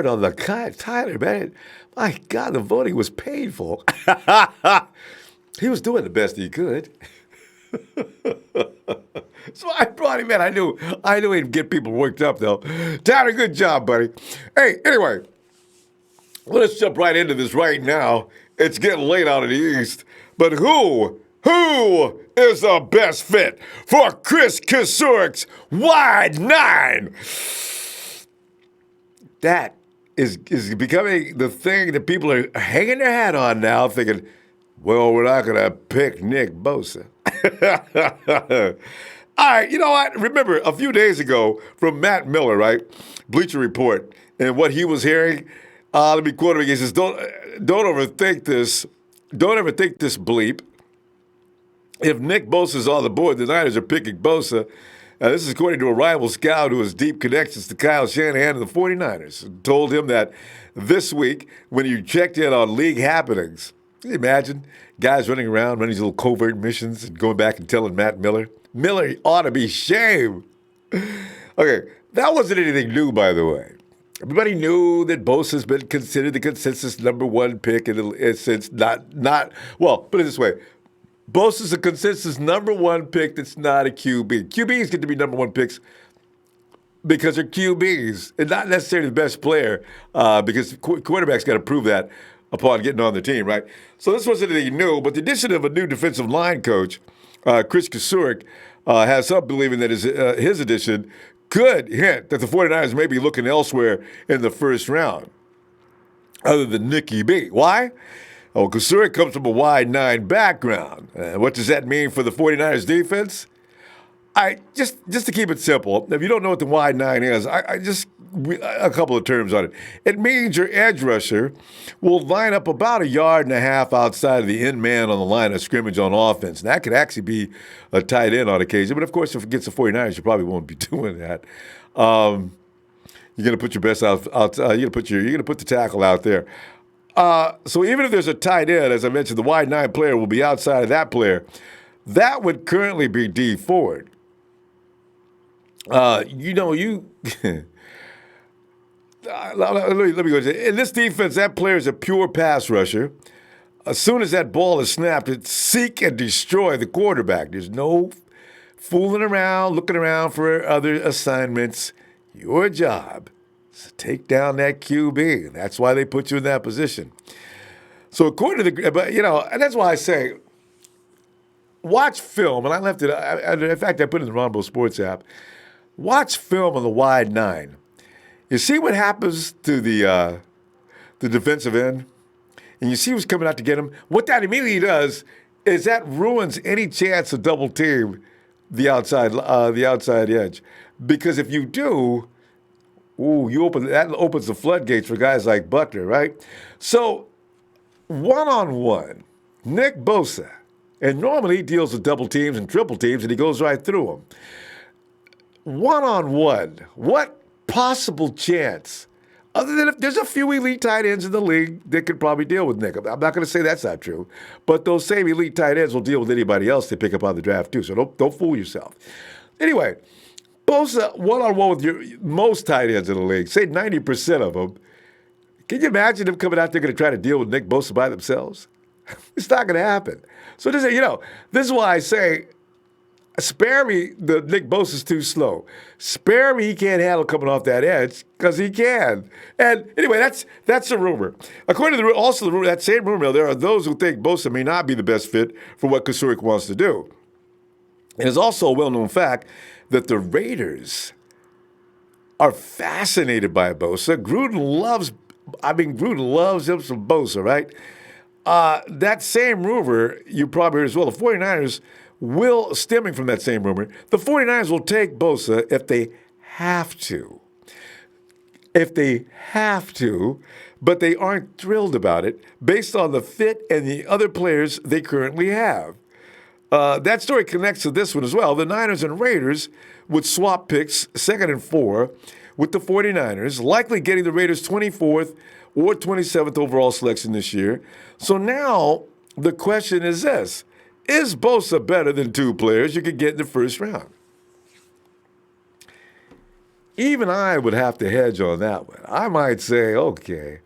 hard on the Tyler, man. My God, the voting was painful. He was doing the best he could. So I brought him in. I knew he'd get people worked up, though. Tyler, good job, buddy. Hey, anyway, let's jump right into this right now. It's getting late out in the East. But who is the best fit for Kris Kocurek's wide nine? That is becoming the thing that people are hanging their hat on now, thinking, well, we're not going to pick Nick Bosa. All right, you know what? Remember, a few days ago from Matt Miller, right? Bleacher Report, and what he was hearing. Let me quote him again. He says, don't overthink this. Don't ever think this bleep. If Nick Bosa's on the board, the Niners are picking Bosa. This is according to a rival scout who has deep connections to Kyle Shanahan and the 49ers. Told him that this week, when you checked in on league happenings, can you imagine guys running around, running these little covert missions and going back and telling Matt Miller? Miller ought to be shamed. Okay, that wasn't anything new, by the way. Everybody knew that Bosa's been considered the consensus number one pick since well, put it this way. Bosa's a consensus number one pick that's not a QB. QBs get to be number one picks because they're QBs and not necessarily the best player because quarterback's got to prove that upon getting on the team, right? So this wasn't anything new, but the addition of a new defensive line coach, Kris Kocurek, has some believing that his addition could hint that the 49ers may be looking elsewhere in the first round, other than Nicky B. Why? Well, Kocurek comes from a wide nine background. What does that mean for the 49ers defense? Just to keep it simple, if you don't know what the wide nine is, a couple of terms on it. It means your edge rusher will line up about 1.5 yards outside of the end man on the line of scrimmage on offense. And that could actually be a tight end on occasion. But, of course, if it gets the 49ers, you probably won't be doing that. You're going to put your best out. You're going to put the tackle out there. So even if there's a tight end, as I mentioned, the wide nine player will be outside of that player. That would currently be D Ford. Let me go. In this defense, that player is a pure pass rusher. As soon as that ball is snapped, it's seek and destroy the quarterback. There's no fooling around, looking around for other assignments. Your job is to take down that QB. That's why they put you in that position. So according to and that's why I say, watch film. And I left it. In fact, I put it in the Ronbo Sports app. Watch film on the wide nine. You see what happens to the defensive end, and you see who's coming out to get him. What that immediately does is that ruins any chance of double team the outside edge. Because if you do, that opens the floodgates for guys like Butler, right? So one-on-one, Nick Bosa, and normally he deals with double teams and triple teams, and he goes right through them. One-on-one, what possible chance, other than if there's a few elite tight ends in the league that could probably deal with Nick. I'm not going to say that's not true, but those same elite tight ends will deal with anybody else they pick up on the draft too, so don't fool yourself. Anyway, Bosa, one-on-one with most tight ends in the league, say 90% of them, can you imagine them coming out there going to try to deal with Nick Bosa by themselves? It's not going to happen. So this is why I say, spare me, the Nick Bosa's too slow. Spare me, he can't handle coming off that edge, because he can. And anyway, that's a rumor. According to that same rumor, there are those who think Bosa may not be the best fit for what Kocurek wants to do. And it's also a well-known fact that the Raiders are fascinated by Bosa. Gruden loves him some Bosa, right? That same rumor, you probably heard as well, the 49ers stemming from that same rumor, the 49ers will take Bosa if they have to. But they aren't thrilled about it based on the fit and the other players they currently have. That story connects to this one as well. The Niners and Raiders would swap picks 2nd and 4 with the 49ers, likely getting the Raiders' 24th or 27th overall selection this year. So now the question is this. Is Bosa better than two players you could get in the first round? even I would have to hedge on that one. I might say, okay,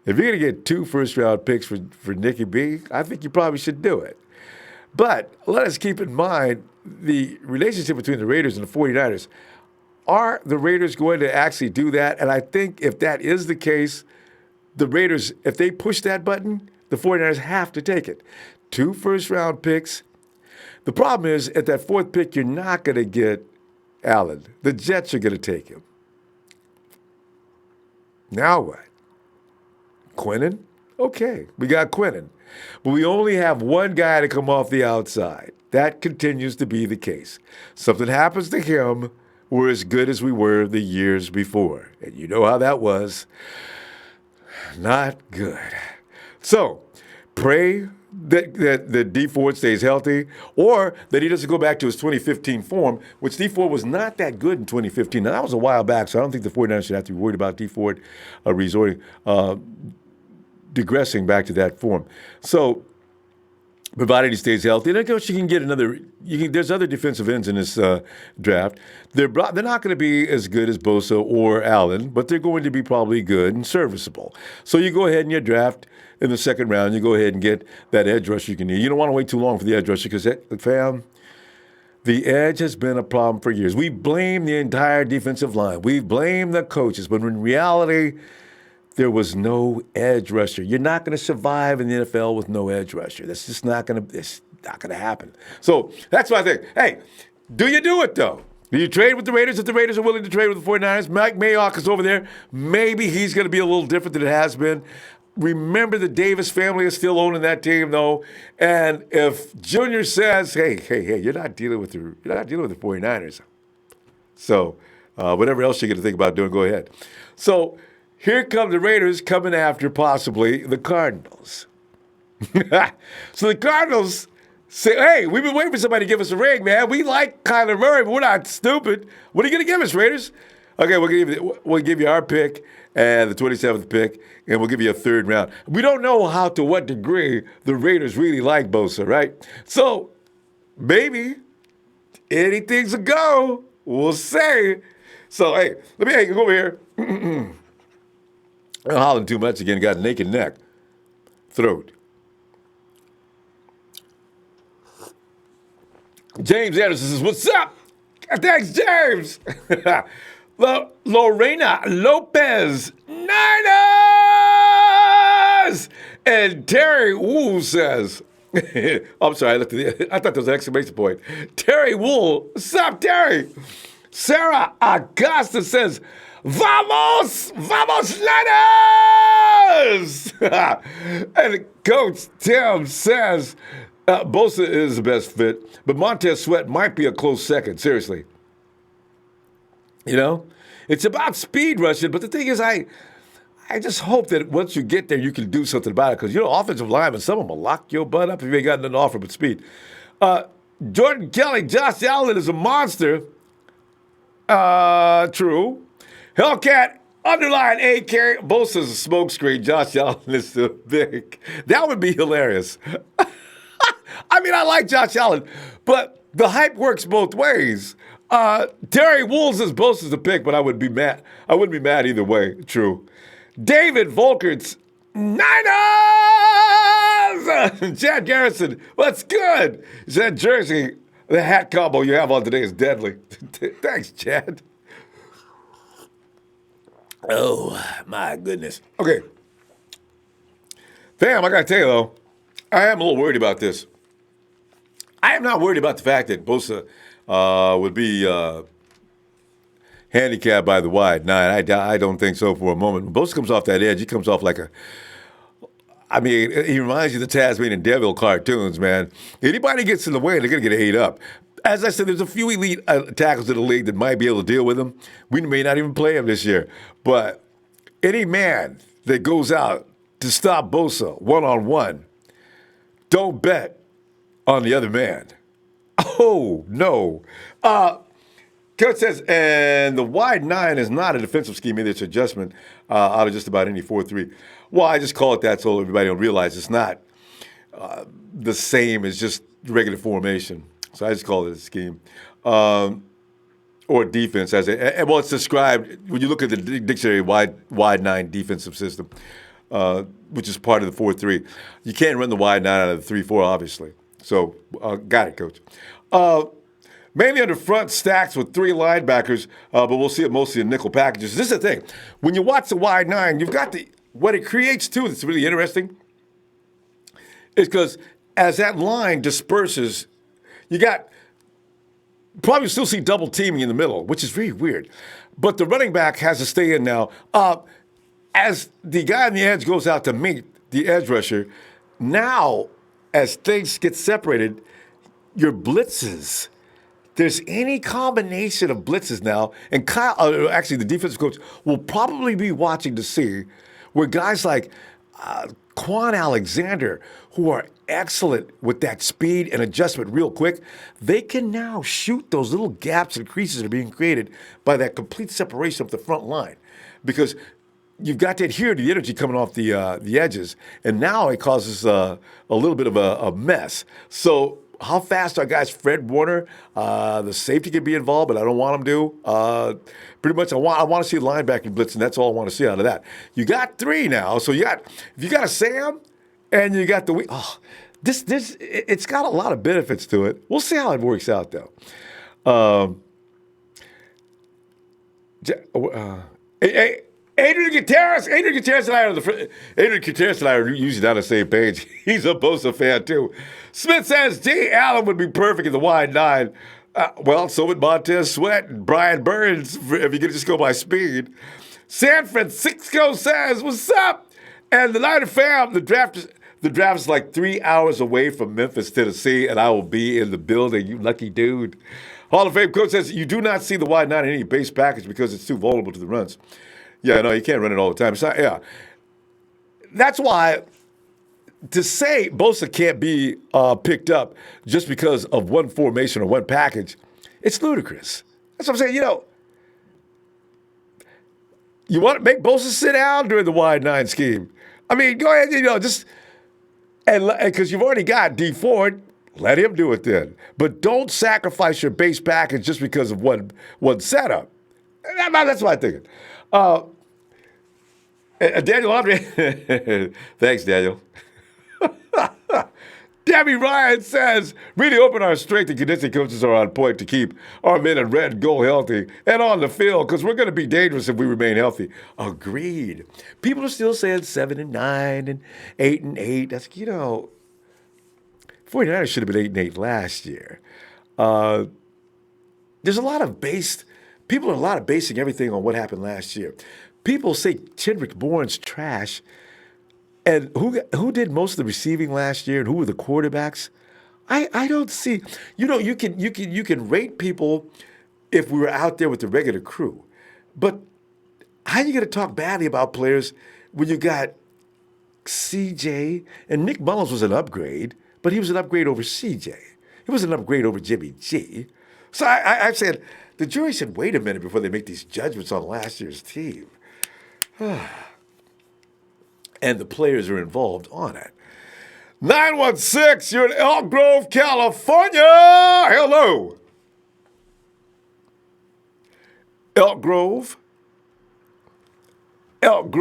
if you're going to get 2 first-round picks for Nicky B, I think you probably should do it. But let us keep in mind the relationship between the Raiders and the 49ers. Are the Raiders going to actually do that? And I think if that is the case, the Raiders, if they push that button, the 49ers have to take it. 2 first-round picks. The problem is, at that 4th pick, you're not going to get Allen. The Jets are going to take him. Now what? Quinnen? Okay, we got Quinnen. But we only have one guy to come off the outside. That continues to be the case. Something happens to him, we're as good as we were the years before. And you know how that was. Not good. So, pray that D Ford stays healthy, or that he doesn't go back to his 2015 form, which D Ford was not that good in 2015. Now, that was a while back, so I don't think the 49ers should have to be worried about D Ford digressing back to that form. So, provided he stays healthy, and of course you can get another. There's other defensive ends in this draft. They're not going to be as good as Bosa or Allen, but they're going to be probably good and serviceable. So you go ahead and you draft in the 2nd round. You go ahead and get that edge rusher you can need. You don't want to wait too long for the edge rusher because, fam, the edge has been a problem for years. We blame the entire defensive line. We blame the coaches, but in reality, there was no edge rusher. You're not going to survive in the NFL with no edge rusher. That's just not going to happen. So that's why I think, hey, do you do it, though? Do you trade with the Raiders if the Raiders are willing to trade with the 49ers? Mike Mayock is over there. Maybe he's going to be a little different than it has been. Remember, the Davis family is still owning that team, though. And if Junior says, hey, you're not dealing with the 49ers. So whatever else you're going to think about doing, go ahead. So here come the Raiders coming after possibly the Cardinals. So the Cardinals say, hey, we've been waiting for somebody to give us a ring, man. We like Kyler Murray, but we're not stupid. What are you going to give us, Raiders? Okay, we'll give you our pick and the 27th pick, and we'll give you a 3rd round. We don't know to what degree the Raiders really like Bosa, right? So maybe anything's a go. We'll say. So, hey, go over here. I'm hollering too much again. Got a naked neck. Throat. James Anderson says, what's up? Thanks, James. Lorena Lopez. Niners! And Terry Wu says, I'm sorry, I thought there was an exclamation point. Terry Wu. What's up, Terry? Sarah Acosta says, Vamos! Vamos, Niners! And Coach Tim says, Bosa is the best fit, but Montez Sweat might be a close second, seriously. You know? It's about speed rushing, but the thing is, I just hope that once you get there, you can do something about it, because, offensive linemen, some of them will lock your butt up if you ain't got nothing to offer but speed. Jordan Kelly, Josh Allen is a monster. True. Hellcat, underline AK. Bosa's a smokescreen. Josh Allen is too big. That would be hilarious. I mean, I like Josh Allen, but the hype works both ways. Terry Wolves is Bosa's the pick, but I wouldn't be mad. I wouldn't be mad either way. True. David Volkerts, Niners! Chad Garrison, what's good? He said, Jersey, the hat combo you have on today is deadly. Thanks, Chad. Oh, my goodness. Okay. Fam, I got to tell you, though, I am a little worried about this. I am not worried about the fact that Bosa would be handicapped by the wide nine. I don't think so for a moment. When Bosa comes off that edge, he comes off like he reminds you of the Tasmanian Devil cartoons, man. Anybody gets in the way, they're going to get ate up. As I said, there's a few elite tackles in the league that might be able to deal with him. We may not even play him this year. But any man that goes out to stop Bosa one-on-one, don't bet on the other man. Oh, no. Coach says, and the wide nine is not a defensive scheme either. It's adjustment out of just about any 4-3. Well, I just call it that so everybody will realize it's not the same as just regular formation. So I just call it a scheme. or defense as well, it's described when you look at the dictionary wide nine defensive system, which is part of the 4-3. You can't run the wide nine out of the 3-4, obviously. So, got it, Coach. Mainly under front stacks with three linebackers, but we'll see it mostly in nickel packages. This is the thing: when you watch the wide nine, you've got what it creates too. That's really interesting. Is because as that line disperses, you got. Probably still see double teaming in the middle, which is very weird. But the running back has to stay in now. As the guy on the edge goes out to meet the edge rusher, now as things get separated, your blitzes, there's any combination of blitzes now, and Kyle, actually the defensive coach, will probably be watching to see where guys like Quan Alexander, who are excellent with that speed and adjustment real quick, they can now shoot those little gaps and creases that are being created by that complete separation of the front line. Because you've got to adhere to the energy coming off the edges, and now it causes a little bit of a mess. So how fast are guys? Fred Warner, the safety can be involved, but I don't want him to. Pretty much, I want to see linebacking blitz, and that's all I want to see out of that. You got three now, so if you got a Sam, and you got it's got a lot of benefits to it. We'll see how it works out, though. Adrian Gutierrez and I are usually on the same page. He's a Bosa fan, too. Smith says Jay Allen would be perfect in the wide nine. Well, so would Montez Sweat and Brian Burns, if you could just go by speed. San Francisco says, what's up? And the Niner fam, the draft is like 3 hours away from Memphis, Tennessee, and I will be in the building, you lucky dude. Hall of Fame coach says you do not see the wide nine in any base package because it's too vulnerable to the runs. Yeah, no, you can't run it all the time. That's why to say Bosa can't be picked up just because of one formation or one package, it's ludicrous. That's what I'm saying. You want to make Bosa sit down during the wide nine scheme. I mean, go ahead, and because you've already got D Ford, let him do it then. But don't sacrifice your base package just because of one setup. That's what I'm thinking. Daniel Andre, thanks, Daniel. Debbie Ryan says, really hoping our strength and conditioning coaches are on point to keep our men in red and gold healthy and on the field because we're going to be dangerous if we remain healthy. Agreed. People are still saying 7-9 and 8-8. That's, 49ers should have been 8-8 last year. There's a lot of people are a lot of basing everything on what happened last year. People say Kendrick Bourne's trash. And who did most of the receiving last year, and who were the quarterbacks? I don't see. You can rate people if we were out there with the regular crew, but how are you going to talk badly about players when you got CJ and Nick Mullins was an upgrade, but he was an upgrade over CJ. He was an upgrade over Jimmy G. So I said the jury should wait a minute before they make these judgments on last year's team. And the players are involved on it. 916, you're in Elk Grove, California. Hello. Elk Grove. Hello.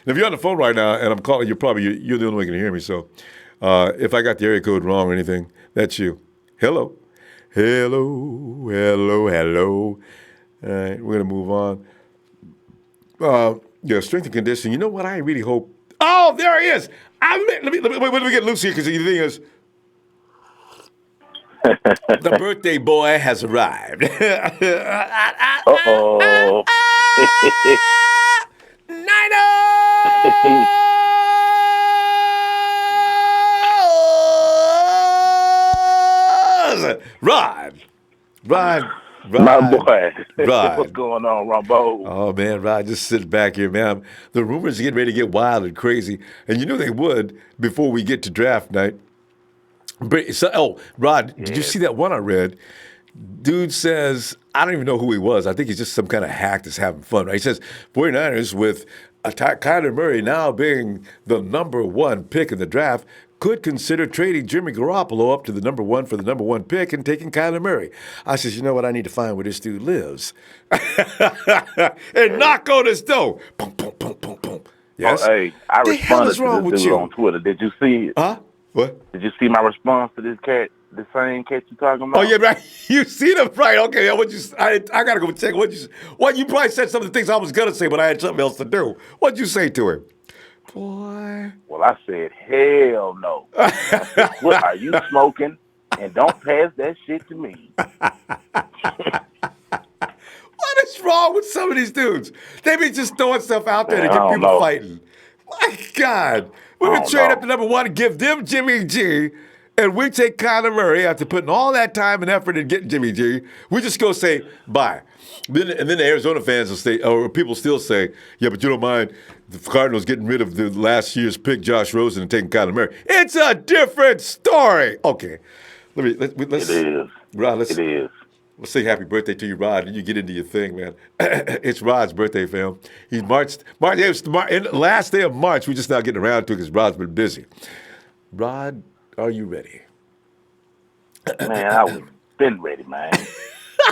If you're on the phone right now and I'm calling, you're the only one who can hear me. So if I got the area code wrong or anything, that's you. Hello. All right, we're going to move on. Strength and conditioning. You know what? I really hope. Oh, there he is. Let me get loose here because the thing is, the birthday boy has arrived. Uh-oh. Niners! Rod. My boy. Rod. What's going on, Ronbo? Oh, man, Rod, just sitting back here, man. The rumors are getting ready to get wild and crazy. And you knew they would before we get to draft night. Rod, did you see that one I read? Dude says, I don't even know who he was. I think he's just some kind of hack that's having fun, right? He says, 49ers with Kyler Murray now being the number one pick in the draft could consider trading Jimmy Garoppolo up to the number one for the number one pick and taking Kyler Murray. I says, you know what? I need to find where this dude lives and knock on his door. Boom, boom, boom, boom, boom. Yes. Oh, hey, I the hell responded is wrong to with this dude you? on Twitter. Did you see it? Huh? What? Did you see my response to this cat? The same cat you talking about? Oh yeah, right. You see them, right? Okay. I gotta go check. What you probably said some of the things I was gonna say, but I had something else to do. What'd you say to him? Boy. Well, I said, hell no. I said, what are you smoking? And don't pass that shit to me. What is wrong with some of these dudes? They be just throwing stuff out there to Man, get I don't people know. fighting. My God. We're going to trade up to number one and give them Jimmy G, and we take Kyler Murray after putting all that time and effort in getting Jimmy G. We just go say bye. And then the Arizona fans will say, or people still say, yeah, but you don't mind the Cardinals getting rid of the last year's pick, Josh Rosen, and taking Kyler Murray. It's a different story. Okay. Let's It is. Rod, It is. let's say happy birthday to you, Rod, and you get into your thing, man. It's Rod's birthday, fam. He's last day of March. We're just not getting around to it because Rod's been busy. Rod, are you ready? Man, I was been ready, man.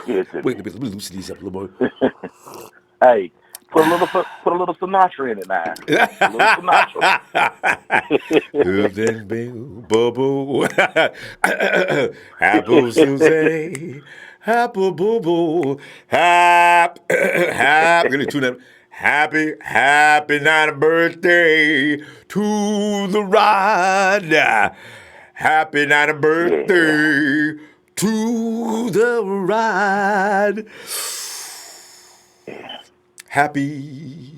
Wait, let me loosen these up a little more. Hey, put a little Sinatra in it now. A little Sinatra. Then boo, apple Susie, apple boo boo, we're gonna tune up. Happy 9th birthday to the Rod. Happy 9th birthday to the Rod. Happy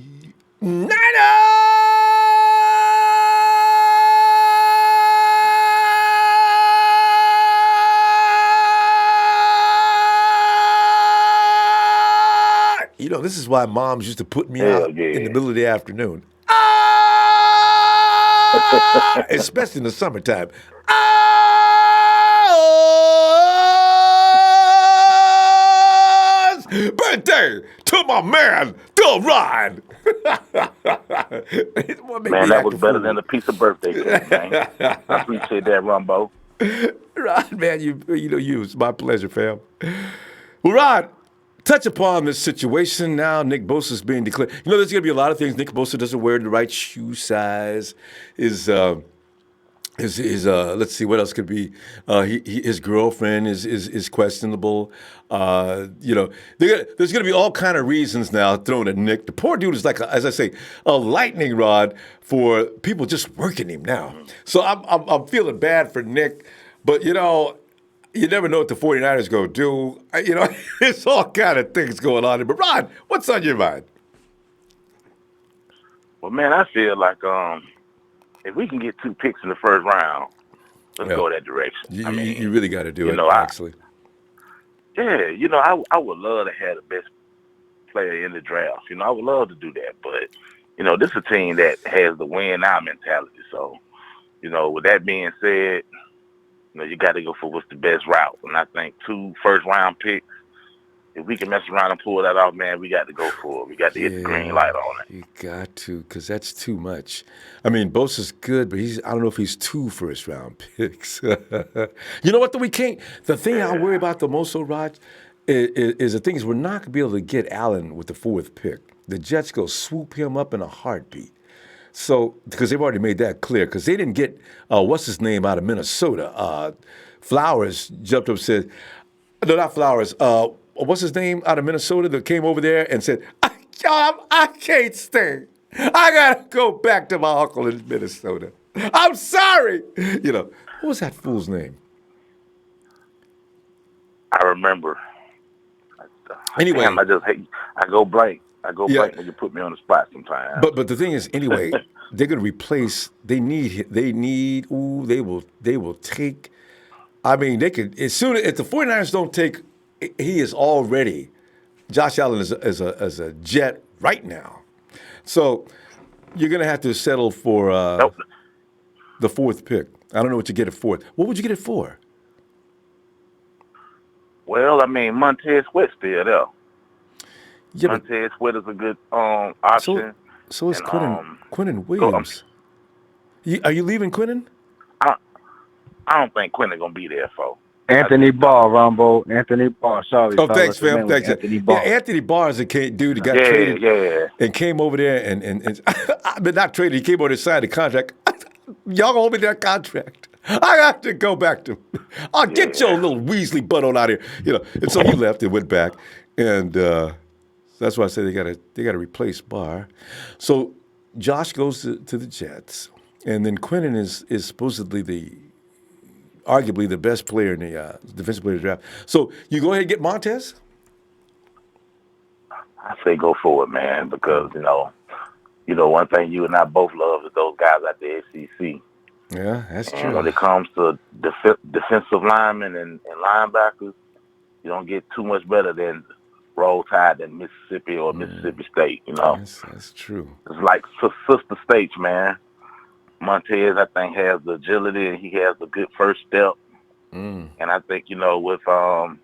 You know, this is why moms used to put me out in the middle of the afternoon. Especially in the summertime. Birthday to my man, the Rod. Man, that was better than a piece of birthday cake, man. I appreciate that, Ronbo. Rod, man, you it's my pleasure, fam. Well, Rod, touch upon this situation now. Nick Bosa is being declared. You know, there's going to be a lot of things. Nick Bosa doesn't wear the right shoe size. Let's see what else could be. His girlfriend is questionable. There's going to be all kind of reasons now thrown at Nick. The poor dude is like, as I say, a lightning rod for people just working him now. So I'm feeling bad for Nick, but you never know what the 49ers going to do. There's all kind of things going on. But Rod, what's on your mind? Well, man, I feel like if we can get 2 picks in the first round, let's go that direction. You really got to do it, actually. I would love to have the best player in the draft. I would love to do that. But, this is a team that has the win now mentality. So, with that being said, you got to go for what's the best route. And I think 2 first-round picks, if we can mess around and pull that off, man, we got to go for it. We got to hit the green light on it. You got to, because that's too much. I mean, Bosa's good, but I don't know if he's 2 first-round picks. You know what, though? The thing I worry about the most, Rod, is the thing is we're not going to be able to get Allen with the 4th pick. The Jets go swoop him up in a heartbeat. So, because they've already made that clear, because they didn't get, what's his name out of Minnesota? Flowers jumped up and said, no, not Flowers, what's his name out of Minnesota that came over there and said, I can't stay. I got to go back to my uncle in Minnesota. I'm sorry. What was that fool's name? I remember. Anyway. Damn, I go blank. Blank when you put me on the spot sometimes. But the thing is, anyway, they're going to replace, they will take, they could, as soon as the 49ers don't take, he is already, Josh Allen is a Jet right now. So you're going to have to settle for the 4th pick. I don't know what you get it for. What would you get it for? Well, Montez Sweat's still there. Yeah, Montez Sweat is a good option. So is Quinnen Williams. Are you leaving Quinnen? I don't think Quentin gonna be there for. Anthony Barr, Ronbo. Anthony Barr. Sorry, Oh, fellas. thanks, His fam. name was Thanks. Anthony Yeah, Barr. Anthony Barr is a dude that got Yeah, traded yeah. and came over there and but not traded. He came over there, signed a contract. Y'all hold me that contract. I have to go back to. I'll get your little Weasley butt on out of here, And so he left and went back, and that's why I said they gotta replace Barr. So Josh goes to the Jets, and then Quentin is supposedly arguably the best player in the defensive player draft. So you go ahead and get Montez. I say go for it, man, because one thing you and I both love is those guys at the SEC. Yeah, that's And true. when it comes to defensive linemen and linebackers, you don't get too much better than Roll Tide than Mississippi or Mississippi State. That's true. It's like sister states, man. Montez, I think, has the agility and he has the good first step. And I think with the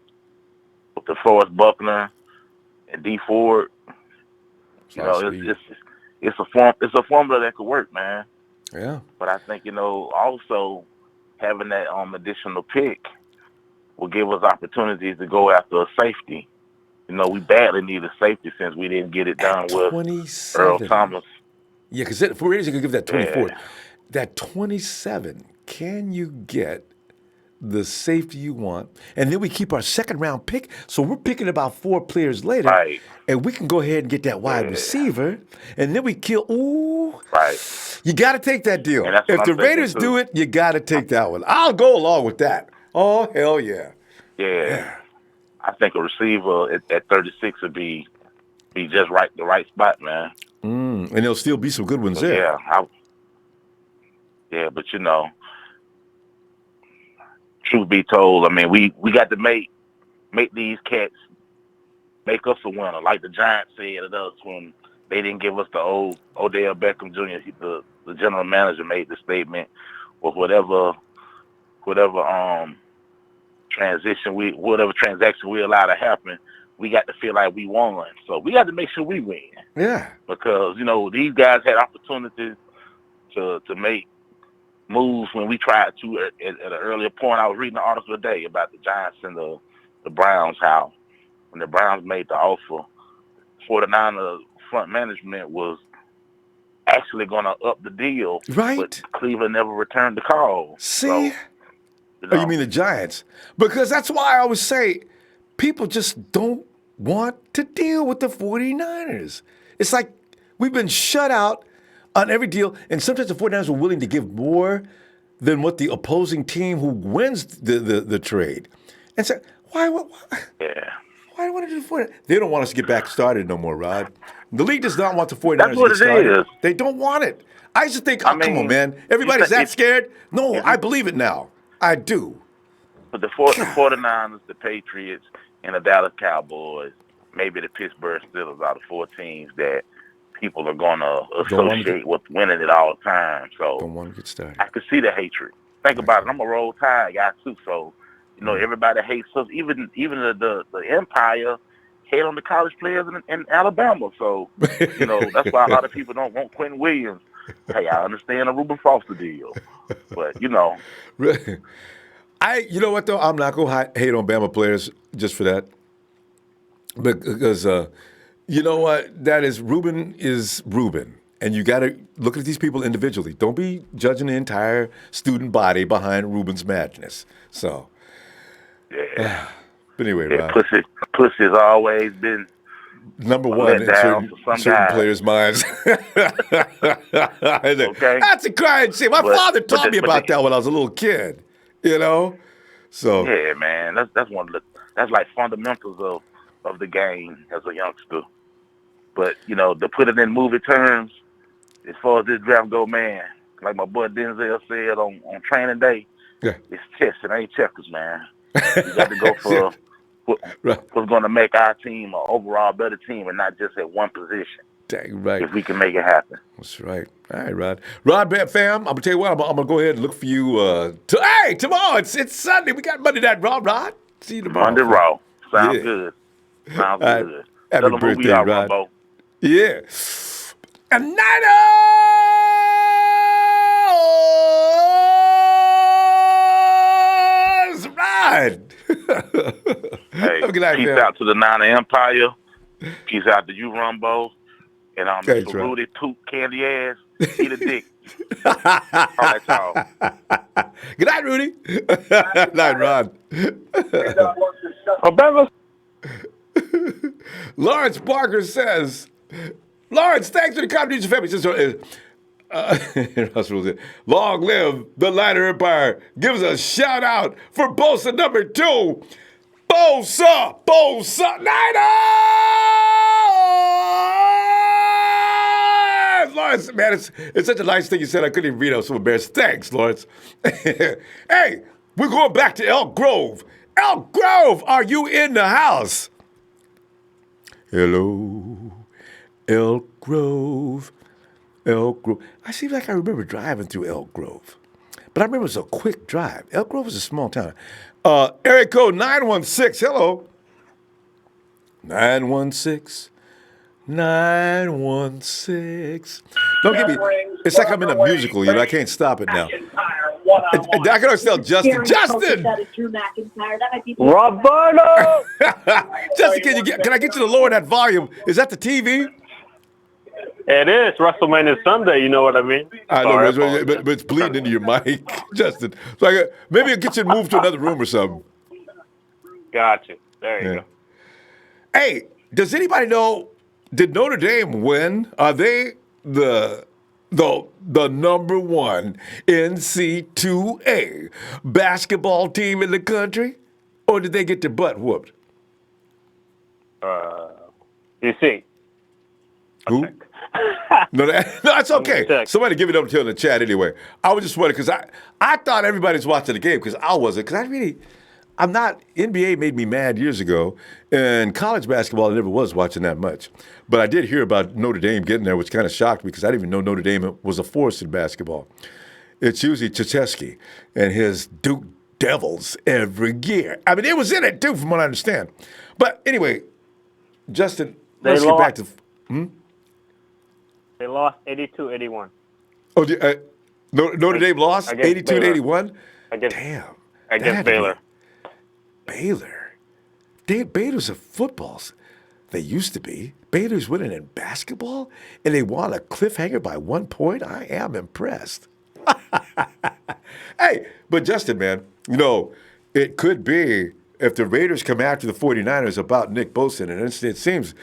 Forrest Buckner and D Ford, it's a formula that could work, man. Yeah. But I think also having that additional pick will give us opportunities to go after a safety. We badly need a safety since we didn't get it done with Earl Thomas. Yeah, because for reasons you can give that 24. Yeah. That 27, can you get the safety you want? And then we keep our second round pick. So we're picking about 4 players later. Right. And we can go ahead and get that wide receiver. And then we kill. Ooh. Right. You got to take that deal. If the Raiders do it, you got to take that one. I'll go along with that. Oh, hell yeah. Yeah. I think a receiver at 36 would be just the right spot, man. And there'll still be some good ones there. Yeah, but truth be told, I mean, we got to make these cats make us a winner, like the Giants said at us when they didn't give us the old Odell Beckham Jr. The general manager made the statement with whatever transaction we allow to happen, we got to feel like we won. So we got to make sure we win. Yeah. Because these guys had opportunities to make moves when we tried to at an earlier point. I was reading an article today about the Giants and the Browns, how when the Browns made the offer, 49ers front management was actually going to up the deal. Right. But Cleveland never returned the call. See? So, Oh, you mean the Giants? Because that's why I always say people just don't want to deal with the 49ers. It's like we've been shut out on every deal, and sometimes the 49ers are willing to give more than what the opposing team who wins the trade. And so, why do I want to do the 49ers? They don't want us to get back started no more, Rod. The league does not want the 49ers That's what to get started. it is. They don't want it. I just think, come on, man. Everybody's that scared? No, I believe it now. I do. But the 49ers, the Patriots, and the Dallas Cowboys, maybe the Pittsburgh Steelers are the 4 teams that people are going to associate with winning it all the time. So don't want to get started. I can see the hatred. Think about it. I'm a Roll Tide guy too, so everybody hates us. Even the Empire hate on the college players in Alabama. So that's why a lot of people don't want Quentin Williams. Hey, I understand the Reuben Foster deal, but you know what though? I'm not gonna hate on Bama players just for that, because you know what? That is Reuben, and you got to look at these people individually. Don't be judging the entire student body behind Reuben's madness. So, yeah. But anyway, Rob, pussy has always been number one in certain players' minds. Okay. That's a crying shame. My father taught me about that when I was a little kid. So yeah, man, that's like fundamentals of the game as a youngster. But to put it in movie terms, as far as this draft go, man, like my boy Denzel said on training day, it's chess. It ain't checkers, man. You got to go for what's going to make our team an overall better team and not just at one position. Dang right. If we can make it happen. That's right. All right, Rod. Rod, fam, I'm going to tell you what, I'm going to go ahead and look for you. Tomorrow. It's Sunday. We got Monday Night Raw, Rod. See you tomorrow. Monday Raw. Sounds good. Sounds good. Happy birthday, Rod. Ronbo. Yeah. And Niner! Good night, Peace fam. out to the Nine Empire. Peace out to you, Rumbo. And Thanks, Mr. Ron. Rudy Toot Candy Ass. Eat a dick. All right, y'all. Good night, Rudy. Good night, Ron. Lawrence Barker says, Lawrence, thanks for the contribution, family. Russell said, long live the Niner Empire. Gives a shout out for Bosa number 2. Bosa! Niners! Lawrence, man, it's such a nice thing you said. I couldn't even read. I was so embarrassed. Thanks, Lawrence. Hey, we're going back to Elk Grove. Elk Grove, are you in the house? Hello, Elk Grove. Elk Grove. I seem like I remember driving through Elk Grove. But I remember it was a quick drive. Elk Grove is a small town. Area code 916. Hello. 916. 916. Don't give me. It's like I'm in a musical, I can't stop it now. And I can always tell Justin. Justin! Roberto! Justin, can I get you to lower that volume? Is that the TV? It is WrestleMania Sunday. You know what I mean? I know, but it's bleeding into your mic, Justin. So maybe I'll get you to move to another room or something. Gotcha. There you go. Hey, does anybody know? Did Notre Dame win? Are they the number 1 NC2A basketball team in the country, or did they get their butt whooped? You see. Who? No, that's okay. Somebody give it up to in the chat anyway. I was just wondering because I thought everybody was watching the game because I wasn't. Because I'm not. NBA made me mad years ago, and college basketball I never was watching that much. But I did hear about Notre Dame getting there, which kind of shocked me because I didn't even know Notre Dame was a force in basketball. It's usually Krzyzewski and his Duke Devils every year. I mean, it was in it too, from what I understand. But anyway, Justin, let's get back to. They lost 82-81. Oh, Notre Dame lost 82-81? Damn. Against Baylor. Baylor? Baylor's a football. They used to be. Baylor's winning in basketball, and they won a cliffhanger by 1 point? I am impressed. Hey, but Justin, man, it could be if the Raiders come after the 49ers about Nick Bosa, and it seems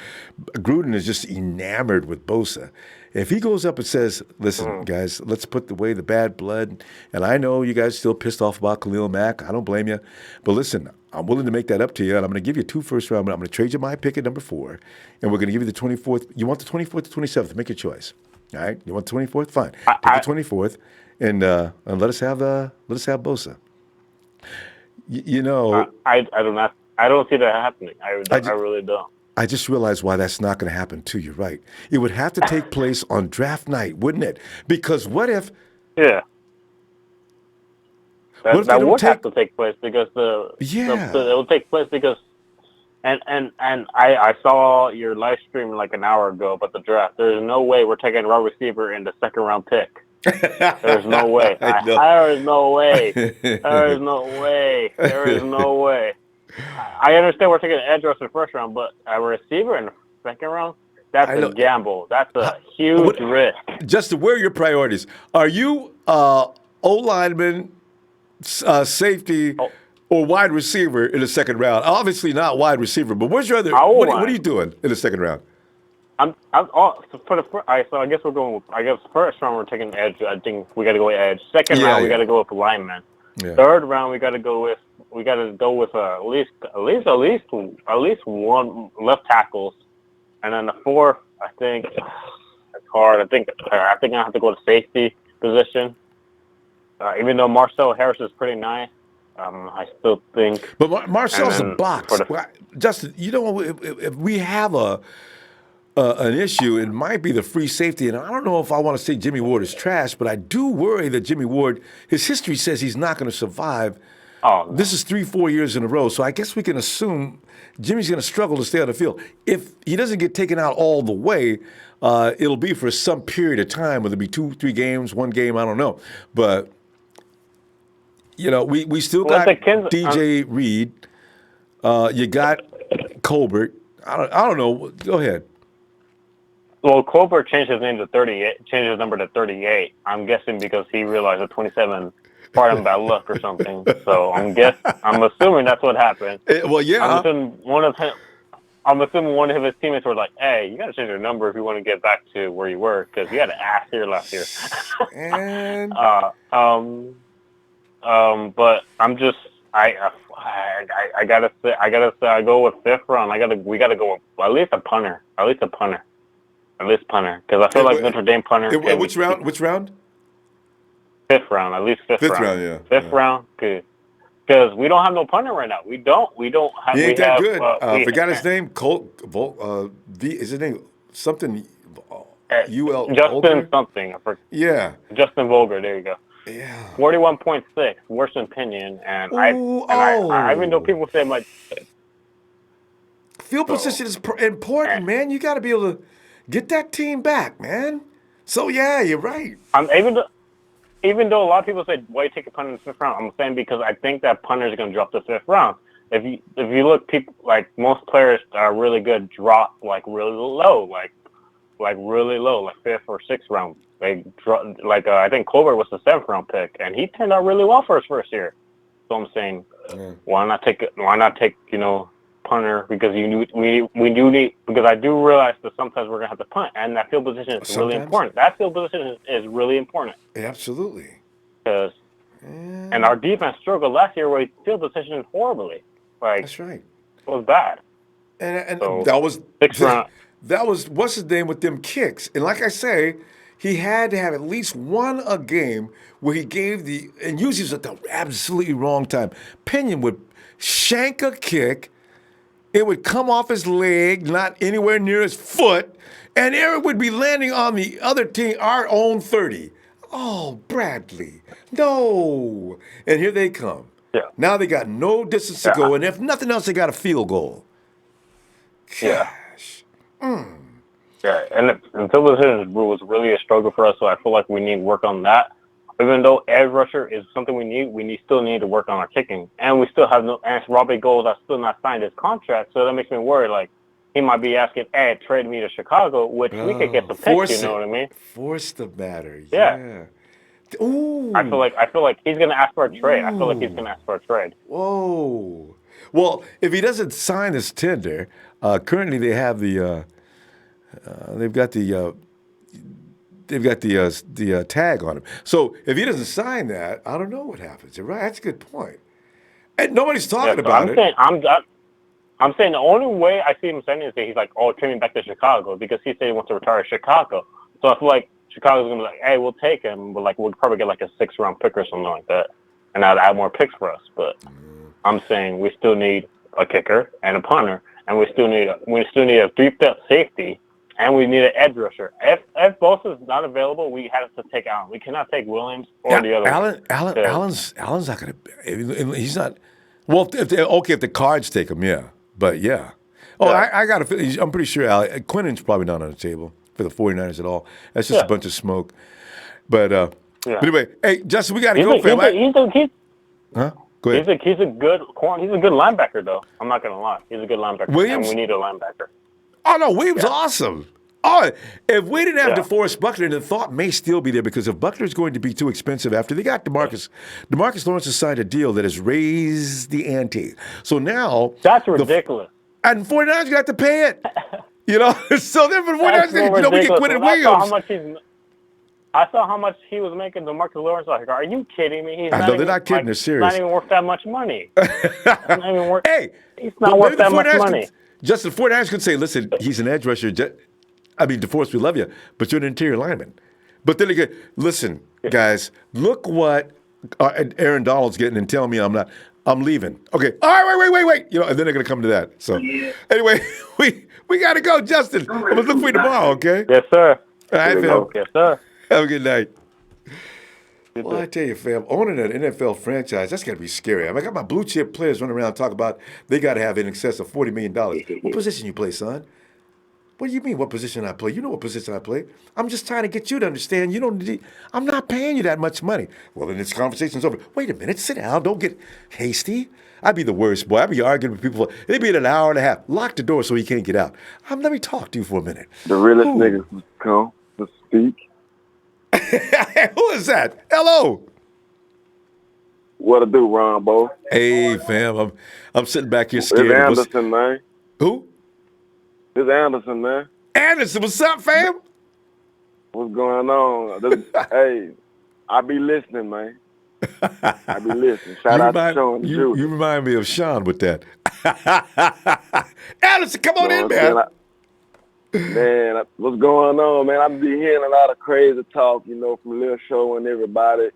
Gruden is just enamored with Bosa. If he goes up and says, listen, guys, let's put away the bad blood, and I know you guys still pissed off about Khalil Mack. I don't blame you. But listen, I'm willing to make that up to you, and I'm going to give you 2 first round. I'm going to trade you my pick at number 4, and we're going to give you the 24th. You want the 24th or 27th? Make your choice. All right? You want the 24th? Fine. Take the 24th, and let us have Bosa. I don't see that happening. I really don't. I just realized why that's not going to happen too. You're right. It would have to take place on draft night, wouldn't it? Because what if? Yeah. That would have to take place because it will take place because, and I saw your live stream like an hour ago about the draft. There's no way we're taking a wide receiver in the 2nd round pick. There's no way. There is no way. There is no way. There is no way. I understand we're taking an edge rusher in the 1st round, but a receiver in the 2nd round, that's a gamble. That's a huge risk. Justin, where are your priorities? Are you O-lineman, safety, or wide receiver in the 2nd round? Obviously not wide receiver, but where's your other? What are you doing in the 2nd round? I'm all for the first. So I guess we're going. I guess 1st round we're taking edge. I think we got to go with edge. 2nd round we got to go with lineman. Yeah. 3rd round we got to go with. We got to go with at least 1 left tackles, and then the 4th I think it's hard. I think I have to go to safety position. Even though Marcel Harris is pretty nice, I still think. But Marcel's a box. Justin, if we have an issue, it might be the free safety. And I don't know if I want to say Jimmy Ward is trash, but I do worry that Jimmy Ward, his history says he's not going to survive. Oh, no. This is 3-4 years in a row. So I guess we can assume Jimmy's going to struggle to stay on the field. If he doesn't get taken out all the way, it'll be for some period of time, whether it be 2-3 games, 1 game, I don't know. But, we still got DJ Reed. You got Colbert. I don't know. Go ahead. Well, Colbert changed his name to 38. Changed his number to 38. I'm guessing because he realized that 27 brought him bad luck or something. So I'm assuming that's what happened. Well, yeah. I'm assuming one of his teammates were like, "Hey, you got to change your number if you want to get back to where you were, because you had an ass year last year." And but I'm just I gotta say I go with fifth round. We gotta go with at least a punter, because I feel like Notre Dame punter. Which round? Which round? Fifth round, at least fifth round. Fifth round, yeah. Fifth round, good. Because we don't have no punter right now. We don't have. He ain't that good. Forgot his name. Is his name something? UL. Justin something. Yeah. Justin Volger. There you go. Yeah. 41.6, worst opinion, and I even though people say my field position is important, man. You got to be able to get that team back, man. So yeah, you're right. Even though a lot of people say, why you take a punter in the fifth round, I'm saying because I think that punters are going to drop to fifth round. If you look, people like most players are really good drop like really low, like really low, like fifth or sixth round. They drop I think Colbert was the seventh round pick, and he turned out really well for his first year. So I'm saying, why not take punter, because we do need, because I do realize that sometimes we're gonna have to punt, and that field position is really important. That field position is really important. Absolutely. And our defense struggled last year where field position horribly. That's right. It was bad. And so, that was sixth round. That was what's his name with them kicks. And like I say, he had to have at least one a game where he gave and usually it was at the absolutely wrong time. Pinion would shank a kick. It would come off his leg, not anywhere near his foot, and Eric would be landing on the other team, our own 30. Oh, Bradley, no. And here they come. Yeah. Now they got no distance to go, and if nothing else, they got a field goal. Gosh. Yeah, and field position was really a struggle for us, so I feel like we need to work on that. Even though edge rusher is something we still need to work on our kicking. And we still have and Robbie Gould has still not signed his contract, so that makes me worry. Like, he might be asking, Ed, trade me to Chicago, which we could get some picks, you know what I mean? Force the matter, yeah. Ooh. I feel like he's going to ask for a trade. I feel like he's going to ask for a trade. Whoa. Well, if he doesn't sign this tender, currently they have they've got the tag on him. So if he doesn't sign that, I don't know what happens. You're right. That's a good point. And nobody's talking about it. I'm saying the only way I see him saying is that he's like, oh, trade me back to Chicago, because he said he wants to retire at Chicago. So I feel like Chicago's going to be like, hey, we'll take him, but we'll probably get a 6th round pick or something like that. And that'll add more picks for us. But I'm saying we still need a kicker and a punter, and we still need a 3-step safety. And we need an edge rusher. If Bosa's not available, we have to take Allen. We cannot take Williams or the other one. Allen's not going to. He's not. Well, if the Cards take him, yeah. But yeah. Oh, yeah. I got to. I'm pretty sure Quinnen's probably not on the table for the 49ers at all. That's just a bunch of smoke. But anyway, hey Justin, we got to go, fam. Huh? Go ahead. He's a good linebacker, though. I'm not going to lie. He's a good linebacker. Williams? And we need a linebacker. Oh, no, Williams awesome. Oh, if we didn't have DeForest Buckner, the thought may still be there, because if Buckner's going to be too expensive after they got DeMarcus Lawrence has signed a deal that has raised the ante. So now that's ridiculous. And 49ers going to have to pay it. So then for 49ers, we can quit at Williams. I saw how much he was making DeMarcus Lawrence. Like, are you kidding me? They're not kidding. They're serious. He's not even worth that much money. He's not worth that much money. Justin, 49ers could say, listen, he's an edge rusher. DeForest, we love you, but you're an interior lineman. But then again, listen, guys, look what Aaron Donald's getting and tell me I'm leaving. Okay, all right, wait. And then they're going to come to that. So anyway, we got to go, Justin. I'm going to look for you tomorrow, okay? Yes, sir. All right, fam. Yes, sir. Have a good night. Well, I tell you, fam, owning an NFL franchise, that's got to be scary. I got my blue chip players running around talking about they got to have in excess of $40 million. What position you play, son? What do you mean, what position I play? You know what position I play. I'm just trying to get you to understand. You don't need, I'm not paying you that much money. Well, then this conversation's over. Wait a minute, sit down. Don't get hasty. I'd be the worst, boy. I'd be arguing with people. They'd be in an hour and a half. Lock the door so he can't get out. Let me talk to you for a minute. The realest niggas come to speak. Who is that? Hello. What to do, Ronbo? Hey, fam. I'm sitting back here scared. It's Anderson, man. Who? It's Anderson, man. Anderson, what's up, fam? What's going on? Hey, I be listening, man. I be listening. Shout out to Sean. You remind me of Sean with that. Anderson, come on in, man. Man, what's going on, man? I be hearing a lot of crazy talk, from Lil Show and everybody.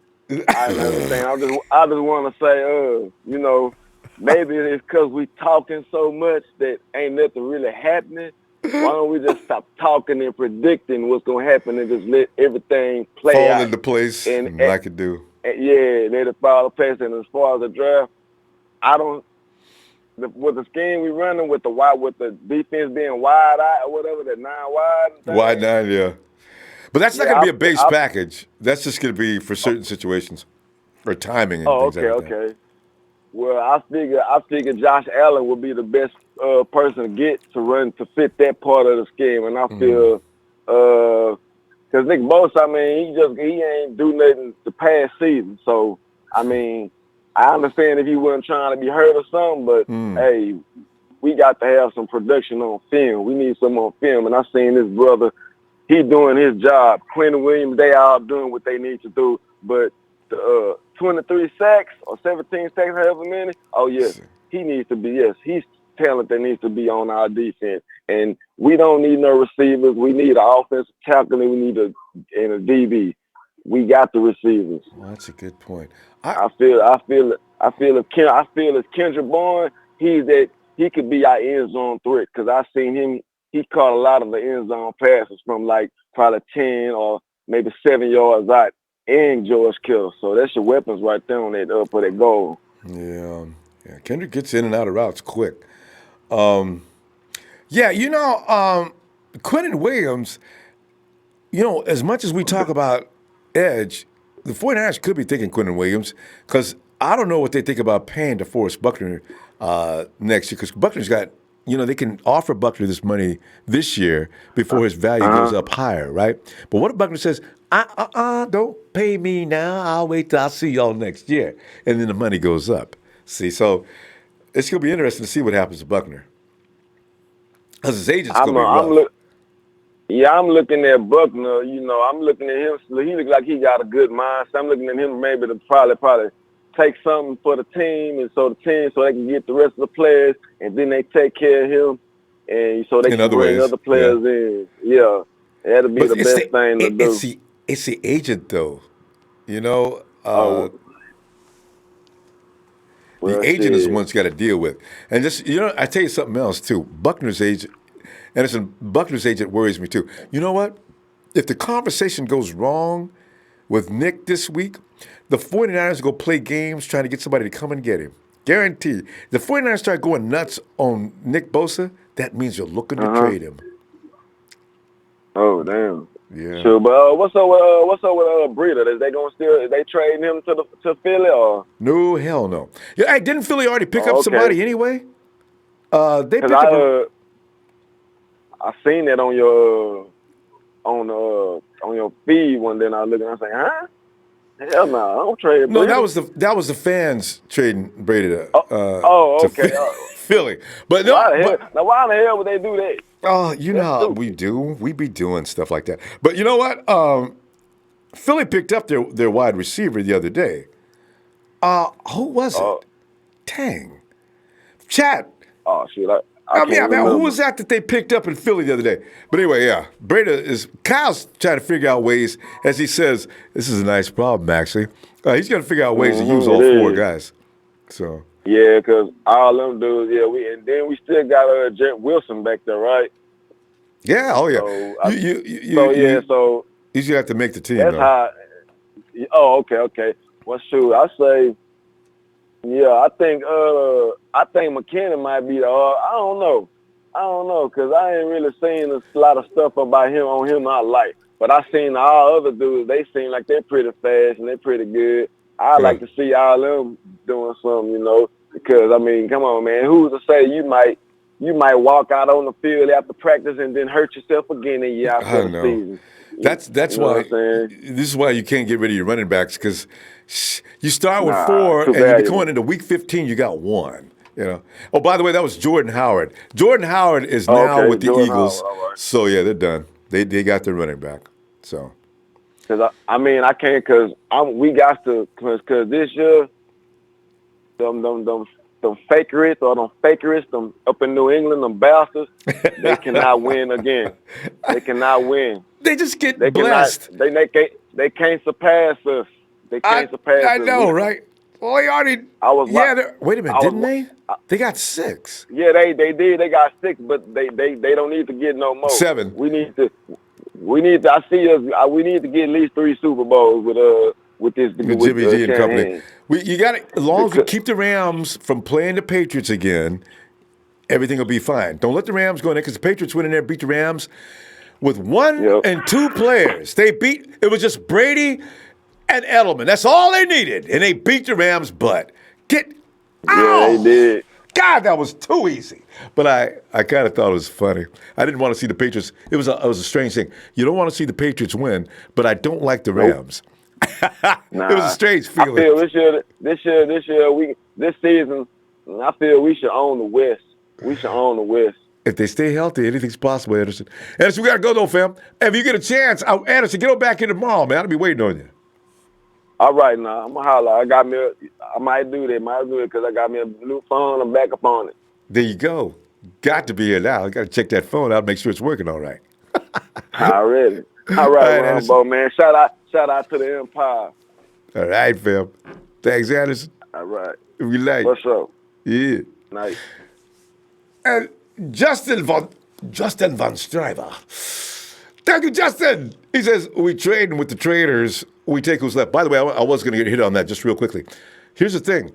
I understand. I just want to say, maybe it's because we talking so much that ain't nothing really happening. Why don't we just stop talking and predicting what's going to happen and just let everything play out? Fall into place like it do. Yeah, let it fall into place. And as far as the draft, with the scheme we running with the defense being wide out or whatever, that 9 wide. Wide 9, yeah. But that's not going to be a base package. That's just going to be for certain situations or timing and things like that. Okay. Well, I figure Josh Allen would be the best person to get to fit that part of the scheme, and I feel because Nick Bosa, he ain't do nothing the past season. So I understand if he wasn't trying to be hurt or something, but hey, we got to have some production on film. We need some on film, and I seen this brother. He doing his job. Quentin Williams, they all doing what they need to do. But 23 sacks or 17 sacks, however many, yes, he needs to be, he's talent that needs to be on our defense. And we don't need no receivers. We need an offensive tackle, and we need a DB. We got the receivers. Well, that's a good point. I feel if Kendrick Bourne, he could be our end zone threat, because I seen him. He caught a lot of the end zone passes from probably 10 or maybe 7 yards out, and George Kittle. So that's your weapons right there on that for that goal. Yeah. Kendrick gets in and out of routes quick. Quentin Williams, as much as we talk about edge, the 49ers could be thinking Quentin Williams, because I don't know what they think about paying DeForest Buckner next year, because Buckner's got, they can offer Buckner this money this year before his value goes up higher, right? But what if Buckner says, don't pay me now. I'll wait till I see y'all next year. And then the money goes up. See, so it's going to be interesting to see what happens to Buckner. Because his agent's going to be rough. I'm looking at Buckner. I'm looking at him. He looks like he got a good mind. So I'm looking at him maybe to probably take something for the team, and so they can get the rest of the players, and then they take care of him, and so they can bring other players in. Yeah, that'll be the best thing to do. It's the agent, though. The agent is the one that's got to deal with. And just, I tell you something else, too. Buckner's agent worries me, too. You know what? If the conversation goes wrong with Nick this week, the 49ers go play games trying to get somebody to come and get him. Guaranteed. The 49ers start going nuts on Nick Bosa, that means you're looking to trade him. Oh, damn. Yeah. Sure, but what's up with Breida? Is they trading him to Philly or? No, hell no. Yeah, hey, didn't Philly already pick up somebody anyway? They picked up. I seen that on your feed one day, and I was looking. I was like, huh? Hell no, I don't trade Breida. No, that was the fans trading Breida to Philly. But no, why the hell would they do that? Oh, how we do. We be doing stuff like that. But you know what? Philly picked up their wide receiver the other day. Who was it? Tang. Chat. Oh, shit. Who was that they picked up in Philly the other day? But anyway, Kyle's trying to figure out ways, as he says, this is a nice problem, actually. He's going to figure out ways to use all 4 guys. So. Yeah, because all them dudes, and then we still got Jet Wilson back there, right? Yeah, oh yeah. So he's gonna have to make the team. That's though. how. Okay. Well, shoot, I say, I think McKinnon might be the. I don't know. I don't know, cause I ain't really seen a lot of stuff about him on him I like. But I seen all other dudes. They seem like they're pretty fast and they're pretty good. I like to see all them doing something, because I mean, come on, man. Who's to say you might walk out on the field after practice and then hurt yourself again and you're out for the season. That's why this is why you can't get rid of your running backs, because you start with 4 and you're going into week 15, you got 1. Oh, by the way, that was Jordan Howard. Jordan Howard is now with the Eagles. Right. So yeah, they're done. They got their running back. So because I can't, because we got to, because this year them fakerists them up in New England, them bastards, they cannot win again. They cannot win. They just get blessed. They can't surpass us. They can't surpass us. I know, right? Well, they already. Wait a minute, didn't they? They got 6. Yeah, they did. They got 6, but they don't need to get no more. 7. We need to. We need to get at least 3 Super Bowls with Jimmy G and company. You got it. As long as we keep the Rams from playing the Patriots again, everything will be fine. Don't let the Rams go in there, because the Patriots went in there and beat the Rams with 1 and 2 players. It was just Brady and Edelman. That's all they needed, and they beat the Rams' butt. Yeah, they did. God, that was too easy. But I kind of thought it was funny. I didn't want to see the Patriots. It was a strange thing. You don't want to see the Patriots win, but I don't like the Rams. Nah, it was a strange feeling. I feel this season, I feel we should own the West. We should own the West. If they stay healthy, anything's possible, Anderson. Anderson, we got to go, though, fam. If you get a chance, Anderson, get on back in tomorrow, man. I'll be waiting on you. All right, now. I'm going to holler. I might do that. Because I got me a new phone. I'm back up on it. There you go. Got to be here now. I got to check that phone out, make sure it's working all right. Already. All right, Ronbo, man. Shout out to the Empire. All right, fam. Thanks, Anderson. All right. Relax. What's up? Yeah. Nice. And Justin Von Stryver. Thank you, Justin. He says, we trade with the traders. We take who's left. By the way, I was going to get hit on that just real quickly. Here's the thing.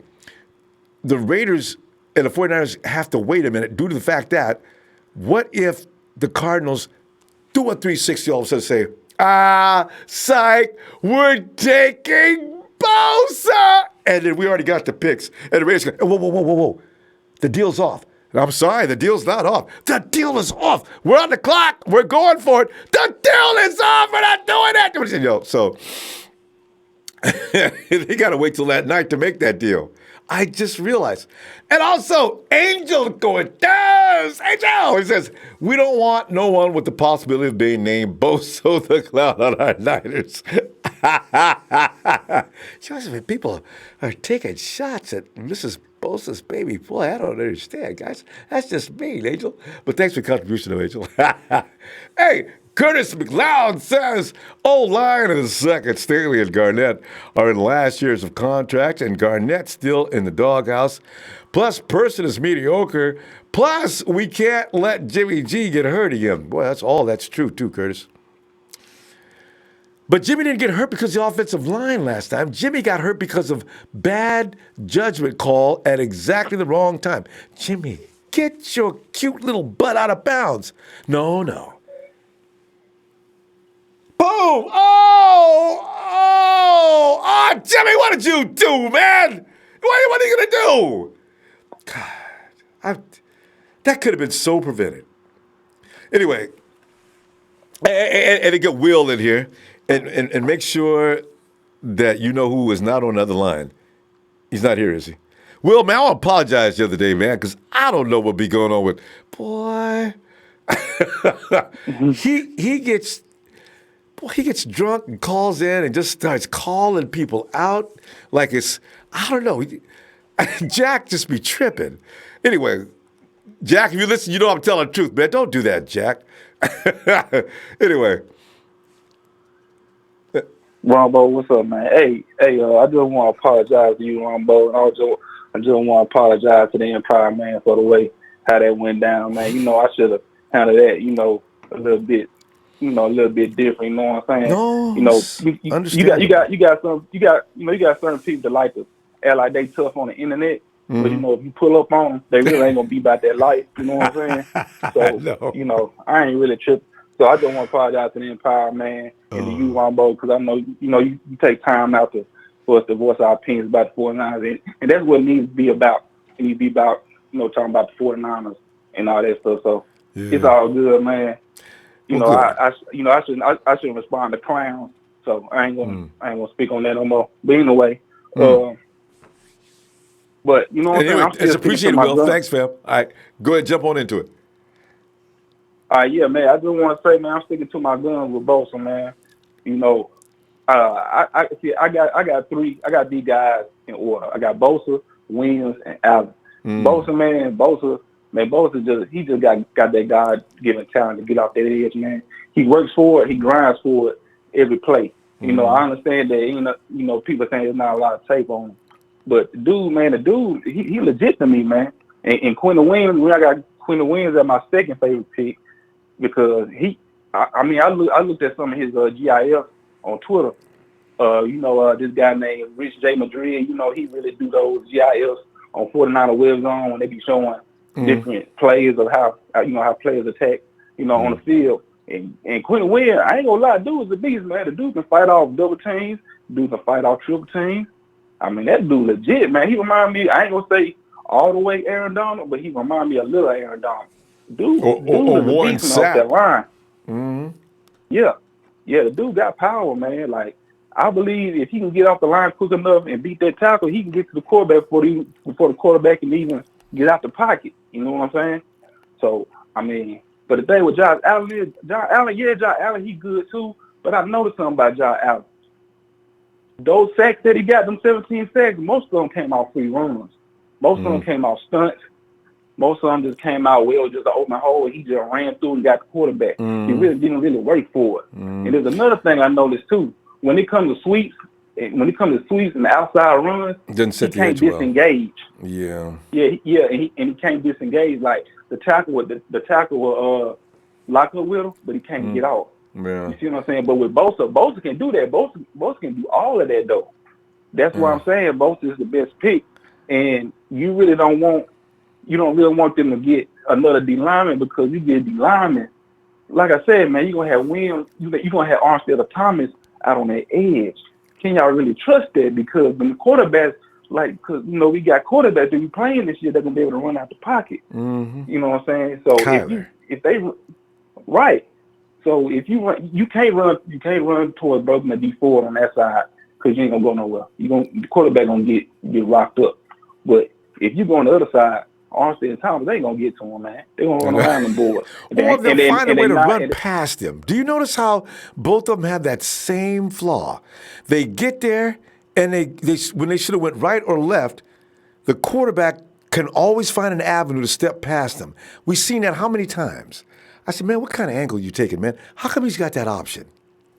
The Raiders and the 49ers have to wait a minute due to the fact that what if the Cardinals do a 360 all of a sudden say, psych, we're taking Bosa. And then we already got the picks. And the Raiders go, whoa. The deal's off. And I'm sorry, the deal's not off. The deal is off. We're on the clock. We're going for it. The deal is off. We're not doing that. So they got to wait till that night to make that deal. I just realized. And also, Angel going, yes, Angel. He says, we don't want no one with the possibility of being named Bosa the Clown on our Niners. Joseph, people are taking shots at Mrs. Bosa's baby. Boy, I don't understand, guys. That's just mean, Angel. But thanks for your contribution, though, Angel. Hey, Curtis McLeod says, O-line in the second. Staley and Garnett are in last years of contract, and Garnett's still in the doghouse. Plus, Person is mediocre. Plus, we can't let Jimmy G get hurt again. Boy, that's true, too, Curtis. But Jimmy didn't get hurt because of the offensive line last time. Jimmy got hurt because of bad judgment call at exactly the wrong time. Jimmy, get your cute little butt out of bounds. No. Boom! Oh, Jimmy, what did you do, man? What are you going to do? God, that could have been so prevented. Anyway, and to get Will in here, and make sure that you know who is not on the other line. He's not here, is he? Will, man, I apologize the other day, man, because I don't know what be going on with, boy. He gets drunk and calls in and just starts calling people out like it's, I don't know. Jack just be tripping. Anyway, Jack, if you listen, you know I'm telling the truth, man. Don't do that, Jack. Anyway. Ronbo, what's up, man? Hey, I just want to apologize to you, Ronbo, and I just want to apologize to the Empire, man, for the way how that went down, man. You know, I should have handled that, a little bit different. You know what I'm saying? No, you got certain people that like to act like they tough on the internet. But, if you pull up on them, they really ain't going to be about that life. You know what I'm saying? So, I ain't really tripping. So I just want to apologize to the Empire, man, and to you, Ronbo, because I know, you take time out for us to voice our opinions about the 49ers. And that's what it needs to be about. It needs to be about, talking about the 49ers and all that stuff. So it's all good, man. I shouldn't respond to clowns. So I ain't gonna speak on that no more. But anyway, but you know what I'm saying? I'm still it's appreciated, Will. Thanks, fam. All right, go ahead, jump on into it. Yeah, man. I just want to say, man, I'm sticking to my guns with Bosa, man. I got these guys in order. I got Bosa, Williams, and Allen. Bosa just got that God-given talent to get off that edge, man. He works for it. He grinds for it every play. I understand that, people saying there's not a lot of tape on him. But the dude, he legit to me, man. And Quentin Williams, I got Quentin Williams as my second favorite pick because I looked at some of his GIF on Twitter. This guy named Rich J. Madrid, he really do those GIFs on 49er Web Zone when they be showing different plays of how players attack, on the field. And Quentin Williams, I ain't gonna lie, dude is a beast, man. The dude can fight off double teams. Dude can fight off triple teams. I mean, that dude legit, man. He remind me, I ain't gonna say all the way Aaron Donald, but he remind me a little Aaron Donald. Dude is a beast off that line. Yeah, the dude got power, man. Like, I believe if he can get off the line quick enough and beat that tackle, he can get to the quarterback before the quarterback can even get out the pocket. You know what I'm saying? So, but the thing with Josh Allen, he good too. But I noticed something about Josh Allen. Those sacks that he got, them 17 sacks, most of them came out free runs. Most of them came out stunts. Most of them just came out just an open hole, and he just ran through and got the quarterback. He really didn't work for it. And there's another thing I noticed too. When it comes to sweeps and the outside runs, he can't disengage. Yeah, and he can't disengage. Like the tackle will lock up with him, but he can't get out. Yeah. You see what I'm saying? But with Bosa can do that. Bosa can do all of that though. That's why I'm saying Bosa is the best pick, and you really don't really want them to get another D lineman because you get D lineman. Like I said, man, you're gonna have Williams, you're gonna have Armstead or Thomas out on that edge. Can y'all really trust that? Because when the quarterbacks, we got quarterbacks that be playing this year, they're gonna be able to run out the pocket. You know what I'm saying? So if they right. So if you can't run towards broken the D4 on that side because you ain't gonna go nowhere. The quarterback gonna get locked up. But if you go on the other side, Armstead and Thomas, they ain't gonna get to him, man. They gonna run around the board. Or they'll find a way to run past him. Do you notice how both of them have that same flaw? They get there, and they when they should have went right or left, the quarterback can always find an avenue to step past them. We've seen that how many times? I said, man, what kind of angle you taking, man? How come he's got that option?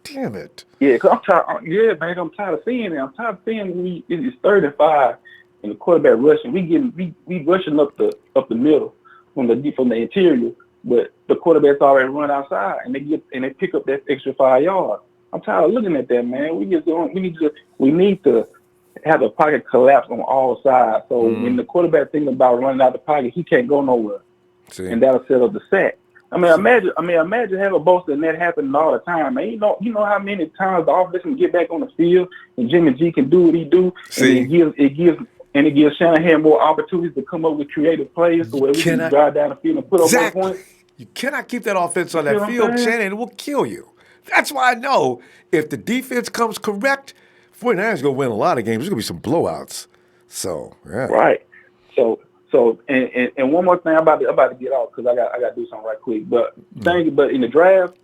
Damn it. Yeah, cause I'm tired. Yeah, man, I'm tired of seeing it. I'm tired of seeing it's 35 and the quarterback rushing. We rushing up the middle from the interior, but the quarterback's already run outside and they pick up that extra 5 yards. I'm tired of looking at that, man. We need to have the pocket collapse on all sides. So when the quarterback thinking about running out the pocket, he can't go nowhere, and that'll set up the sack. Imagine having Bosa and that happening all the time, man. You know how many times the offense can get back on the field and Jimmy G can do what he do, and it gives Shanahan more opportunities to come up with creative plays so where we can drive down the field and put up 1 point. You cannot keep that offense on that field, Shanahan. It will kill you. That's why I know if the defense comes correct, 49ers going to win a lot of games. There's going to be some blowouts. So, yeah. Right. So and one more thing, I'm about to get off because I got to do something right quick. But but in the draft,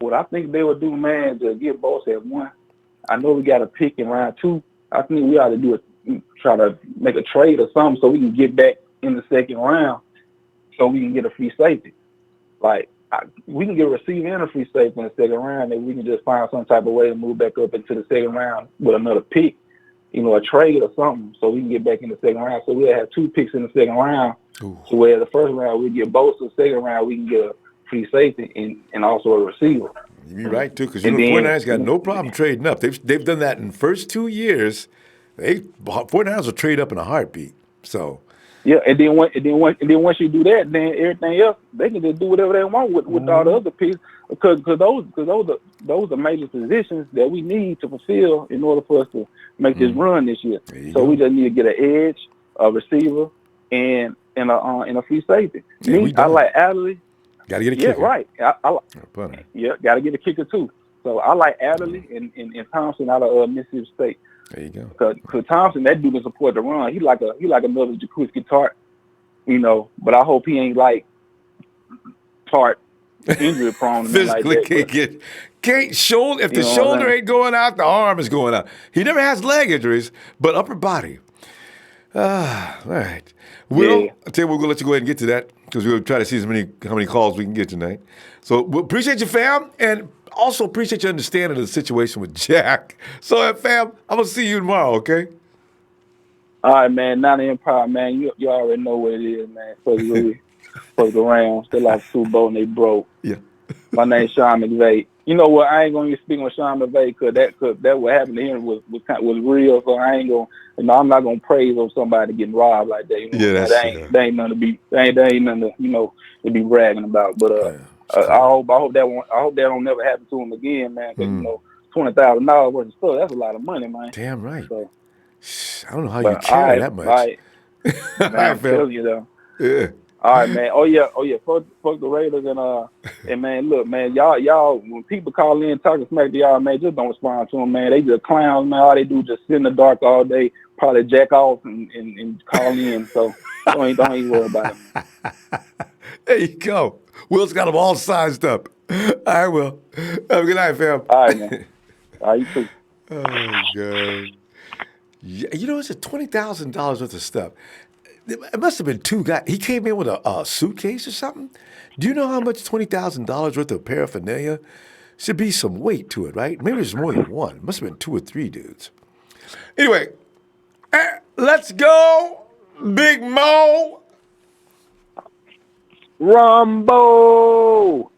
what I think they would do, man, to get Bosa at 1. I know we got a pick in round 2. I think we ought to try to make a trade or something so we can get back in the second round, so we can get a free safety. We can get a receiver and a free safety in the second round, and we can just find some type of way to move back up into the second round with another pick. A trade or something, so we can get back in the second round. So we'll have 2 picks in the second round. Ooh. So where the first round we get Bosa, the second round we can get a free safety and also a receiver. You're right too, because the 49ers got no problem trading up. They've done that in the first 2 years. 49ers will trade up in a heartbeat. So. Yeah, and then once you do that, then everything else they can just do whatever they want with all the other pieces, because those are major positions that we need to fulfill in order for us to make this run this year. So we just need to get an edge, a receiver, and a free safety. I like Adderley. Got to get a kicker. Yeah, right. Got to get a kicker too. So I like Adderley and Thompson out of Mississippi State. There you go. Because Thompson, that dude can support the run. He like another Kris Kocurek, But I hope he ain't like Tart injury prone. Physically like that. Can't shoulder. If the shoulder ain't going out, the arm is going out. He never has leg injuries, but upper body. All right. Will, I tell you, we're gonna let you go ahead and get to that because we're gonna try to see how many calls we can get tonight. So we appreciate you, fam, and also appreciate your understanding of the situation with Jack. So, fam, I'm going to see you tomorrow, okay? All right, man. Not the Empire, man. You already know what it is, man. Fuck the Rams. They lost the Super Bowl and they broke. Yeah. My name's Sean McVay. You know what? I ain't going to even speak on Sean McVay because that what happened to him was real. So I ain't going to, I'm not going to praise on somebody getting robbed like that. Yeah, that ain't nothing to be, that ain't nothing to, to be bragging about. But, I hope that don't never happen to him again, man. Because $20,000 worth of stuff—that's a lot of money, man. Damn right. So, I don't know how you carry that much. Man, I'm telling you though. Yeah. All right, man. Oh yeah. Fuck the Raiders and man, look, man, y'all. When people call in talking smack to y'all, man, just don't respond to them, man. They just clowns, man. All they do is just sit in the dark all day, probably jack off and call in. So don't even worry about it. There you go. Will's got them all sized up. All right, Will. Have a good night, fam. All right, man. All right, you too. Oh, God. Yeah, it's $20,000 worth of stuff. It must have been two guys. He came in with a suitcase or something. Do you know how much $20,000 worth of paraphernalia? Should be some weight to it, right? Maybe there's more than one. It must have been 2 or 3 dudes. Anyway, let's go, Big Mo. Ronbo.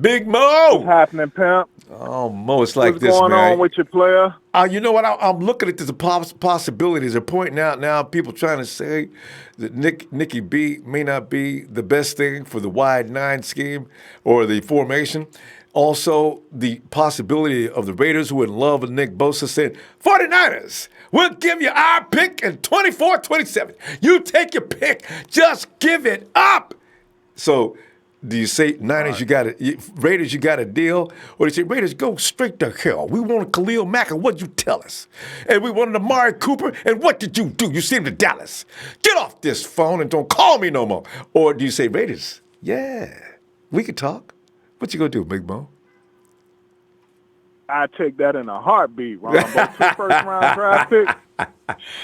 Big Mo. What's happening, pimp? Oh, Mo, it's like What's this, man. What's going on with your player? You know what? I'm looking at the possibilities. They're pointing out now, people trying to say that Nicky B may not be the best thing for the wide 9 scheme or the formation. Also, the possibility of the Raiders, who are in love with Nick Bosa, saying, 49ers, we'll give you our pick in 24-27. You take your pick. Just give it up. So, do you say Niners, Raiders, you got a deal? Or do you say, Raiders, go straight to hell. We wanted Khalil Mack, and what'd you tell us? And we wanted Amari Cooper, and what did you do? You sent him to Dallas. Get off this phone and don't call me no more. Or do you say, Raiders, yeah, we could talk. What you gonna do, Big Mo? I take that in a heartbeat, Ronbo. 2 first-round draft picks.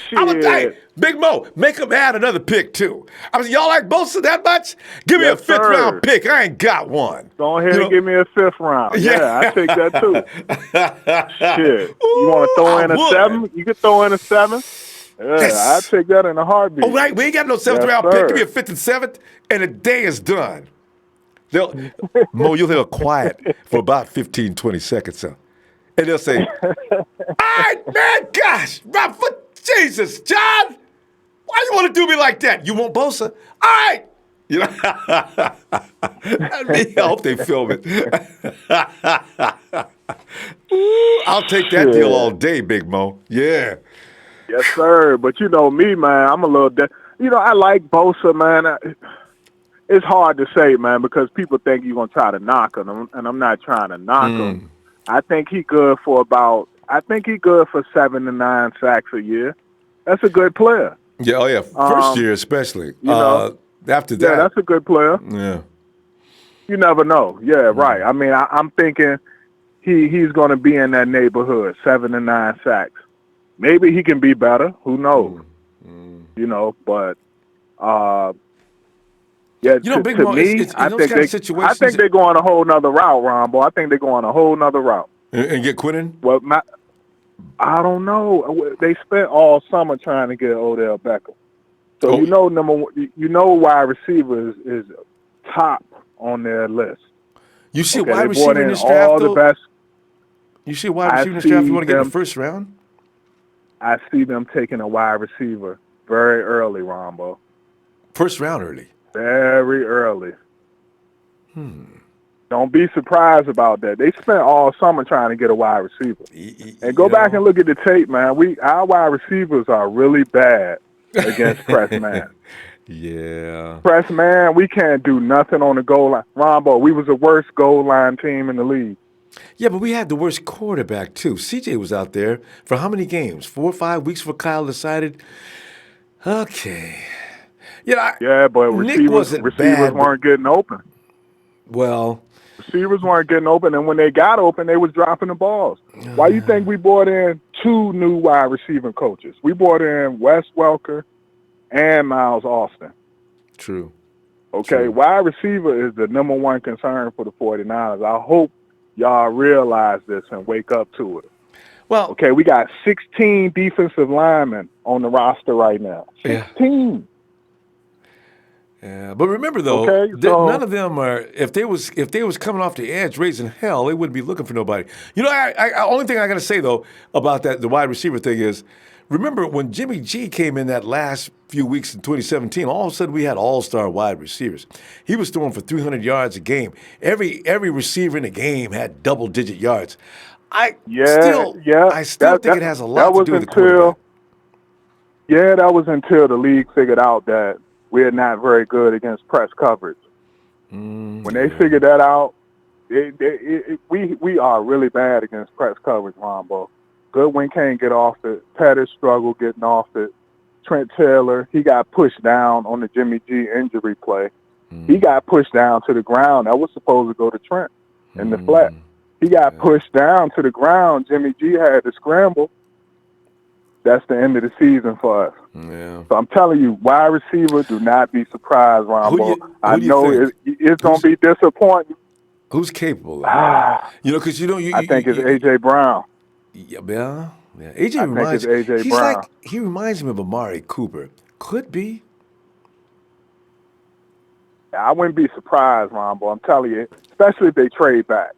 Shit. I'm gonna tell you, Big Mo, make them add another pick too. Y'all like Bosa that much? Give me a 5th round pick. I ain't got one. Go ahead and give me a 5th round. Yeah, I take that too. Shit. You want to throw in a 7? You could throw in a 7. Yeah, yes. I take that in a heartbeat. Oh, right. We ain't got no 7th round pick. Give me a 5th and 7th, and the day is done. Mo, you'll hear quiet for about 15, 20 seconds, so. And they'll say, all right, man, gosh, Jesus, John, why you want to do me like that? You want Bosa? All right. I hope they film it. I'll take that deal all day, Big Mo. Yeah. Yes, sir. But you know me, man, I'm a little I like Bosa, man. It's hard to say, man, because people think you're going to try to knock him, and I'm not trying to knock him. I think he good for 7 to 9 sacks a year. That's a good player. Yeah, oh yeah. First year especially. After that. Yeah, that's a good player. Yeah. You never know. Yeah, right. I mean, I'm thinking he's going to be in that neighborhood, 7 to 9 sacks. Maybe he can be better. Who knows? But yeah, Big to Mo, me, I think they're going a whole nother route, Ronbo. I think they're going a whole nother route. And get Quinton? Well, I don't know. They spent all summer trying to get Odell Beckham. So wide receiver is top on their list. You see wide receiver in this draft, though? You see wide receiver in this draft you want to get in the 1st round? I see them taking a wide receiver very early, Ronbo. First round early. Very early. Don't be surprised about that. They spent all summer trying to get a wide receiver. And go back and look at the tape, man. Our wide receivers are really bad against press man. Yeah. Press man, we can't do nothing on the goal line. Ronbo, we was the worst goal line team in the league. Yeah, but we had the worst quarterback, too. CJ was out there for how many games? 4 or 5 weeks before Kyle decided? Okay. Yeah, but receivers weren't getting open. Well, receivers weren't getting open, and when they got open, they was dropping the balls. Why you think we brought in 2 new wide receiving coaches? We brought in Wes Welker and Miles Austin. True. Okay, True. Wide receiver is the number one concern for the 49ers. I hope y'all realize this and wake up to it. Well, okay, we got 16 defensive linemen on the roster right now. 16. Yeah, but remember though, none of them are. If they was coming off the edge raising hell, they wouldn't be looking for nobody. You know, only thing I got to say though about the wide receiver thing is, remember when Jimmy G came in that last few weeks in 2017, all of a sudden we had all-star wide receivers. He was throwing for 300 yards a game. Every receiver in the game had double-digit yards. I still think it has a lot to do with the quarterback. Yeah, that was until the league figured out that we're not very good against press coverage. When they figured that out, we are really bad against press coverage, Ronbo. Goodwin can't get off it. Pettis struggled getting off it. Trent Taylor, he got pushed down on the Jimmy G injury play. He got pushed down to the ground. That was supposed to go to Trent in the flat. He got pushed down to the ground. Jimmy G had to scramble. That's the end of the season for us. Yeah. So I'm telling you, wide receiver, do not be surprised, Ronbo. I know it's going to be disappointing. Who's capable of it? Because I think it's A.J. Brown. Yeah. A.J. reminds me. A.J. Brown. He reminds me of Amari Cooper. Could be. I wouldn't be surprised, Ronbo. I'm telling you, especially if they trade back.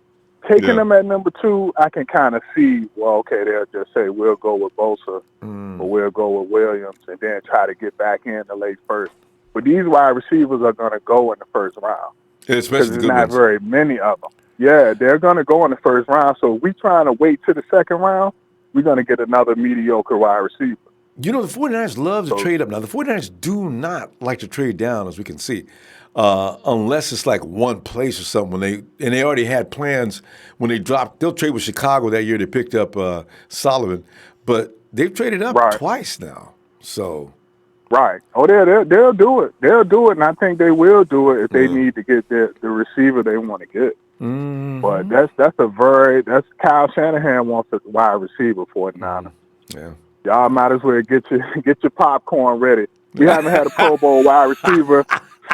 Taking them at number 2, I can kind of see, well, okay, they'll just say, we'll go with Bosa or we'll go with Williams and then try to get back in the late first. But these wide receivers are going to go in the first round. Especially there's not very many of them. Yeah, they're going to go in the first round. So if we trying to wait to the second round, we're going to get another mediocre wide receiver. The 49ers love to trade up. Now, the 49ers do not like to trade down, as we can see, unless it's like one place or something. They already had plans when they dropped. They'll trade with Chicago that year. They picked up Sullivan, but they've traded up twice now. So, right. Oh, they'll do it. They'll do it, and I think they will do it if they need to get the receiver they want to get. But that's Kyle Shanahan wants a wide receiver for it now. Yeah. Y'all might as well get your popcorn ready. We haven't had a Pro Bowl wide receiver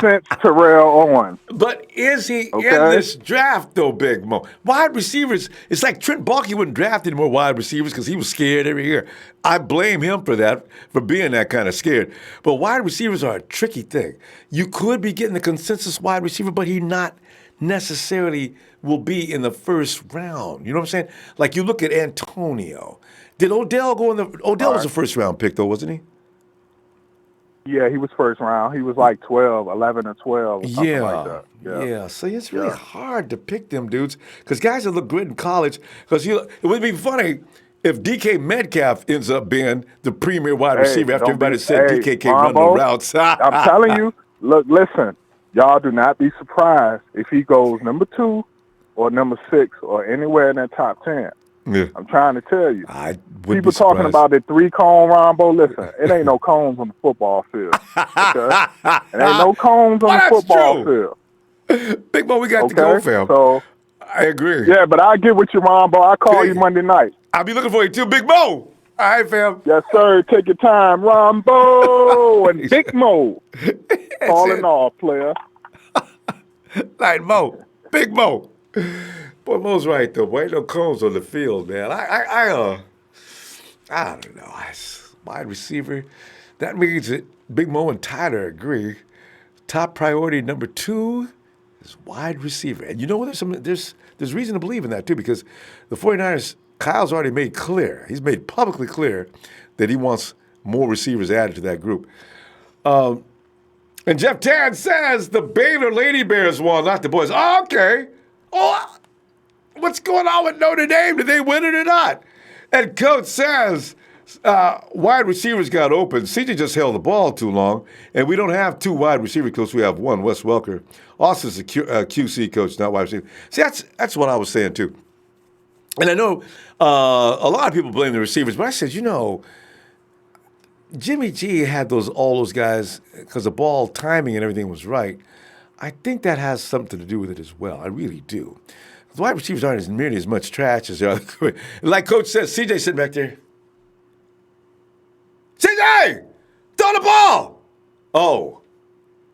since Terrell Owens. But is he in this draft, though, Big Mo? Wide receivers, it's like Trent Baalke wouldn't draft any more wide receivers because he was scared every year. I blame him for that, for being that kind of scared. But wide receivers are a tricky thing. You could be getting the consensus wide receiver, but he not necessarily will be in the first round. You know what I'm saying? Like you look at Antonio. Did Odell go in the – Odell was a first-round pick, though, wasn't he? Yeah, he was first round. He was like 11 or 12 or something like that. Yeah. So it's really hard to pick them dudes because guys that look good in college – because it would be funny if DK Metcalf ends up being the premier wide receiver after everybody said DK can't run no routes. I'm telling you, look, listen, y'all do not be surprised if he goes number 2 or number 6 or anywhere in that top 10. Yeah. I'm trying to tell you. People talking about the 3-cone Ronbo. Listen, it ain't no cones on the football field. Okay? It ain't no cones on the football field. Big Mo, we got to go, fam. So I agree. Yeah, but I'll get with you, Ronbo. I'll call you Monday night. I'll be looking for you too, Big Mo. All right, fam. Yes, sir. Take your time, Ronbo and Big Mo. Calling all, player. Like Mo. Big Mo. Boy, Mo's right, though. Boy, ain't no cones on the field, man. I don't know. Wide receiver. That means that Big Mo and Tyler agree. Top priority number 2 is wide receiver. And you know what? There's reason to believe in that, too, because the 49ers, Kyle's already made clear. He's made publicly clear that he wants more receivers added to that group. And Jeff Tan says the Baylor Lady Bears won, not the boys. Oh, okay. Oh, what's going on with Notre Dame? Did they win it or not? And Coach says wide receivers got open. CJ just held the ball too long, and we don't have 2 wide receiver coaches. We have 1, Wes Welker. Austin's a QC coach, not wide receiver. See, that's what I was saying too. And I know a lot of people blame the receivers, but I said, Jimmy G had all those guys because the ball timing and everything was right. I think that has something to do with it as well. I really do. The wide receivers aren't nearly as much trash as they are. Like Coach says, CJ sitting back there. CJ, throw the ball. Oh,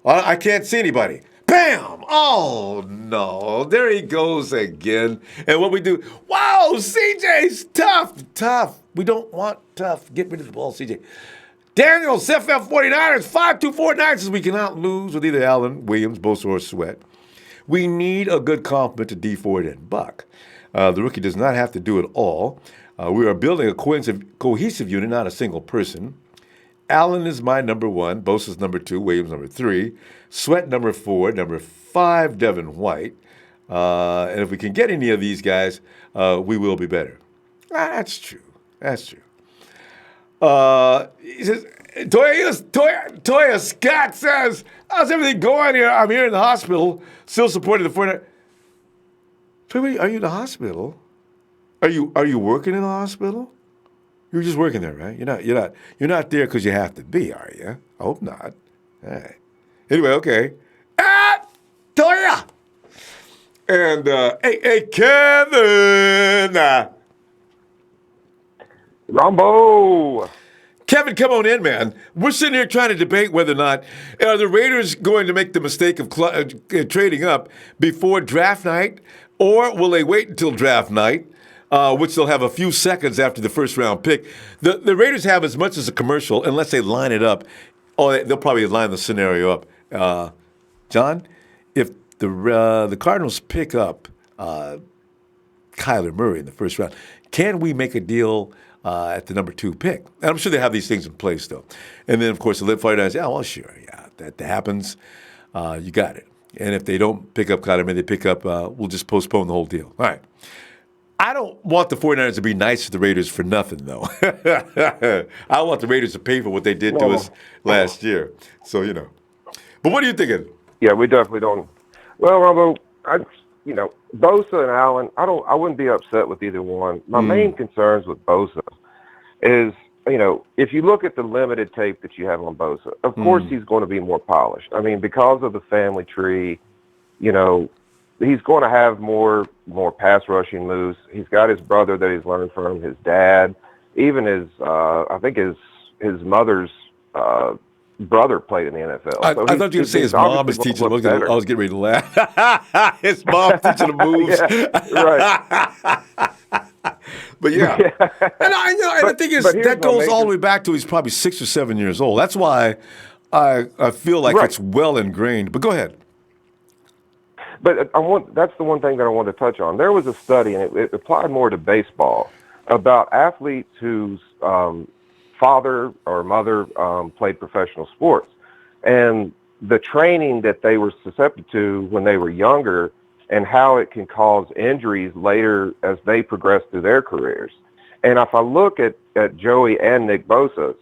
I can't see anybody. Bam! Oh, no. There he goes again. And what we do, wow, CJ's tough. We don't want tough. Get rid of the ball, CJ. Daniels, FF 49ers, 5249 says we cannot lose with either Allen, Williams, Bosa, or Sweat. We need a good complement to D Ford and Buck. The rookie does not have to do it all. We are building a cohesive unit, not a single person. Allen is my number 1, Bosa's number 2, Williams number 3, Sweat number 4, number 5, Devin White. And if we can get any of these guys, we will be better. That's true. He says, Toya Scott says, how's everything going here? I'm here in the hospital, still supporting the 49ers. Toya, are you in the hospital? Are you working in the hospital? You're just working there, right? You're not there because you have to be, are you? I hope not. All right. Anyway, okay. Toya! And, hey, Kevin! Ronbo! Kevin, come on in, man. We're sitting here trying to debate whether or not are the Raiders going to make the mistake of trading up before draft night, or will they wait until draft night, which they'll have a few seconds after the first-round pick. The Raiders have as much as a commercial, unless they line it up. Oh, they'll probably line the scenario up. John, if the Cardinals pick up Kyler Murray in the first round, can we make a deal at the number 2 pick? And I'm sure they have these things in place, though. And then, of course, the Lip Fighter says, well, sure, yeah, that happens. You got it. And if they don't pick up Kyler Murray, they pick up, we'll just postpone the whole deal. All right. I don't want the 49ers to be nice to the Raiders for nothing, though. I want the Raiders to pay for what they did to us last year. So, But what are you thinking? Yeah, we definitely don't. Well, Rombo, Bosa and Allen, I wouldn't be upset with either one. My main concerns with Bosa is, if you look at the limited tape that you have on Bosa, of course he's going to be more polished. I mean, because of the family tree, he's going to have more pass rushing moves. He's got his brother that he's learned from, his dad, even his I think his mother's brother played in the NFL. I thought you were going to say his mom is teaching him. I was getting ready to laugh. His mom teaching him moves. Yeah, right. But yeah. And the thing is, that goes all the way back to he's probably 6 or 7 years old. That's why I feel like it's well ingrained. But go ahead. But that's the one thing that I wanted to touch on. There was a study, and it applied more to baseball, about athletes whose father or mother played professional sports, and the training that they were susceptible to when they were younger, and how it can cause injuries later as they progress through their careers. And if I look at Joey and Nick Bosa,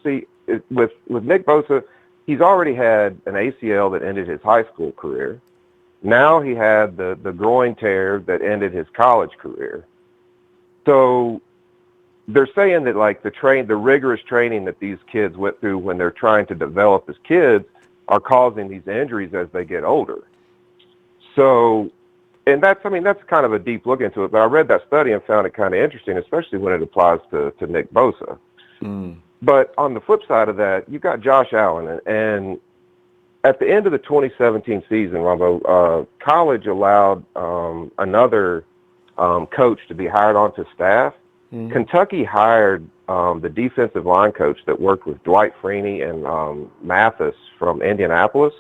with Nick Bosa, he's already had an ACL that ended his high school career. Now he had the groin tear that ended his college career. So they're saying that like the rigorous training that these kids went through when they're trying to develop as kids are causing these injuries as they get older. So, and that's kind of a deep look into it, but I read that study and found it kind of interesting, especially when it applies to Nick Bosa. But on the flip side of that, you've got Josh Allen, and at the end of the 2017 season, Ronbo, college allowed another coach to be hired onto staff. Kentucky hired the defensive line coach that worked with Dwight Freeney and Mathis from Indianapolis.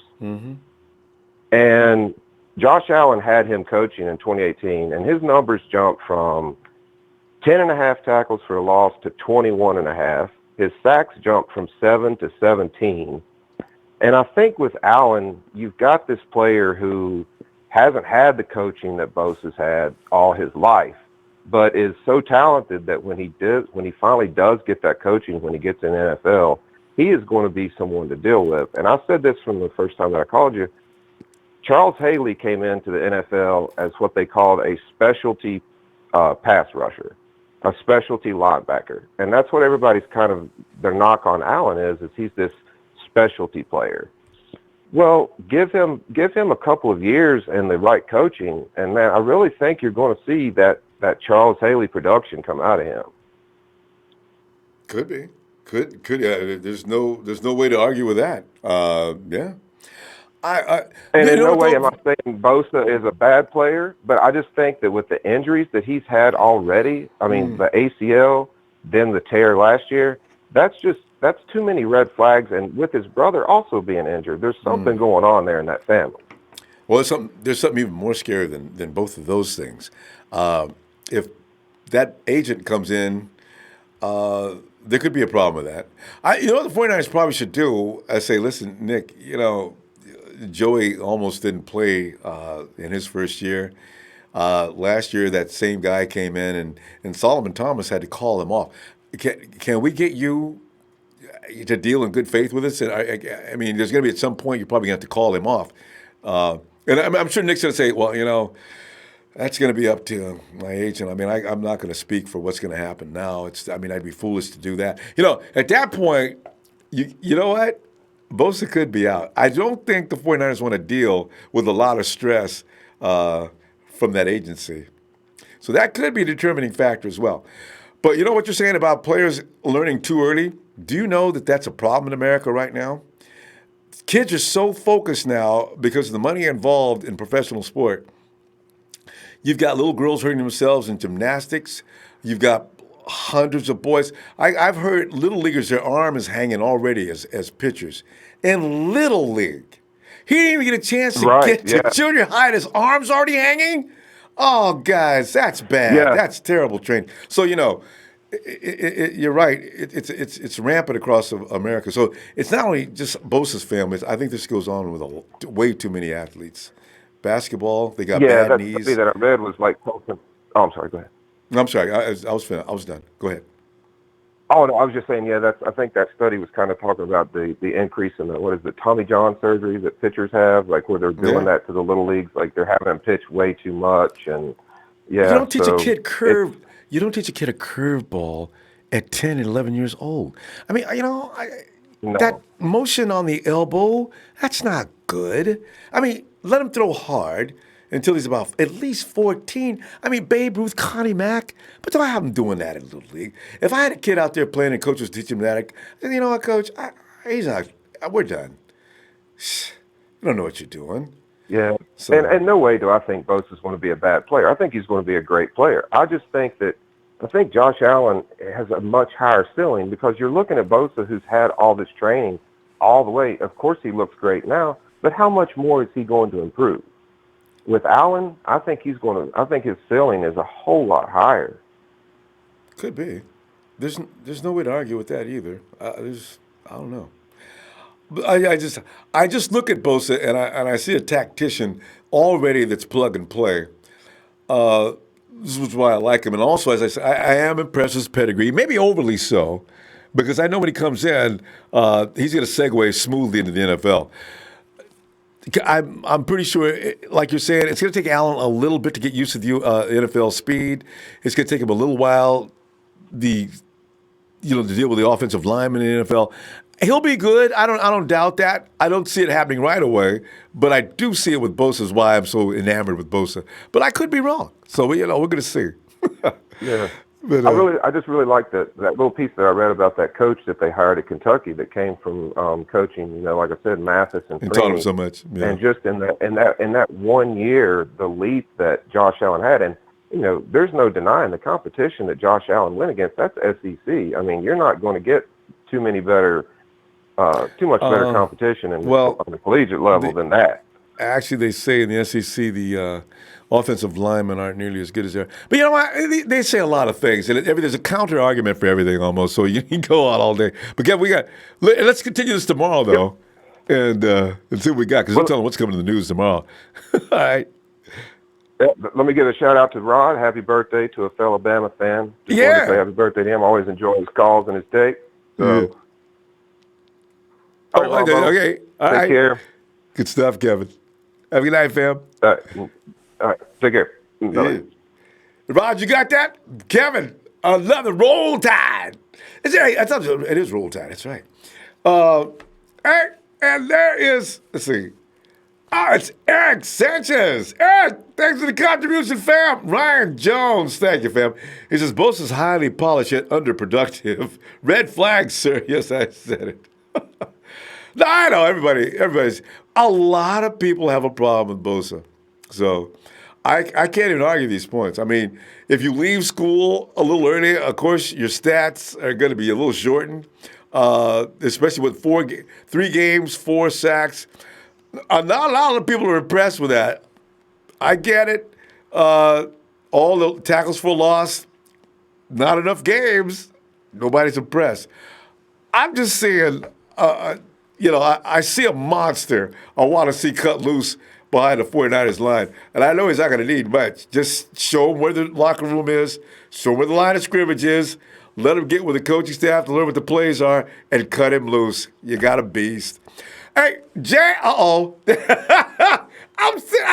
And Josh Allen had him coaching in 2018, and his numbers jumped from 10.5 tackles for a loss to 21.5. His sacks jumped from 7 to 17. And I think with Allen, you've got this player who hasn't had the coaching that Bosa's had all his life, but is so talented that when he finally does get that coaching, when he gets in the NFL, he is going to be someone to deal with. And I said this from the first time that I called you. Charles Haley came into the NFL as what they called a specialty pass rusher, a specialty linebacker. And that's what everybody's kind of, their knock on Allen is he's this specialty player. Well, give him a couple of years and the right coaching, and man, I really think you're going to see that Charles Haley production come out of him. Could be. Could. There's no way to argue with that. Yeah. And in no way am I saying Bosa is a bad player, but I just think that with the injuries that he's had already, I mean, the ACL, then the tear last year, that's too many red flags. And with his brother also being injured, there's something going on there in that family. Well, there's something even more scary than both of those things. If that agent comes in, there could be a problem with that. What the 49ers probably should do? I say, listen, Nick, Joey almost didn't play in his first year. Last year, that same guy came in, and Solomon Thomas had to call him off. Can we get you to deal in good faith with us? And I mean, there's going to be at some point you're probably going to have to call him off. And I'm sure Nick's going to say, well, that's going to be up to my agent. I mean, I'm not going to speak for what's going to happen now. I'd be foolish to do that. At that point, you know what? Bosa could be out. I don't think the 49ers want to deal with a lot of stress from that agency. So that could be a determining factor as well. But you know what you're saying about players learning too early? Do you know that that's a problem in America right now? Kids are so focused now because of the money involved in professional sport. You've got little girls hurting themselves in gymnastics. You've got hundreds of boys. I've heard little leaguers, their arm is hanging already as pitchers. In Little League. He didn't even get a chance to get to junior high and his arm's already hanging? Oh, guys, that's bad. Yeah. That's terrible training. So, you're right. It's rampant across America. So it's not only just Bosa's family. I think this goes on with way too many athletes. Basketball, they got bad knees. Yeah, that study that I read was like, oh, I'm sorry, go ahead. No, I'm sorry, I was done. Go ahead. Oh, no, I was just saying, I think that study was kind of talking about the increase in the Tommy John surgery that pitchers have, like where they're doing that to the little leagues, like they're having them pitch way too much. And you don't teach a kid You don't teach a kid a curveball at 10 and 11 years old. I mean, that motion on the elbow, that's not good. I mean, let him throw hard until he's about at least 14. I mean, Babe Ruth, Connie Mack, but don't have him doing that in Little League. If I had a kid out there playing and coach was teaching him that, I'd say, you know what, Coach, we're done. You don't know what you're doing. Yeah, so, and no way do I think Bosa's going to be a bad player. I think he's going to be a great player. I think Josh Allen has a much higher ceiling because you're looking at Bosa, who's had all this training all the way. Of course, he looks great now, but how much more is he going to improve? With Allen, I think his ceiling is a whole lot higher. Could be. There's no way to argue with that either. I don't know. But I just look at Bosa and I see a tactician already that's plug and play. This is why I like him. And also, as I said, I am impressed with his pedigree, maybe overly so, because I know when he comes in, he's going to segue smoothly into the NFL. I'm pretty sure, like you're saying, it's going to take Allen a little bit to get used to the NFL speed. It's going to take him a little while to deal with the offensive lineman in the NFL. He'll be good. I don't doubt that. I don't see it happening right away, but I do see it with Bosa. Is why I'm so enamored with Bosa. But I could be wrong. So we're going to see. Yeah. But, I just really like that little piece that I read about that coach that they hired at Kentucky that came from coaching, like I said, Mathis and taught him so much. Yeah. And just in that 1 year, the leap that Josh Allen had, and there's no denying the competition that Josh Allen went against. That's SEC. I mean, you're not going to get too much better competition on the collegiate level than that. Actually, they say in the SEC the offensive linemen aren't nearly as good as they are. But you know what? They say a lot of things, and there's a counter argument for everything almost. So you can go on all day. But Kev, let's continue this tomorrow though, and see what we got because we'll tell them what's coming to the news tomorrow. All right. Yeah, let me give a shout out to Rod. Happy birthday to a fellow Bama fan. Just wanted to say happy birthday to him. I always enjoy his calls and his takes. So, all right, okay. All right. Take care. Good stuff, Kevin. Have a good night, fam. All right. Take care. Yeah. Rod, you got that? Kevin, another roll tide. I told you, it is roll tide. That's right. And there is, let's see. It's Eric Sanchez. Eric, thanks for the contribution, fam. Ryan Jones, thank you, fam. He says, Bosa's highly polished yet underproductive. Red flag, sir. Yes, I said it. No, I know, everybody's, a lot of people have a problem with Bosa. So I can't even argue these points. I mean, if you leave school a little early, of course, your stats are going to be a little shortened, especially with 3 games, 4 sacks. Not a lot of people are impressed with that. I get it. All the tackles for loss, not enough games. Nobody's impressed. I'm just saying, I see a monster I want to see cut loose behind the 49ers line. And I know he's not going to need much. Just show him where the locker room is, show him where the line of scrimmage is, let him get with the coaching staff to learn what the plays are, and cut him loose. You got a beast. Hey, Jay, I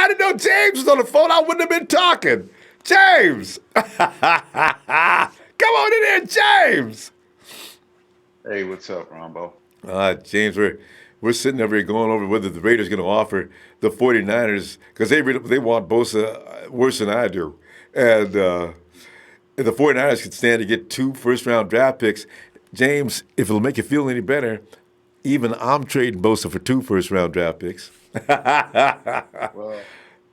didn't know James was on the phone. I wouldn't have been talking. James. Come on in here, James. Hey, what's up, Ronbo? James, we're sitting over here going over whether the Raiders are going to offer the 49ers, because they want Bosa worse than I do. And the 49ers could stand to get 2 first-round draft picks. James, if it'll make you feel any better, even I'm trading Bosa for 2 first-round draft picks. Well,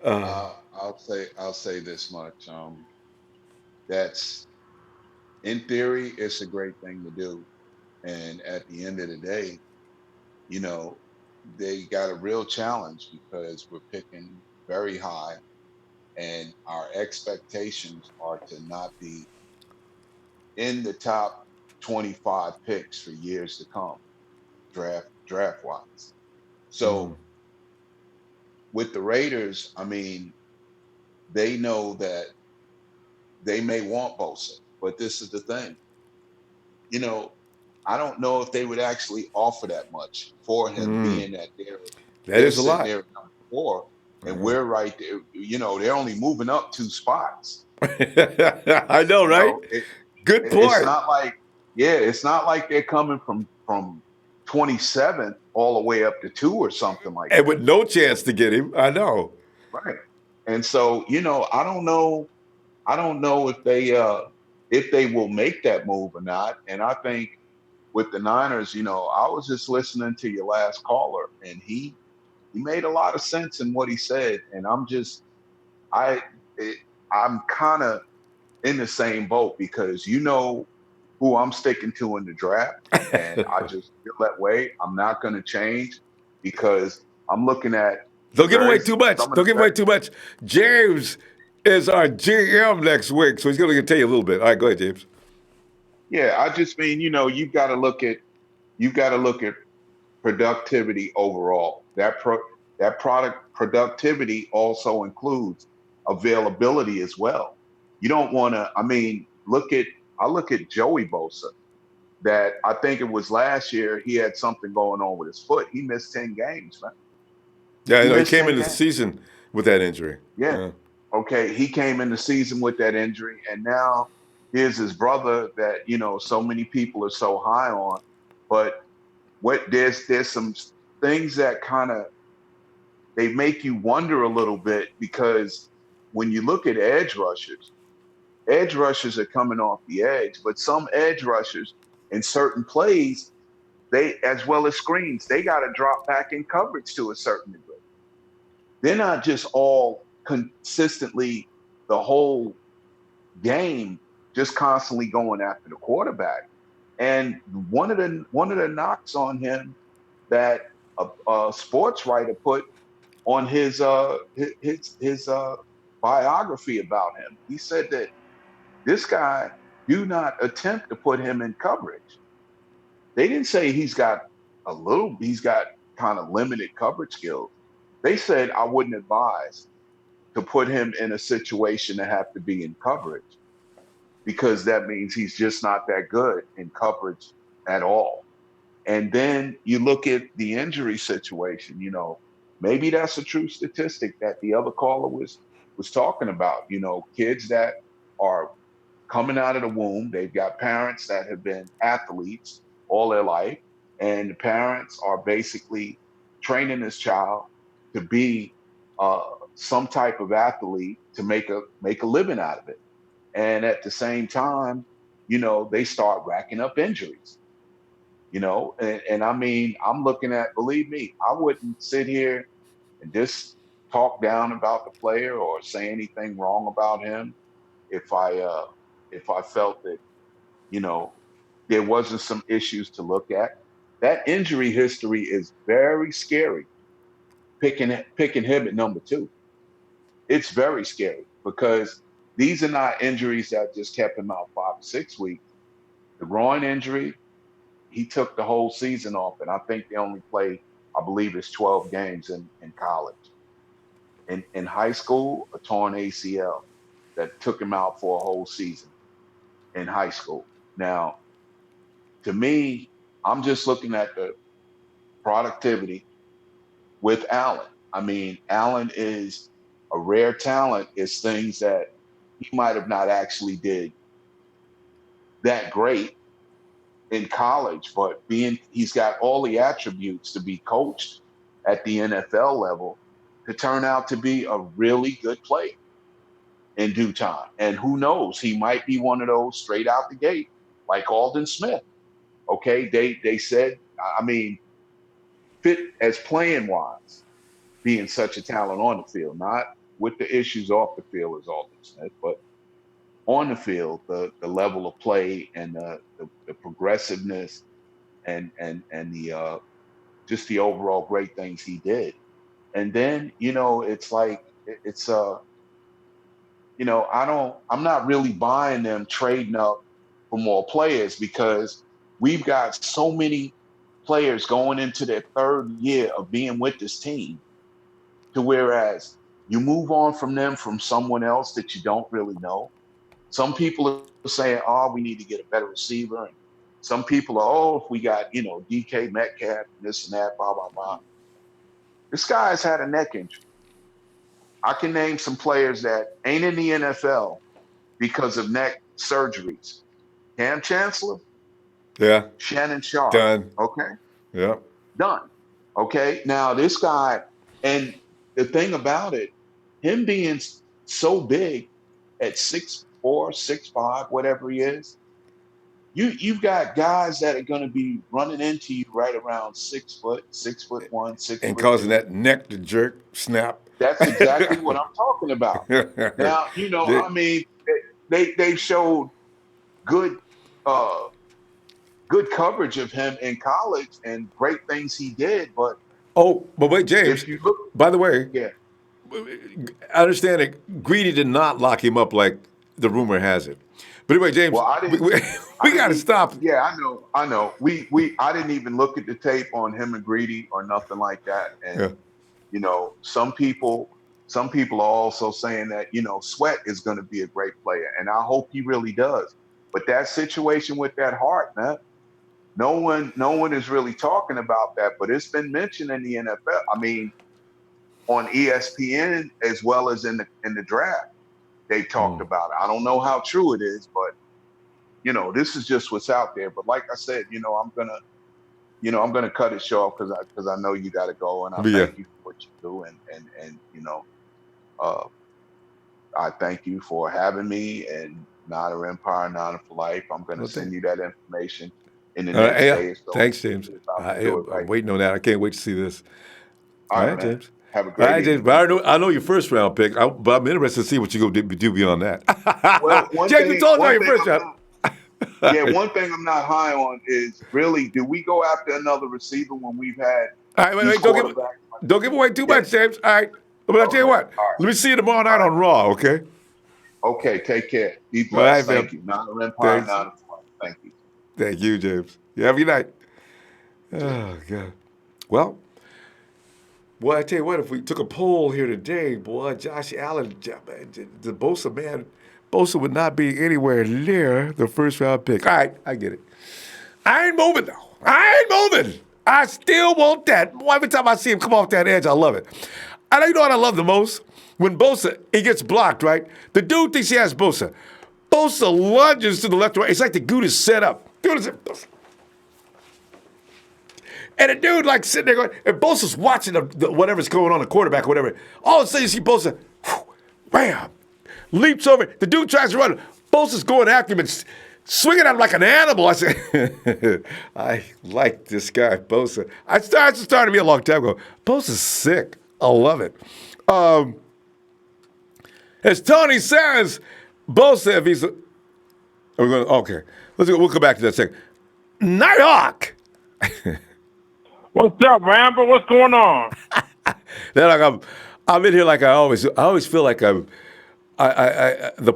I'll say this much. That's, in theory, it's a great thing to do. And at the end of the day, they got a real challenge because we're picking very high, and our expectations are to not be in the top 25 picks for years to come, draft wise. So with the Raiders, I mean, they know that they may want Bosa, but this is the thing. I don't know if they would actually offer that much for him, being that that is a lot. There at number 4, and we're right there. They're only moving up 2 spots. I know, right? Good point. It's not like they're coming from 27 all the way up to 2 or something like that. And with no chance to get him, I know. Right. And so, I don't know if they will make that move or not. And I think with the Niners, I was just listening to your last caller, and he made a lot of sense in what he said. And I'm kind of in the same boat, because who I'm sticking to in the draft, and I just feel that way. I'm not going to change, because I'm looking at. Don't give away too much. Don't give away too much. James is our GM next week, so he's going to tell you a little bit. All right, go ahead, James. Yeah, I just mean, you've got to look at productivity overall. That product productivity also includes availability as well. You don't want to. I mean, I look at Joey Bosa. That I think it was last year. He had something going on with his foot. He missed 10 games, man. Yeah, he came into the season with that injury. Yeah. Okay, he came in the season with that injury, and now here's his brother that so many people are so high on. But there's some things that kind of they make you wonder a little bit, because when you look at edge rushers are coming off the edge, but some edge rushers in certain plays, they, as well as screens, they got to drop back in coverage to a certain degree. They're not just all consistently the whole game just constantly going after the quarterback. And one of the knocks on him that a sports writer put on his biography about him. He said that this guy, do not attempt to put him in coverage. They didn't say he's got kind of limited coverage skills. They said I wouldn't advise to put him in a situation to have to be in coverage because that means he's just not that good in coverage at all. And then you look at the injury situation, maybe that's a true statistic that the other caller was talking about, kids that are coming out of the womb, they've got parents that have been athletes all their life, and the parents are basically training this child to be some type of athlete to make a living out of it. And at the same time, they start racking up injuries. And I mean, I'm looking at, believe me, I wouldn't sit here and just talk down about the player or say anything wrong about him if I felt that, there wasn't some issues to look at. That injury history is very scary. Picking him at number 2. It's very scary because these are not injuries that just kept him out 5 or 6 weeks. The groin injury, he took the whole season off, and I think they only played, I believe it's 12 games in college. In high school, a torn ACL that took him out for a whole season in high school. Now, to me, I'm just looking at the productivity with Allen. I mean, Allen is a rare talent. It's things that he might have not actually did that great in college, but he's got all the attributes to be coached at the NFL level to turn out to be a really good player in due time. And who knows, he might be one of those straight out the gate, like Alden Smith. Okay, they said, I mean, fit as playing wise, being such a talent on the field, not with the issues off the field as Alden Smith, but on the field, the level of play and the progressiveness and the just the overall great things he did. And then, it's like I'm not really buying them trading up for more players because we've got so many players going into their 3rd year of being with this team to whereas you move on from them from someone else that you don't really know. Some people are saying, oh, we need to get a better receiver. And some people are, oh, if we got, DK Metcalf, this and that, blah, blah, blah. This guy's had a neck injury. I can name some players that ain't in the NFL because of neck surgeries. Cam Chancellor. Yeah. Shannon Sharp. Done. Okay. Yeah. Done. Okay. Now this guy, and the thing about it, him being so big at 6'4", 6'5", whatever he is, you've got guys that are going to be running into you right around 6 foot, 6'1", 6'2", and causing that neck to jerk, snap. That's exactly what I'm talking about. Now, I mean, they showed good coverage of him in college and great things he did, but wait, James. If you look, by the way, yeah, I understand that Greedy did not lock him up like the rumor has it. But anyway, James, well, we got to stop. Yeah, I know. I didn't even look at the tape on him and Greedy or nothing like that. And some people are also saying that Sweat is going to be a great player, and I hope he really does. But that situation with that heart, man, no one is really talking about that. But it's been mentioned in the NFL. I mean, on ESPN as well as in the draft, they talked about it. I don't know how true it is, but this is just what's out there. But like I said, I'm gonna cut it short because I know you got to go, and I thank you for what you do, and I thank you for having me, and Nada Empire, Nada for Life. I'm gonna send you that information in the next day or so. Thanks, James. I'm waiting on that. I can't wait to see this. All right, man. James. Have a great evening. James. But I know your first round pick, but I'm interested to see what you go do beyond that. Well, James, we told you your first round. Yeah, one thing I'm not high on is really, do we go after another receiver when we've had all right, wait, don't get Don't give away too much, James. All right. But I'll tell you what. Let me see you tomorrow night on Raw, okay? Okay, take care. Be All right, blessed. man. Thank you. Not an empire, Thanks. not a flight. Thank you. Thank you, James. You have a good night. Oh, God. Well, boy, I tell you what, if we took a poll here today, boy, Josh Allen, the Bosa man, Bosa would not be anywhere near the first round pick. All right, I get it. I ain't moving, though. I ain't moving. I still want that. Boy, every time I see him come off that edge, I love it. And you know what I love the most? When Bosa, he gets blocked, right? The dude thinks he has Bosa. Bosa lunges to the left or right. It's like the dude is set up. Dude is and the dude like sitting there going, and Bosa's watching whatever's going on, the quarterback or whatever. All of a sudden you see Bosa, bam, leaps over. The dude tries to run. Bosa's going after him and swinging at him like an animal. I said, I like this guy, Bosa. I started to be a long time ago. Bosa's sick. I love it. As Tony says, Bosa, if he's, okay, we'll come back to that second. Nighthawk. What's up, Rambo? What's going on? I'm in here like I always feel like the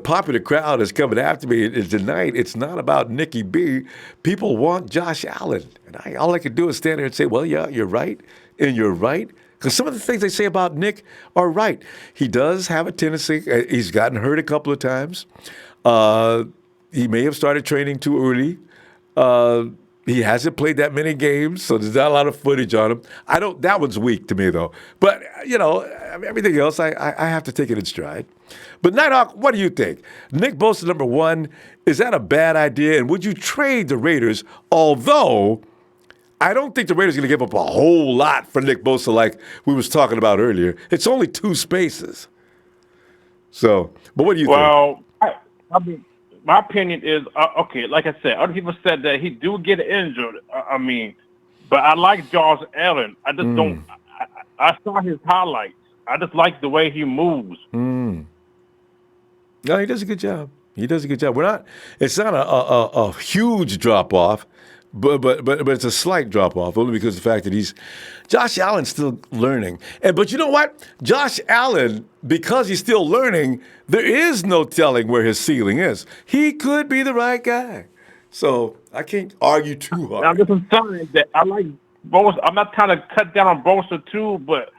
popular crowd is coming after me. And tonight, it's not about Nikki B. People want Josh Allen. And all I can do is stand there and say, well, yeah, you're right. And you're right. Because some of the things they say about Nick are right. He does have a tendency. He's gotten hurt a couple of times. He may have started training too early. He hasn't played that many games, so there's not a lot of footage on him. That one's weak to me, though. But, everything else, I have to take it in stride. But, Nighthawk, what do you think? Nick Bosa, number one, is that a bad idea? And would you trade the Raiders, although I don't think the Raiders are going to give up a whole lot for Nick Bosa like we was talking about earlier. It's only 2 spaces. So, but what do you think? Well, I mean, my opinion is, okay, like I said, other people said that he do get injured. But I like Josh Allen. I just don't. I saw his highlights. I just like the way he moves. No, he does a good job. It's not a huge drop off, but it's a slight drop off only because of the fact that Josh Allen's still learning. But you know what? Josh Allen, because he's still learning, there is no telling where his ceiling is. He could be the right guy. So I can't argue too hard. Now, this is something that I like Bosa. I'm not trying to cut down on Bosa too, but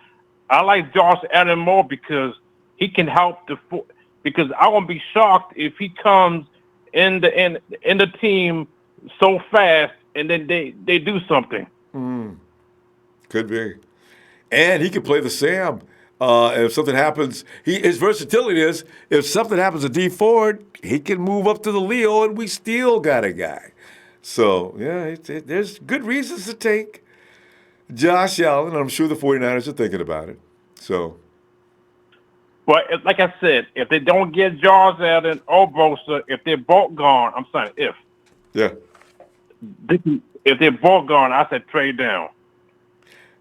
I like Josh Allen more because he can help because I won't be shocked if he comes in the team so fast and then they do something. Could be. And he could play the Sam. If something happens, his versatility is, if something happens to D Ford, he can move up to the Leo and we still got a guy. So, yeah, there's good reasons to take Josh Allen. I'm sure the 49ers are thinking about it. So. But like I said, if they don't get Josh Allen or Bosa, if they're both gone, I'm saying if. Yeah. If they're both gone, I said trade down.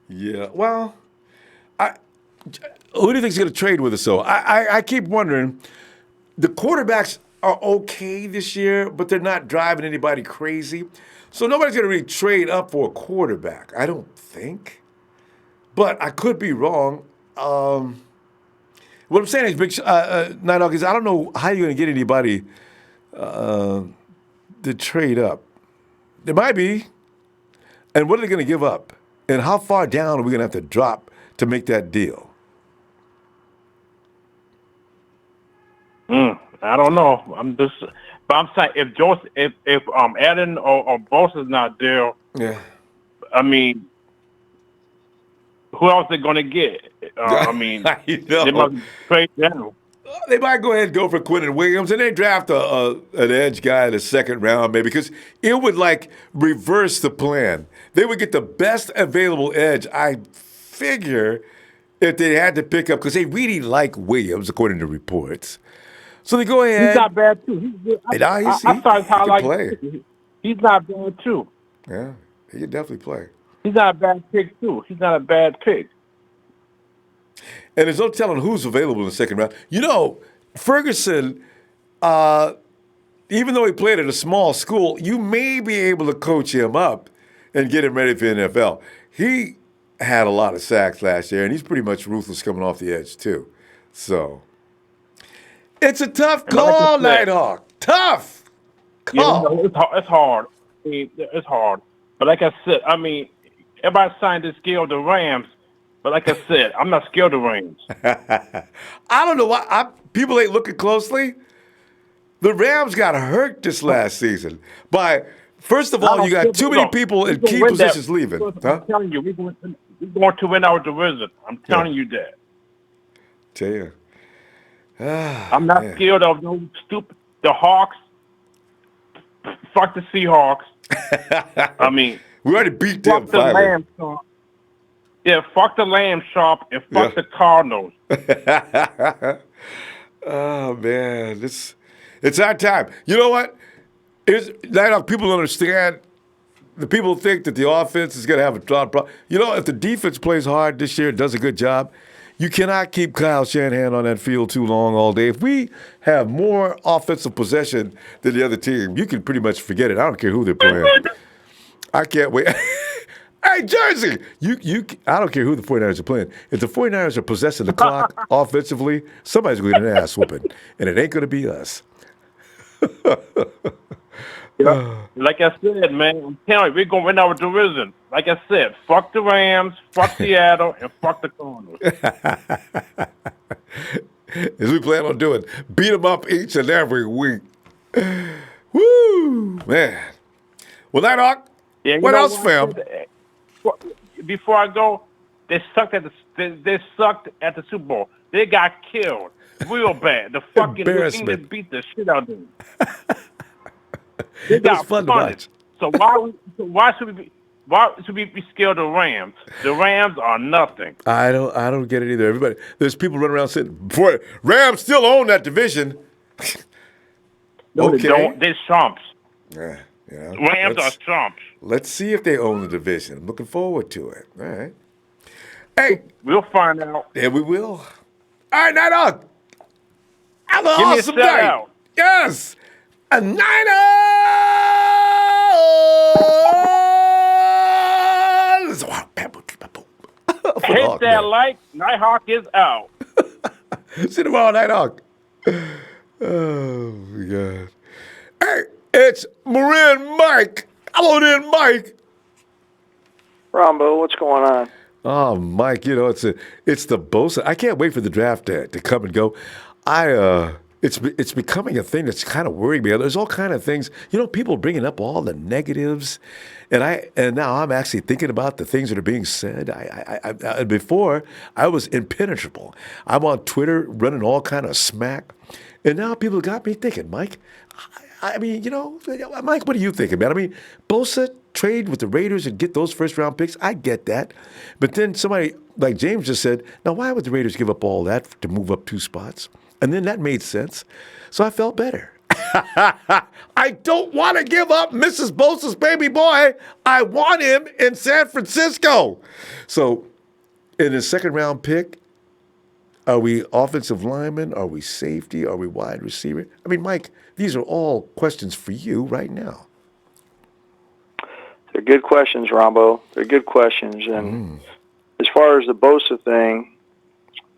Yeah. Well, who do you think is going to trade with us, though? I keep wondering. The quarterbacks are okay this year, but they're not driving anybody crazy. So nobody's going to really trade up for a quarterback, I don't think. But I could be wrong. What I'm saying is, Nighthawk, is I don't know how you're going to get anybody to trade up. There might be. And what are they going to give up? And how far down are we going to have to drop to make that deal? I don't know. But I'm saying if Allen or Bosa's not there, yeah. I mean, who else are they going to get? They must trade down. They might go ahead and go for Quentin Williams, and they draft an edge guy in the second round, maybe, because it would reverse the plan. They would get the best available edge, I figure, if they had to pick up, because they really like Williams, according to reports. So they go ahead. He's not bad too. He's good. I can play. He's not bad too. Yeah, he can definitely play. He's not a bad pick too. He's not a bad pick. And there's no telling who's available in the second round. Ferguson, even though he played at a small school, you may be able to coach him up and get him ready for the NFL. He had a lot of sacks last year, and he's pretty much ruthless coming off the edge too. So it's a tough call, Nighthawk. Tough call. Yeah, it's hard. I mean, it's hard. But like I said, I mean, everybody signed this deal the Rams. But like I said, I'm not scared of the Rams. I don't know why people ain't looking closely. The Rams got hurt this last season by. First of all, you got too many people in key positions leaving. Huh? I'm telling you, we're going to win our division. I'm telling you that. Tell you. I'm not scared of no stupid. The Hawks. Fuck the Seahawks. I mean, we already beat them finally. Fuck the Lamb Sharp and fuck the Cardinals. Oh man, it's our time. You know what? People don't understand. The people think that the offense is going to have a problem. You know, if the defense plays hard this year, does a good job, you cannot keep Kyle Shanahan on that field too long all day. If we have more offensive possession than the other team, you can pretty much forget it. I don't care who they're playing. I can't wait. Hey, Jersey, I don't care who the 49ers are playing. If the 49ers are possessing the clock offensively, somebody's going to get an ass whooping, and it ain't going to be us. Like I said, man, I'm telling you, we're going to win our division. Like I said, fuck the Rams, fuck Seattle, and fuck the Cardinals. As we plan on doing, beat them up each and every week. Woo, man. Well, Nighthawk, what else, fam? Before I go, they sucked at the Super Bowl. They got killed real bad. The fucking New England beat the shit out of them. They got fun to watch. So why should we be scared of the Rams? The Rams are nothing. I don't get it either. There's people running around saying, "Boy, Rams still own that division." No, okay. They don't. They're chumps. Yeah. Rams are chumps. Let's see if they own the division. I'm looking forward to it. All right. Hey. We'll find out. Yeah, we will. All right, Nighthawk. Have an awesome night. Out. Yes. A Niners! Hit that like. Nighthawk is out. See you tomorrow, Nighthawk. Oh, my God. Hey, it's Marin Mike. Hello there, Mike. Ronbo, what's going on? Oh, Mike, it's the Bosa. I can't wait for the draft to come and go. It's becoming a thing that's kind of worrying me. There's all kind of things. People bringing up all the negatives, and now I'm actually thinking about the things that are being said. Before I was impenetrable. I'm on Twitter running all kind of smack, and now people got me thinking, Mike. I mean, Mike, what are you thinking, man? I mean, Bosa trade with the Raiders and get those first-round picks. I get that, but then somebody like James just said, now why would the Raiders give up all that to move up 2 spots? And then that made sense. So I felt better. I don't want to give up Mrs. Bosa's baby boy. I want him in San Francisco. So in the second-round pick, are we offensive lineman? Are we safety? Are we wide receiver? I mean, Mike, these are all questions for you right now. They're good questions, Ronbo. They're good questions. And as far as the Bosa thing,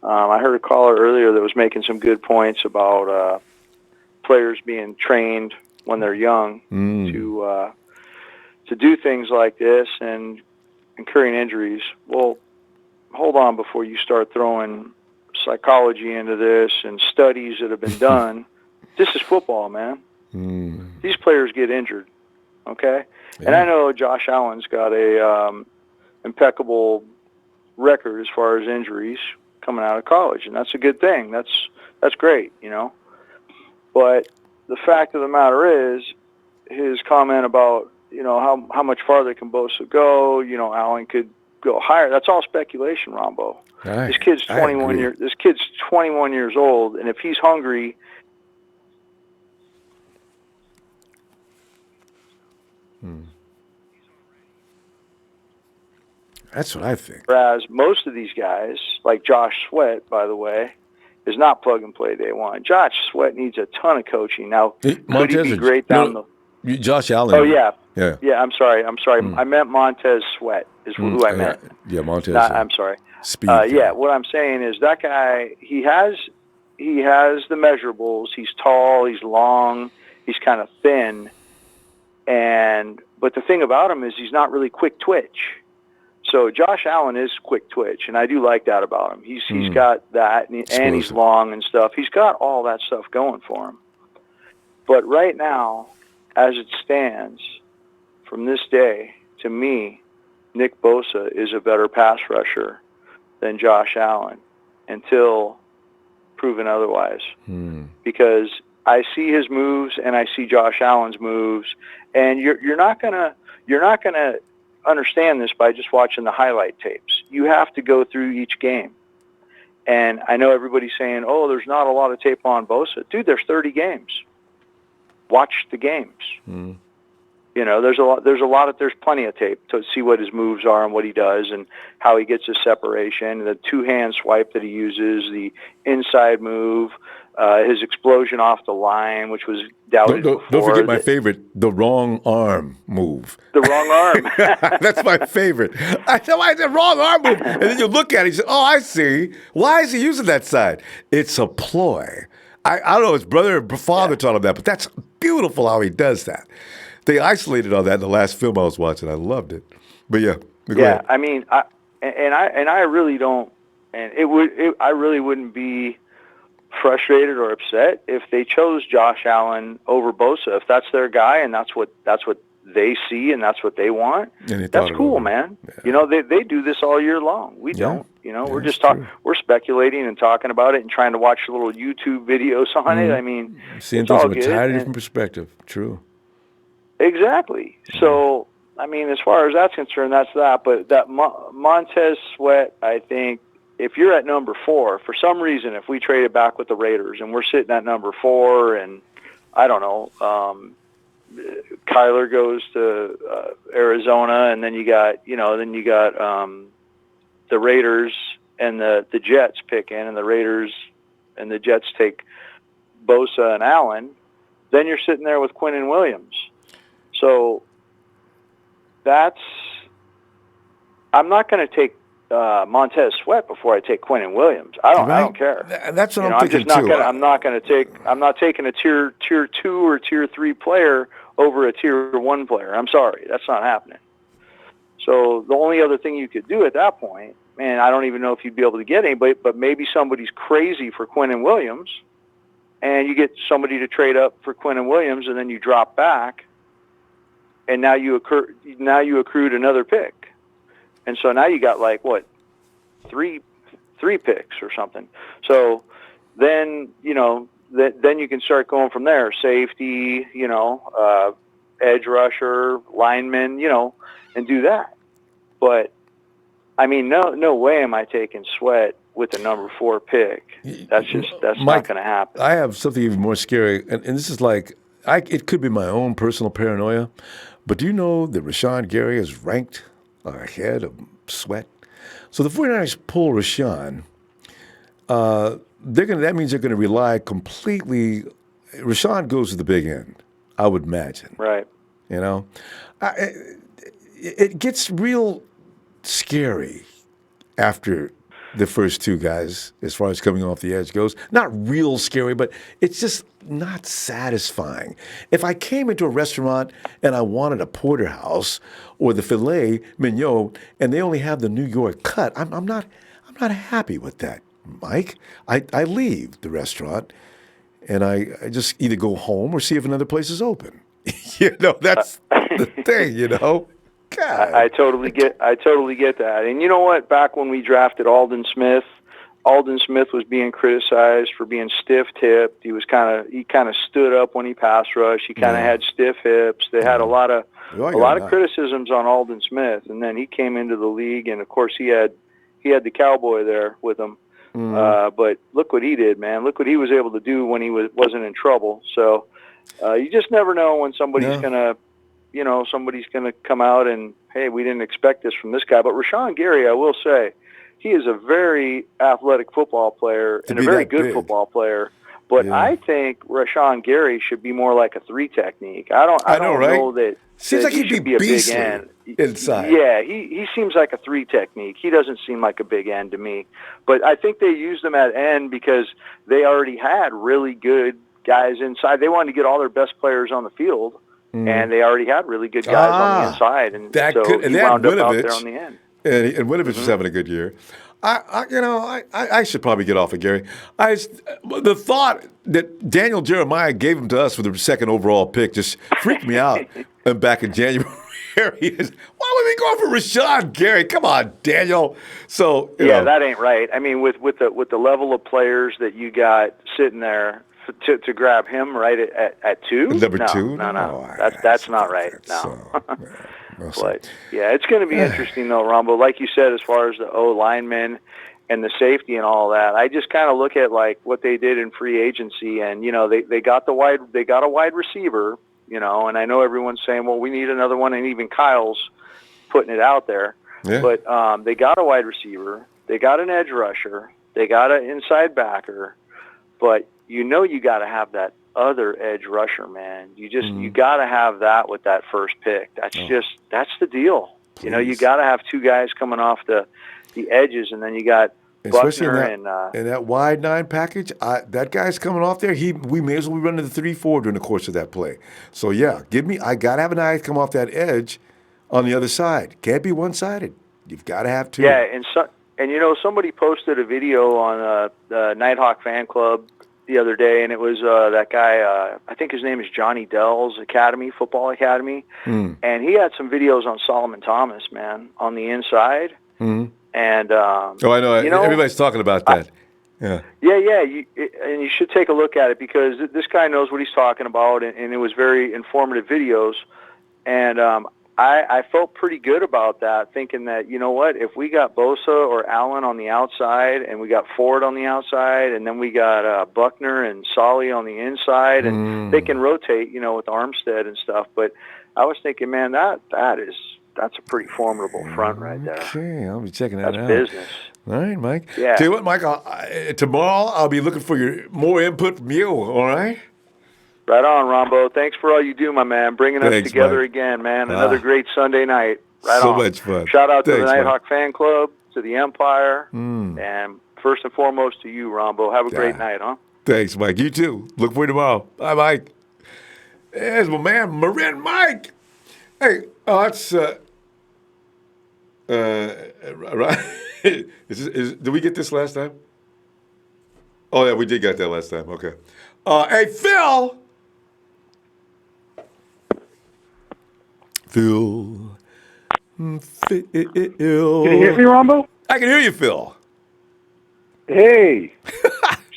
I heard a caller earlier that was making some good points about players being trained when they're young to do things like this and incurring injuries. Well, hold on before you start throwing psychology into this and studies that have been done. This is football, man. These players get injured, okay? Yeah. And I know Josh Allen's got a impeccable record as far as injuries coming out of college, and that's a good thing. That's great, But the fact of the matter is, his comment about how much farther can Bosa go? Allen could go higher. That's all speculation, Ronbo. This kid's 21 years. This kid's 21 years old, and if he's hungry, that's what I think. Whereas most of these guys, like Josh Sweat, by the way, is not plug and play day one. Josh Sweat needs a ton of coaching. Now, could he be great down the? Josh Allen. Oh yeah. Yeah. Yeah. I'm sorry. I meant Montez Sweat is who I meant. Yeah, Montez. I'm sorry. Speed. Yeah. What I'm saying is that guy. He has the measurables. He's tall. He's long. He's kind of thin. But the thing about him is he's not really quick twitch. So Josh Allen is quick twitch, and I do like that about him. He's got that, and he's long and stuff. He's got all that stuff going for him. But right now, as it stands, from this day, to me, Nick Bosa is a better pass rusher than Josh Allen until proven otherwise. Because I see his moves and I see Josh Allen's moves, and you're not gonna understand this by just watching the highlight tapes. You have to go through each game. And I know everybody's saying, "Oh, there's not a lot of tape on Bosa." Dude, there's 30 games. Watch the games. You know, there's plenty of tape to see what his moves are and what he does and how he gets his separation, the two-hand swipe that he uses, the inside move, his explosion off the line, which was doubted before. Don't forget my favorite, the wrong arm move. The wrong arm. That's my favorite. I said, why is it wrong arm move? And then you look at it, you say, oh, I see. Why is he using that side? It's a ploy. I don't know, his brother or father taught him that, but that's beautiful how he does that. They isolated all that in the last film I was watching. I loved it. But yeah. I mean, I really don't, and I really wouldn't be frustrated or upset if they chose Josh Allen over Bosa. If that's their guy and that's what they see and that's what they want, that's cool, man. Yeah. You know, they do this all year long. We don't. You know, we're just we're speculating and talking about it and trying to watch little YouTube videos on it. I mean, seeing things from a entirely different perspective. True. Exactly. So, I mean, as far as that's concerned, that's that. But that Montez Sweat, I think, if you're at number 4, for some reason, if we trade it back with the Raiders and we're sitting at number 4, and I don't know, Kyler goes to Arizona, and then you got the Raiders and the Jets pick in, and the Raiders and the Jets take Bosa and Allen, then you're sitting there with Quinnen Williams. So I'm not going to take Montez Sweat before I take Quinnen Williams. I don't care. That's what I'm thinking too. I'm not taking a tier 2 or tier 3 player over a tier 1 player. I'm sorry, that's not happening. So the only other thing you could do at that point, man, I don't even know if you'd be able to get anybody, but maybe somebody's crazy for Quinnen Williams, and you get somebody to trade up for Quinnen Williams, and then you drop back. And now you accrued another pick, and so now you got like what, three picks or something. So then then you can start going from there. Safety, edge rusher, lineman, and do that. But I mean, no way am I taking Sweat with the number 4 pick. That's Mike, not going to happen. I have something even more scary, and this is like it could be my own personal paranoia. But do you know that Rashawn Gary is ranked ahead of Sweat? So the 49ers pull Rashawn. That means they're going to rely completely. Rashawn goes to the big end, I would imagine. Right. It gets real scary after the first 2 guys, as far as coming off the edge goes. Not real scary, but it's just not satisfying. If I came into a restaurant and I wanted a porterhouse or the filet mignon and they only have the New York cut, I'm not happy with that, Mike. I leave the restaurant and I just either go home or see if another place is open. That's the thing, God. I totally get that. And you know what? Back when we drafted Aldon Smith was being criticized for being stiff-tipped. He kind of stood up when he pass rushed. He kind of had stiff hips. They had a lot of criticisms on Aldon Smith, and then he came into the league, and of course he had the cowboy there with him. But look what he did, man. Look what he was able to do when he wasn't in trouble. So you just never know when somebody's gonna come out and, hey, we didn't expect this from this guy. But Rashawn Gary, I will say, he is a very athletic football player and a very good football player. But I think Rashawn Gary should be more like a 3 technique. I don't know that seems like he should be a big end inside. Yeah, he seems like a 3 technique. He doesn't seem like a big end to me. But I think they used him at end because they already had really good guys inside. They wanted to get all their best players on the field, and they already had really good guys on the inside. And so he wound up out there on the end. And Winovich was having a good year. I should probably get off of Gary. The thought that Daniel Jeremiah gave him to us for the 2nd overall pick just freaked me out. Back in January, why would we go for Rashawn Gary? Come on, Daniel. So that ain't right. I mean, with the level of players that you got sitting there to grab him right at 2, number 2, that's not right. No. But it's going to be interesting though, Ronbo. Like you said, as far as the O linemen and the safety and all that, I just kind of look at like what they did in free agency, and they got a wide receiver, and I know everyone's saying, well, we need another one, and even Kyle's putting it out there. Yeah. But they got a wide receiver, they got an edge rusher, they got an inside backer, but you got to have that other edge rusher, man. You got to have that with that first pick. That's the deal. Please. You got to have 2 guys coming off the edges, and then you got Buckner and that wide 9 package. That guy's coming off there. We may as well be running the 3-4 during the course of that play. So I got to have an eye come off that edge on the other side. Can't be one-sided. You've got to have 2. Yeah, and somebody posted a video on the Nighthawk fan club the other day, and it was that guy, I think his name is Johnny Dell's Football Academy, and he had some videos on Solomon Thomas, man, on the inside. And I know. Everybody's talking about that. And you should take a look at it because this guy knows what he's talking about, and it was very informative videos. And I felt pretty good about that, thinking that, if we got Bosa or Allen on the outside, and we got Ford on the outside, and then we got Buckner and Solly on the inside, and they can rotate, with Armstead and stuff. But I was thinking, man, that's a pretty formidable front right there. Okay, I'll be checking that out. That's business. All right, Mike. Yeah. Tell you what, Mike, tomorrow I'll be looking for more input from you, all right? Right on, Ronbo. Thanks for all you do, my man. Bringing us together again, man. Another great Sunday night. Right on. So much fun. Shout out to the Nighthawk fan club, to the Empire, and first and foremost to you, Ronbo. Have a great night, huh? Thanks, Mike. You too. Look for you tomorrow. Bye, Mike. There's my man, Marin Mike. Hey, that's right. Did we get this last time? Oh yeah, we did get that last time. Okay. Hey, Phil. Phil. Can you hear me, Ronbo? I can hear you, Phil. Hey.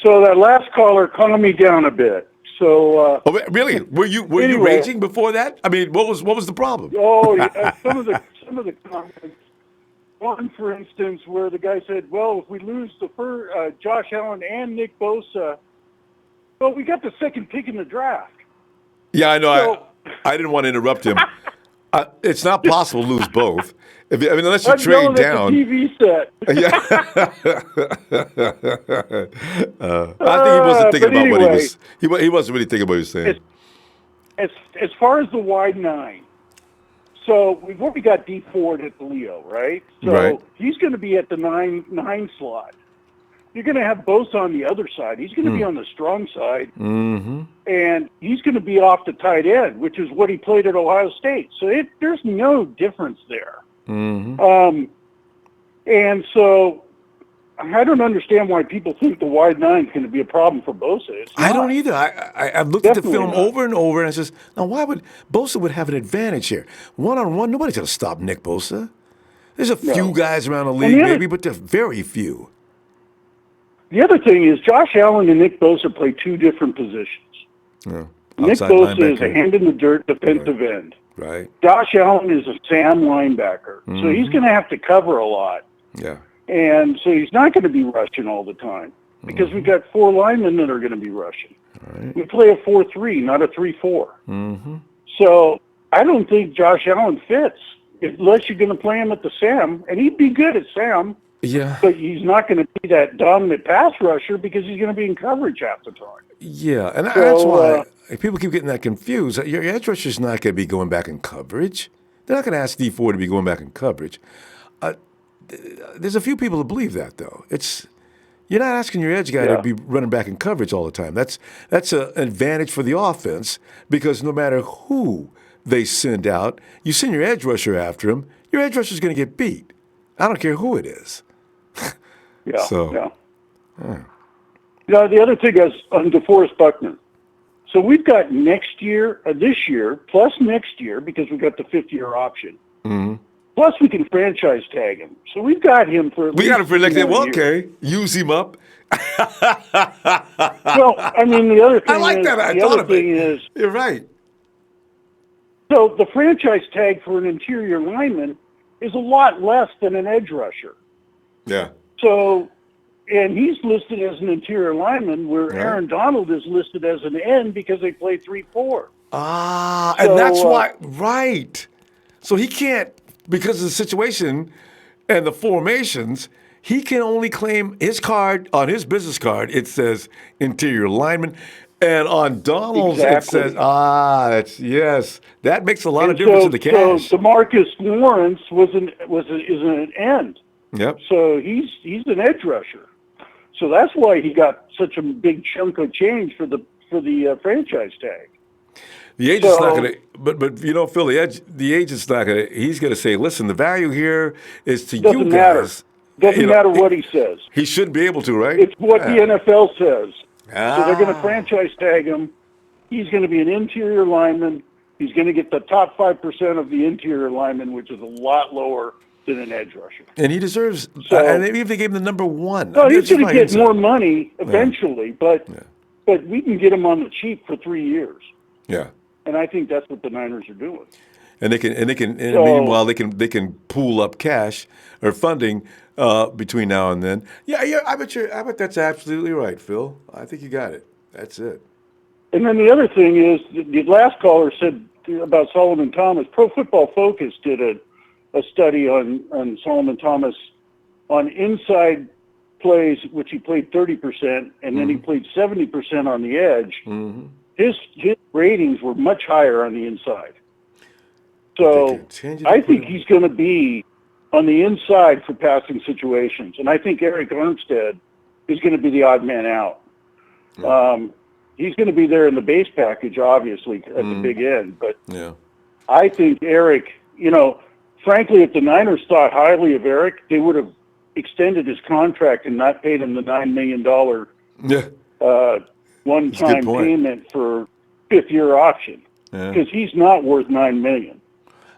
So that last caller calmed me down a bit. So. Really? Were you raging before that? I mean, what was the problem? Oh, yeah, some of the comments. One, for instance, where the guy said, "Well, if we lose Josh Allen and Nick Bosa, well, we got the 2nd pick in the draft." Yeah, I know. So, I didn't want to interrupt him. It's not possible to lose both. Unless you trade down. The TV set. Yeah. I think he wasn't thinking about what he was. He wasn't really thinking about what he was saying. As far as the wide 9, so we've already got D Ford at the Leo, right? So he's going to be at the 9 slot. You're going to have Bosa on the other side. He's going to be on the strong side, and he's going to be off the tight end, which is what he played at Ohio State. So there's no difference there. And so I don't understand why people think the wide 9 is going to be a problem for Bosa. I don't either. I've looked at the film over and over, and I says, now why would Bosa would have an advantage here? One-on-one, nobody's going to stop Nick Bosa. There's a few guys around the league, maybe, but there's very few. The other thing is Josh Allen and Nick Bosa play 2 different positions. Yeah. Nick Bosa is a hand-in-the-dirt defensive end. Right. Josh Allen is a Sam linebacker, so he's going to have to cover a lot. Yeah. And so he's not going to be rushing all the time because we've got 4 linemen that are going to be rushing. Right. We play a 4-3, not a 3-4. So I don't think Josh Allen fits unless you're going to play him at the Sam, and he'd be good at Sam. Yeah. But he's not going to be that dominant pass rusher because he's going to be in coverage half the time. Yeah, and that's why people keep getting that confused. Your edge rusher's not going to be going back in coverage. They're not going to ask D4 to be going back in coverage. There's a few people who believe that, though. You're not asking your edge guy to be running back in coverage all the time. That's an advantage for the offense because no matter who they send out, you send your edge rusher after him, your edge rusher's going to get beat. I don't care who it is. Now, the other thing is on DeForest Buckner. So we've got this year, plus next year, because we've got the 5th-year option. Mm-hmm. Plus we can franchise tag him. So we've got him for We got him for next year. Well, okay. Use him up. Well, I mean, the other thing I like that. I thought of it. You're right. So the franchise tag for an interior lineman is a lot less than an edge rusher. Yeah. So, and he's listed as an interior lineman where Aaron Donald is listed as an end because they play 3-4. And that's why, right. So he can't, because of the situation and the formations, he can only claim his card, on his business card, it says interior lineman. And on Donald's, it says, that makes a lot of difference in the cash. So DeMarcus Lawrence is an end. Yep. So he's an edge rusher. So that's why he got such a big chunk of change for the franchise tag. The agent's not going to, but you know, Phil, the agent's not going to, he's going to say, listen, the value here is to you guys. Doesn't matter what he says. He shouldn't be able to, right? It's what the NFL says. So they're going to franchise tag him. He's going to be an interior lineman. He's going to get the top 5% of the interior lineman, which is a lot lower than an edge rusher. And he deserves, and maybe if they gave him the number 1. No, he's going to get more money eventually, but we can get him on the cheap for 3 years. Yeah. And I think that's what the Niners are doing. And meanwhile they can pool up cash or funding between now and then. Yeah, I bet that's absolutely right, Phil. I think you got it. That's it. And then the other thing is, the last caller said about Solomon Thomas. Pro Football Focus did a study on Solomon Thomas on inside plays, which he played 30%, and then he played 70% on the edge. Mm-hmm. His ratings were much higher on the inside. So I think he's going to be on the inside for passing situations. And I think Eric Armstead is going to be the odd man out. He's going to be there in the base package, obviously, at the big end. But I think Eric, frankly, if the Niners thought highly of Eric, they would have extended his contract and not paid him the $9 million one-time payment for 5th-year option. Because he's not worth $9 million.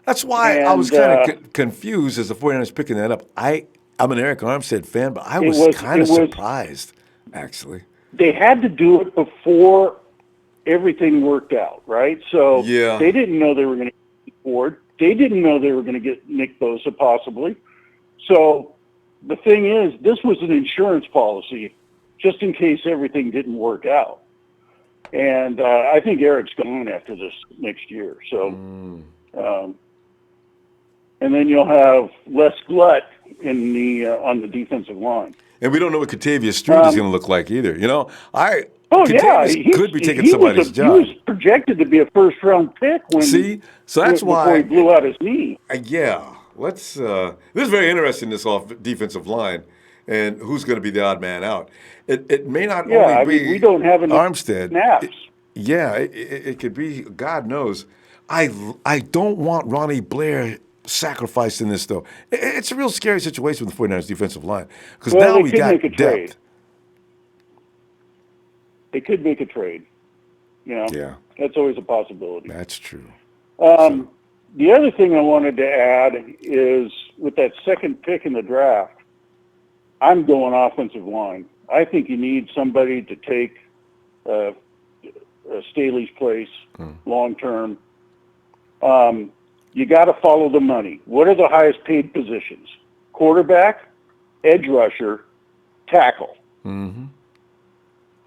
That's why I was kind of confused as the 49ers picking that up. I'm an Eric Armstead fan, but I was kind of surprised, actually. They had to do it before everything worked out, right? So they didn't know they were going to get Ford. They didn't know they were going to get Nick Bosa, possibly. So the thing is, this was an insurance policy just in case everything didn't work out. And I think Eric's gone after this next year. So, and then you'll have Les Glutt in on the defensive line. And we don't know what Katavius Street is going to look like either. He could be taking somebody's job. He was projected to be a first-round pick so that's before he blew out his knee. This is very interesting, this defensive line, and who's going to be the odd man out. It may not only be we don't have enough Armstead. Snaps. It could be, God knows. I don't want Ronnie Blair sacrificed in this, though. It's a real scary situation with the 49ers defensive line because now we got depth. Trade. They could make a trade. Yeah. That's always a possibility. That's true. The other thing I wanted to add is with that second pick in the draft, I'm going offensive line. I think you need somebody to take Staley's place long term. You got to follow the money. What are the highest paid positions? Quarterback, edge rusher, tackle. Mm-hmm.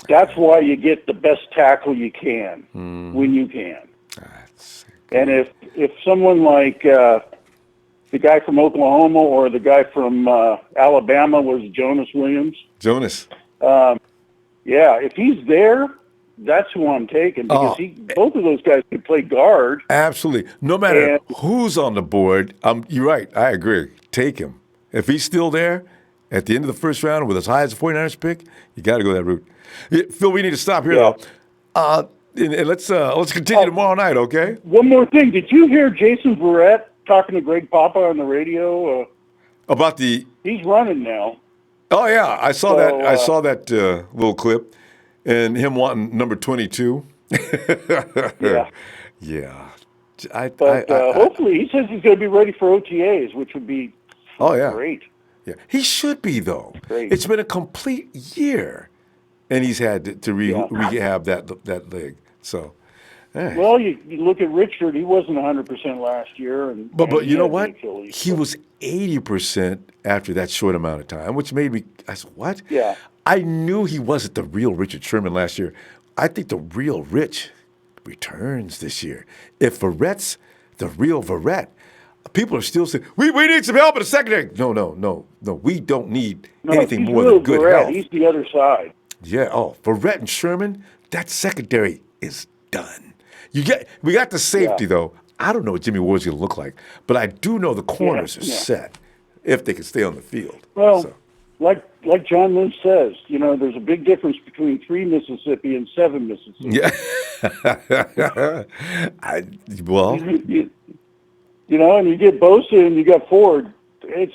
That's why you get the best tackle you can when you can. And if someone like the guy from Oklahoma or the guy from Alabama was Jonas Williams. Jonas. Yeah, if he's there, that's who I'm taking because both of those guys can play guard. Absolutely. No matter who's on the board, you're right. I agree. Take him. If he's still there at the end of the first round with as high as the 49ers pick, you got to go that route. Phil, we need to stop here, though. And let's continue tomorrow night, okay? One more thing. Did you hear Jason Verrett talking to Greg Papa on the radio? About the... He's running now. Oh, yeah. I saw that. I saw that little clip. And him wanting number 22. Yeah. Yeah. Hopefully, he says he's going to be ready for OTAs, which would be great. Yeah, he should be, though. Great. It's been a complete year, and he's had to rehab that leg. So, well, you look at Richard; he wasn't 100% last year, but you know what? He was 80% after that short amount of time, which made me. I said, "What?" Yeah. I knew he wasn't the real Richard Sherman last year. I think the real Rich returns this year. If Verrett's the real Verrett, people are still saying, we need some help in the secondary. No. We don't need anything more than good Verrett. help. He's the other side. Yeah, Verrett and Sherman, that secondary is done. We got the safety, though. I don't know what Jimmy Ward's going to look like, but I do know the corners are set if they can stay on the field. Well, like John Lynch says, there's a big difference between 3 Mississippi and 7 Mississippi. Yeah. and you get Bosa and you got Ford, it's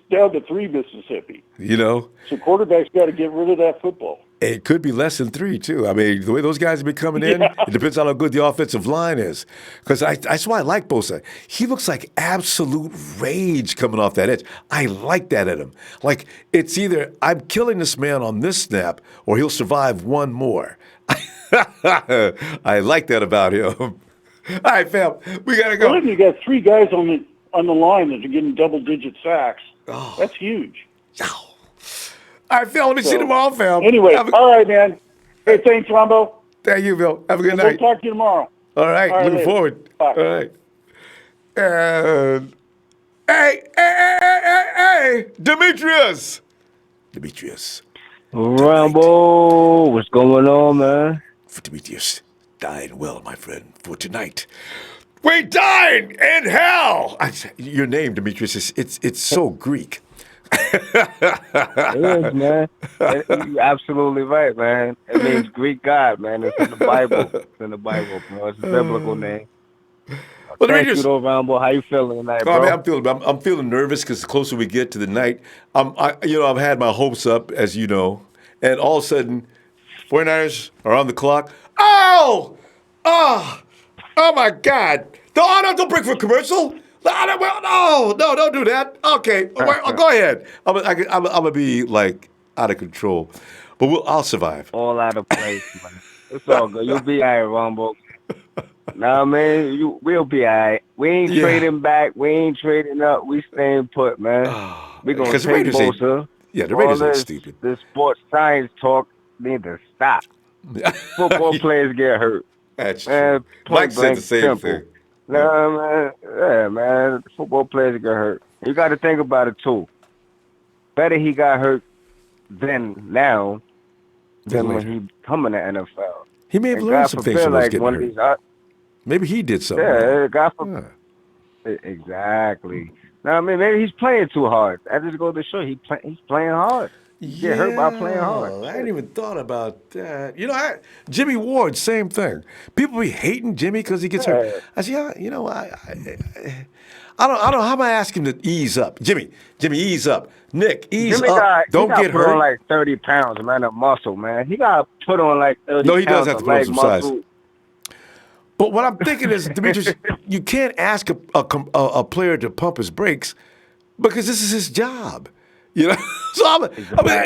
down to 3 Mississippi. So quarterback's got to get rid of that football. It could be less than 3, too. I mean, the way those guys have been coming in, it depends on how good the offensive line is. Because that's why I like Bosa. He looks like absolute rage coming off that edge. I like that at him. Like, it's either I'm killing this man on this snap or he'll survive one more. I like that about him. All right, fam, we got to go. Well, you got 3 guys on the line that are getting double-digit sacks. Oh. That's huge. All right, Phil, let me see you tomorrow, fam. Anyway, all right, man. Hey, thanks, Ronbo. Thank you, Phil. Have a good night. We'll talk to you tomorrow. All right, looking later. forward. Bye. All right. And hey, Demetrius. Ronbo, what's going on, man? For Demetrius, dying well, my friend, for tonight. We dine in hell. Your name, Demetrius, it's so Greek. It is, man. You're absolutely right, man. It means Greek God, man. It's in the Bible. Bro. It's a biblical name. Well, thank you, though, Ronbo. How you feeling tonight, bro? I'm feeling nervous because the closer we get to the night, I've had my hopes up, as you know, and all of a sudden, 49ers are on the clock. Oh, my God. Don't break for a commercial. No, don't do that. Okay, go ahead. I'm gonna be like out of control, but I'll survive. All out of place, man. It's all good. You'll be all right, Ronbo. Nah, man, we'll be all right. We ain't trading back. We ain't trading up. We staying put, man. We gonna take Bosa. The Raiders ain't stupid. This sports science talk need to stop. Football players get hurt. That's true. Mike said the same thing. Nah, man. Yeah, man. Football players get hurt. You got to think about it, too. Better he got hurt than when he come in the NFL. He may have learned some things from those getting hurt. Maybe he did something. Yeah, exactly. Now, I mean, maybe he's playing too hard. I just go to show he's playing hard. You get hurt by playing hard. I hadn't even thought about that. Jimmy Ward, same thing. People be hating Jimmy because he gets hurt. I say, I don't know. How am I asking him to ease up? Jimmy, ease up. Nick, ease up. Don't get hurt. He got put on like 30 pounds, man, of muscle, man. He got put on like 30 pounds. No, he does have to put on some muscle. size. But what I'm thinking is, Demetrius, you can't ask a player to pump his brakes because this is his job. So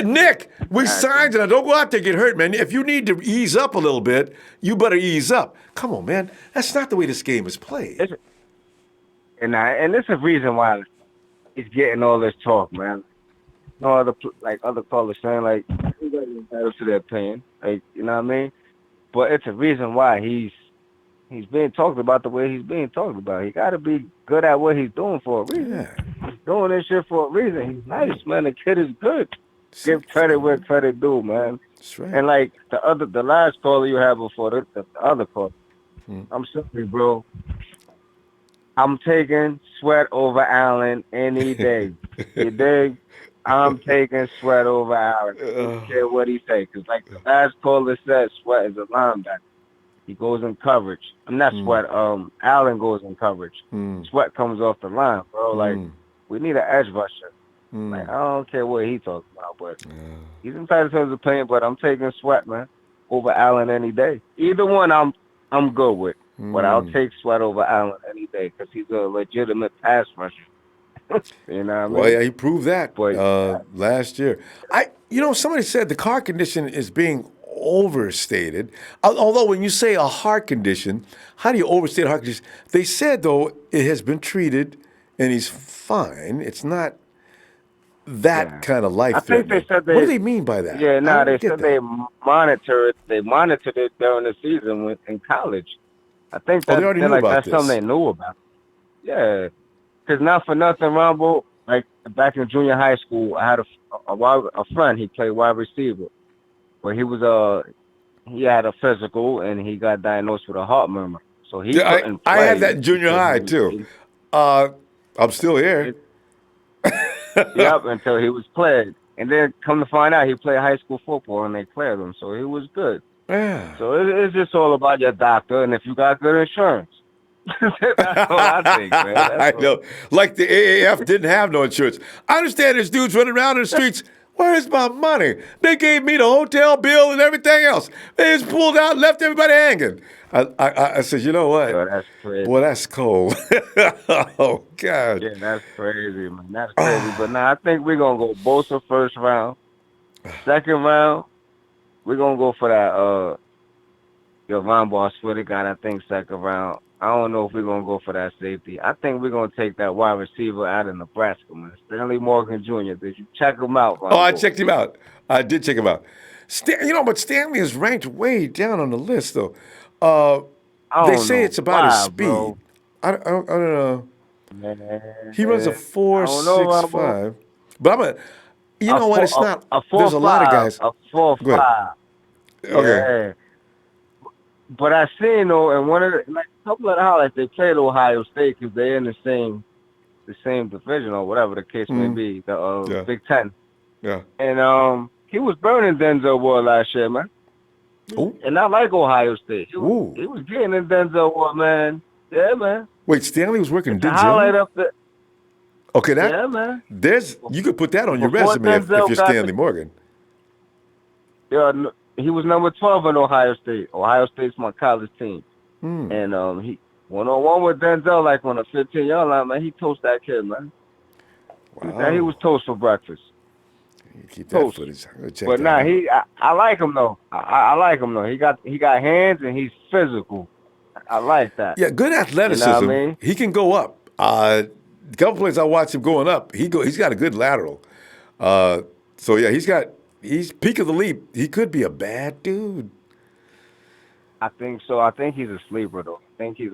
Nick, we signed and I don't go out there and get hurt, man. If you need to ease up a little bit, you better ease up. Come on, man. That's not the way this game is played. And there's a reason why he's getting all this talk, man. No other callers saying like everybody's entitled to their opinion, like you know what I mean. But it's a reason why he's he's being talked about the way he's being talked about. He got to be good at what he's doing for a reason. Yeah. He's doing this shit for a reason. He's nice, man. The kid is good. Give credit where credit due, man. That's right. And like the last caller you had before the other call, I'm sorry, bro. I'm taking Sweat over Allen any day. You dig? I'm taking Sweat over Allen. I don't care what he say. Because like the last caller said, Sweat is a linebacker. He goes in coverage. I'm not Sweat. Allen goes in coverage. Sweat comes off the line, bro. Like, we need an edge rusher. Like, I don't care what he talks about, but he's entitled to his opinion, but I'm taking Sweat, man, over Allen any day. Either one I'm good with. But I'll take Sweat over Allen any day because he's a legitimate pass rusher. You know what I mean? Well, yeah, he proved that last year. Somebody said the car condition is being overstated. Although when you say a heart condition, how do you overstate a heart condition? They said, though, it has been treated and he's fine. It's not that kind of life threatening. I think they said what do they mean by that? Yeah, they said they monitor it. They monitored it during the season in college. I think that, they already knew about that's this. something they knew about. Yeah, because not for nothing, Ronbo, like back in junior high school, I had a friend. He played wide receiver, but he had a physical and he got diagnosed with a heart murmur. So he couldn't play. I had that in junior high too. I'm still here. Yep, until he was cleared. And then come to find out, he played high school football and they cleared him, so he was good. Yeah. So it's just all about your doctor and if you got good insurance. That's all I think, man. I know. Like the AAF didn't have no insurance. I understand there's dudes running around in the streets. Where's my money? They gave me the hotel bill and everything else. They just pulled out and left everybody hanging. I said, you know what? Yo, that's crazy. Boy, that's cold. Oh, God. Yeah, that's crazy, man. That's crazy. But now I think we're going to go Bosa first round. Second round, we're going to go for that Ronbo Sports got, I think, second round. I don't know if we're going to go for that safety. I think we're going to take that wide receiver out of Nebraska, man. Stanley Morgan Jr. Did you check him out, Ronbo? Oh, I checked him out. I did check him out. But Stanley is ranked way down on the list, though. They say it's about his speed. Bro. I don't know. Man, he runs a 4.65. But you know what? It's not. There's a lot of guys. A 4.5. Okay. Yeah. But I seen though, and a couple of the highlights, they played Ohio State because they're in the same division or whatever the case may be, the Big Ten. Yeah. And he was burning Denzel Ward last year, man. Ooh. And I like Ohio State. He was getting in Denzel Ward, man. Yeah, man. Wait, Stanley was working Denzel? Highlight up the. Okay, yeah, man. You could put that on your resume if you're Stanley Morgan. Yeah. He was number 12 in Ohio State. Ohio State's my college team. And he one-on-one with Denzel, like on a 15-yard line, man. He toast that kid, man. Wow. He was toast for breakfast. Keep that footage. But I like him though. I like him though. He got hands and he's physical. I like that. Yeah, good athleticism. You know what I mean? He can go up. A couple plays I watched him going up. He's got a good lateral. So yeah, he's peak of the leap. He could be a bad dude. I think so. I think he's a sleeper, though. I think I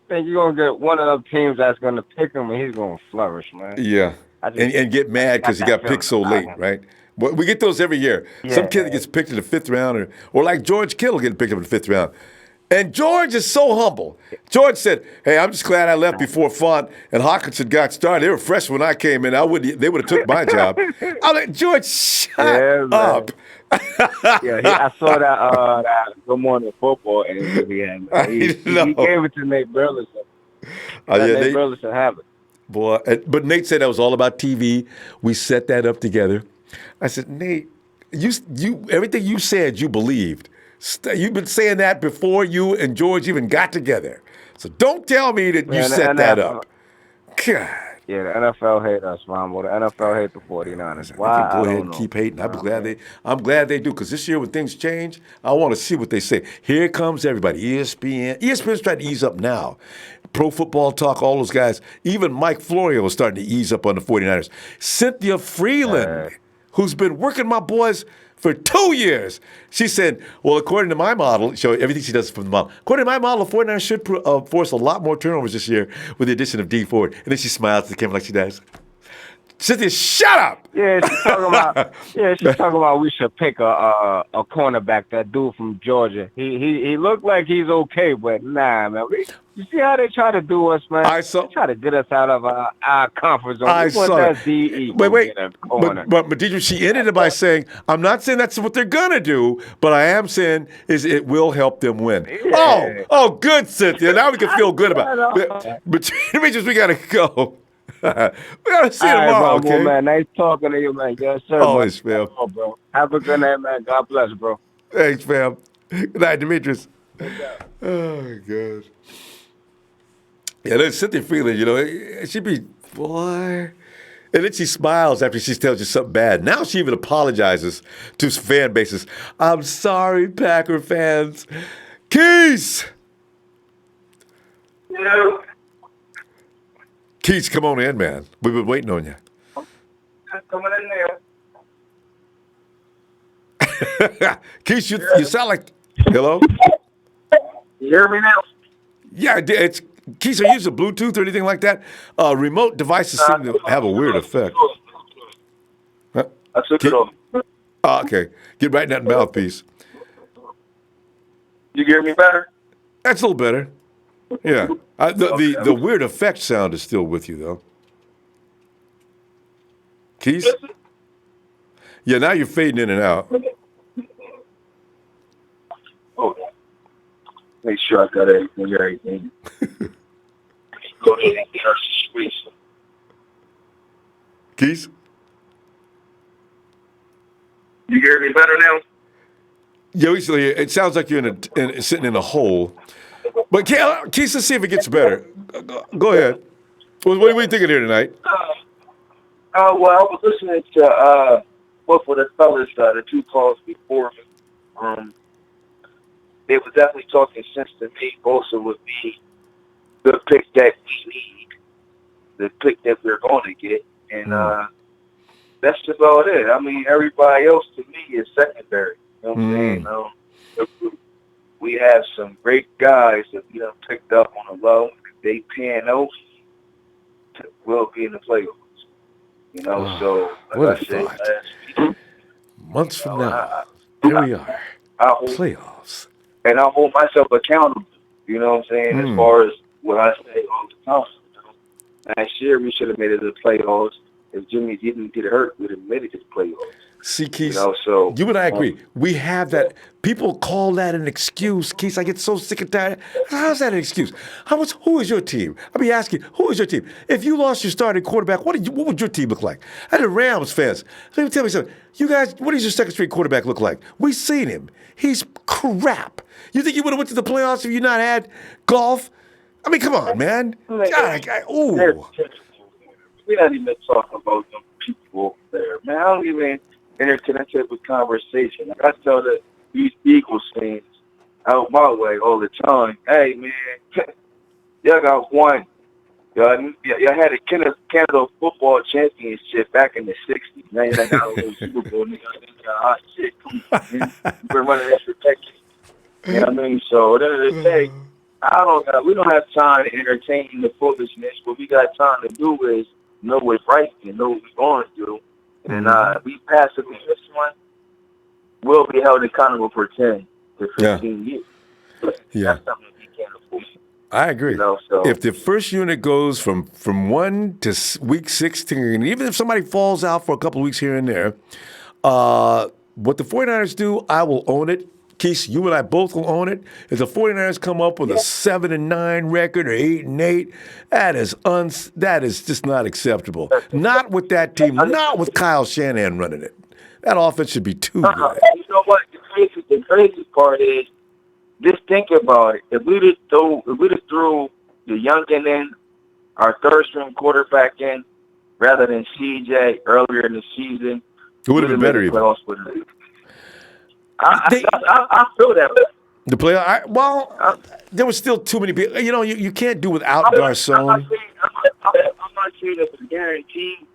think you're going to get one of those teams that's going to pick him, and he's going to flourish, man. Yeah. And get mad because he got picked so late, right? Well, we get those every year. Yeah. Some kid that gets picked in the 5th round, or like George Kittle getting picked up in the 5th round. And George is so humble. George said, hey, I'm just glad I left before Font and Hawkinson got started. They were fresh when I came in. They would have took my job. I'm like, George, shut up. I saw that Good Morning Football interview. He gave it to Nate Burleson. Nate Burleson have it. Boy, but Nate said that was all about TV. We set that up together. I said, Nate, you everything you said, you believed. You've been saying that before you and George even got together. So don't tell me that you set that up. God. Yeah, the NFL hate us, Ronbo. The NFL hate the 49ers. Why? Go ahead and keep hating. I'm glad they do, because this year when things change, I want to see what they say. Here comes everybody. ESPN's trying to ease up now. Pro Football Talk, all those guys. Even Mike Florio is starting to ease up on the 49ers. Cynthia Freeland, who's been working my boys for 2 years. She said, well, according to my model, so everything she does is from the model. According to my model, the 49ers should force a lot more turnovers this year with the addition of D Ford. And then she smiles at the camera like she does. Cynthia, shut up! Yeah, she's talking about. Yeah, she's talking about we should pick a cornerback. That dude from Georgia. He looked like he's okay, but nah, man. You see how they try to do us, man? They try to get us out of our comfort zone. I saw that. Wait. But Deidre, she ended it by saying, "I'm not saying that's what they're gonna do, but I am saying is it will help them win." Yeah. Oh, good, Cynthia. Now we can feel good about it. But Demetrius, we gotta go. We gotta see you tomorrow, okay? Man, nice talking to you, man. Yes, sir. Always, fam. Oh, bro. Have a good night, man. God bless, bro. Thanks, fam. Good night, Demetrius. Oh, my God. Yeah, there's Cynthia feeling, she be, boy. And then she smiles after she tells you something bad. Now she even apologizes to fan bases. I'm sorry, Packer fans. Keys! No. Keys, come on in, man. We've been waiting on you. I'm coming in there. Keys, you sound like... Hello? You hear me now? Yeah, it's... Keys, are you using Bluetooth or anything like that? Remote devices seem to have a weird effect. I took it off. Okay. Get right in that mouthpiece. You hear me better? That's a little better. Yeah. The weird effect sound is still with you, though. Keys? Yeah, now you're fading in and out. Oh, make sure I got everything. Go ahead and get our squeeze. Keys? You hear me better now? Yeah, it sounds like you're sitting in a hole. But Keys, let's see if it gets better. Go ahead. What are you thinking here tonight? Well, I was listening to both of the fellas, the two calls before me. They were definitely talking sense to me. Bosa would be the pick that we need, the pick that we're going to get, and that's about it. I mean, everybody else to me is secondary. You know what I'm saying? We have some great guys that we done picked up on the low. They pan out, we'll be in the playoffs. So what like I said, months from now, here we are, playoffs. And I hold myself accountable, you know what I'm saying, as far as what I say all the time. Last year, we should have made it to the playoffs. If Jimmy didn't get hurt, we'd have made it to the playoffs. See, Keith, so you and I agree. We have that. People call that an excuse. Keith, I get so sick and tired. How's that an excuse? Who is your team? I'll be asking, who is your team? If you lost your starting quarterback, what would your team look like? And the Rams fans, let me tell you something. You guys, what does your second string quarterback look like? We've seen him. He's crap. You think you would have went to the playoffs if you not had golf? I mean, come on, man. God, we're not even talking about them people over there, man. I don't even entertain that type of conversation. Like I tell these Eagles fans out my way all the time, hey, man, y'all got one. Y'all had a Canada football championship back in the 60s. Now you got a little Super Bowl, nigga. Got hot shit. We're running that protection. You know what I mean? So at the end of the day, we don't have time to entertain the foolishness. What we got time to do is know what's right and know what we're going to do. And we pass it with this one, we'll be held accountable for 10 to 15 years. Yeah. That's something we can't afford. I agree. So, if the first unit goes from 1 to week 16, even if somebody falls out for a couple of weeks here and there, what the 49ers do, I will own it. Keith, you and I both will own it. If the 49ers come up with a 7-9 record or 8-8, that is just not acceptable. Not with that team, not with Kyle Shanahan running it. That offense should be too good. You know what? The crazy part is, just think about it. If we just threw the youngin in, our third string quarterback in, rather than CJ earlier in the season, it would have been better even. I feel that. The player, there was still too many people. You can't do without Garcon. I'm not saying it's a guarantee,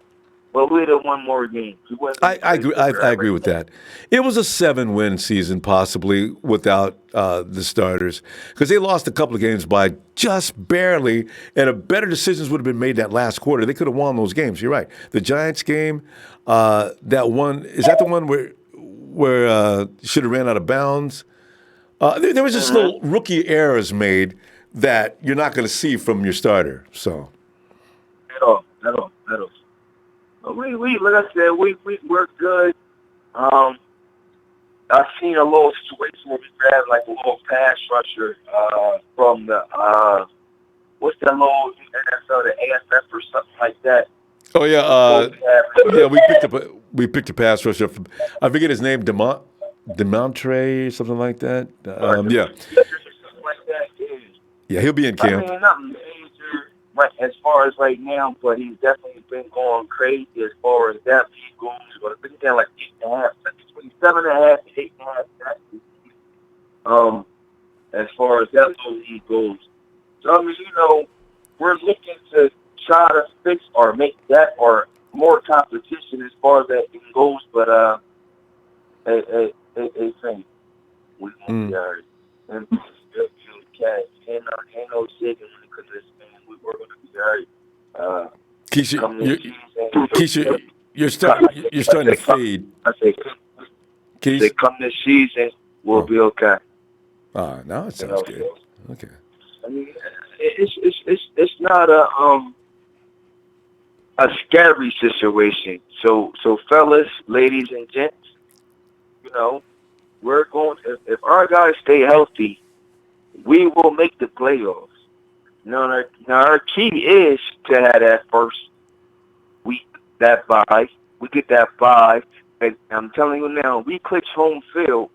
Well, we'd have won more games. I agree. I agree with that. It was a 7-win season, possibly without the starters, because they lost a couple of games by just barely, and a better decisions would have been made that last quarter. They could have won those games. You're right. The Giants game, that one, is that the one where should have ran out of bounds? There was just little rookie errors made that you're not going to see from your starter. So. At all. But we like I said, we're good. I've seen a little situation where we grabbed like a little pass rusher from the what's that little NFL, the AFF or something like that. Oh yeah, we picked a pass rusher from, I forget his name, Demontre, something like that. Yeah. Something like that. Yeah, he'll be in camp. I mean, nothing major right as far as right now, but he's definitely been going crazy as far as that he goes. But I think he's like 8.5, between 7.5 and 8.5. As far as that he goes. So I mean, we're looking to try to fix or make that or more competition as far as that goes. But hey, Frank, we won't be alright. And ain't no shaking when it comes to this, man. We're going to be alright. Keisha, you're starting to fade. I say, they come this season, we'll be okay. Now it sounds good. Okay. I mean, it's not a scary situation. So fellas, ladies and gents, we're going. If our guys stay healthy, we will make the playoffs. Now our key is to have that first week, that bye. We get that bye, and I'm telling you now, we clinch home field.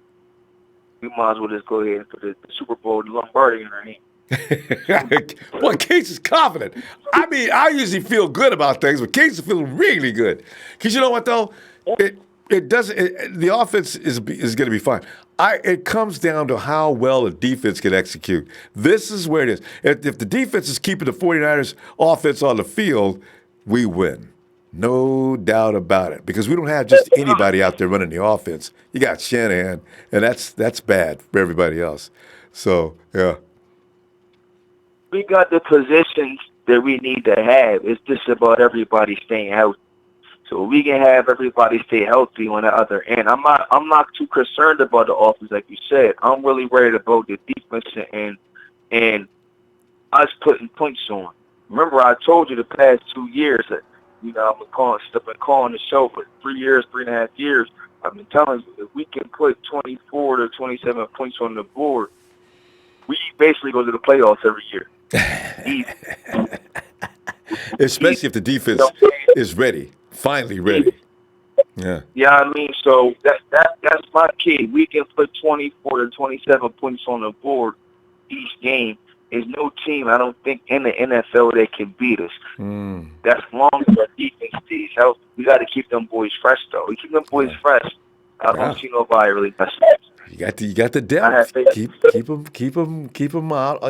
We might as well just go ahead and put the Super Bowl, the Lombardi in our hand. Boy, Case is confident. I mean, I usually feel good about things, but Case is feeling really good. Because you know what, though? It doesn't. The offense is going to be fine. It comes down to how well the defense can execute. This is where it is. If the defense is keeping the 49ers offense on the field, we win. No doubt about it. Because we don't have just anybody out there running the offense. You got Shanahan, and that's bad for everybody else. So, yeah. We got the positions that we need to have. It's just about everybody staying healthy. So we can have everybody stay healthy on the other end. I'm not too concerned about the offense, like you said. I'm really worried about the defense and us putting points on. Remember, I told you the past 2 years that I've been calling the show for 3.5 years. I've been telling you if we can put 24 to 27 points on the board, we basically go to the playoffs every year. Especially if the defense is ready. Finally ready. Yeah. Yeah, I mean, so that's my key. We can put 24 to 27 points on the board each game. There's no team, I don't think, in the NFL that can beat us. That's long as our defense stays healthy. We got to keep them boys fresh, though. We keep them boys fresh. I don't see nobody really messing up. You got the depth. Keep them out.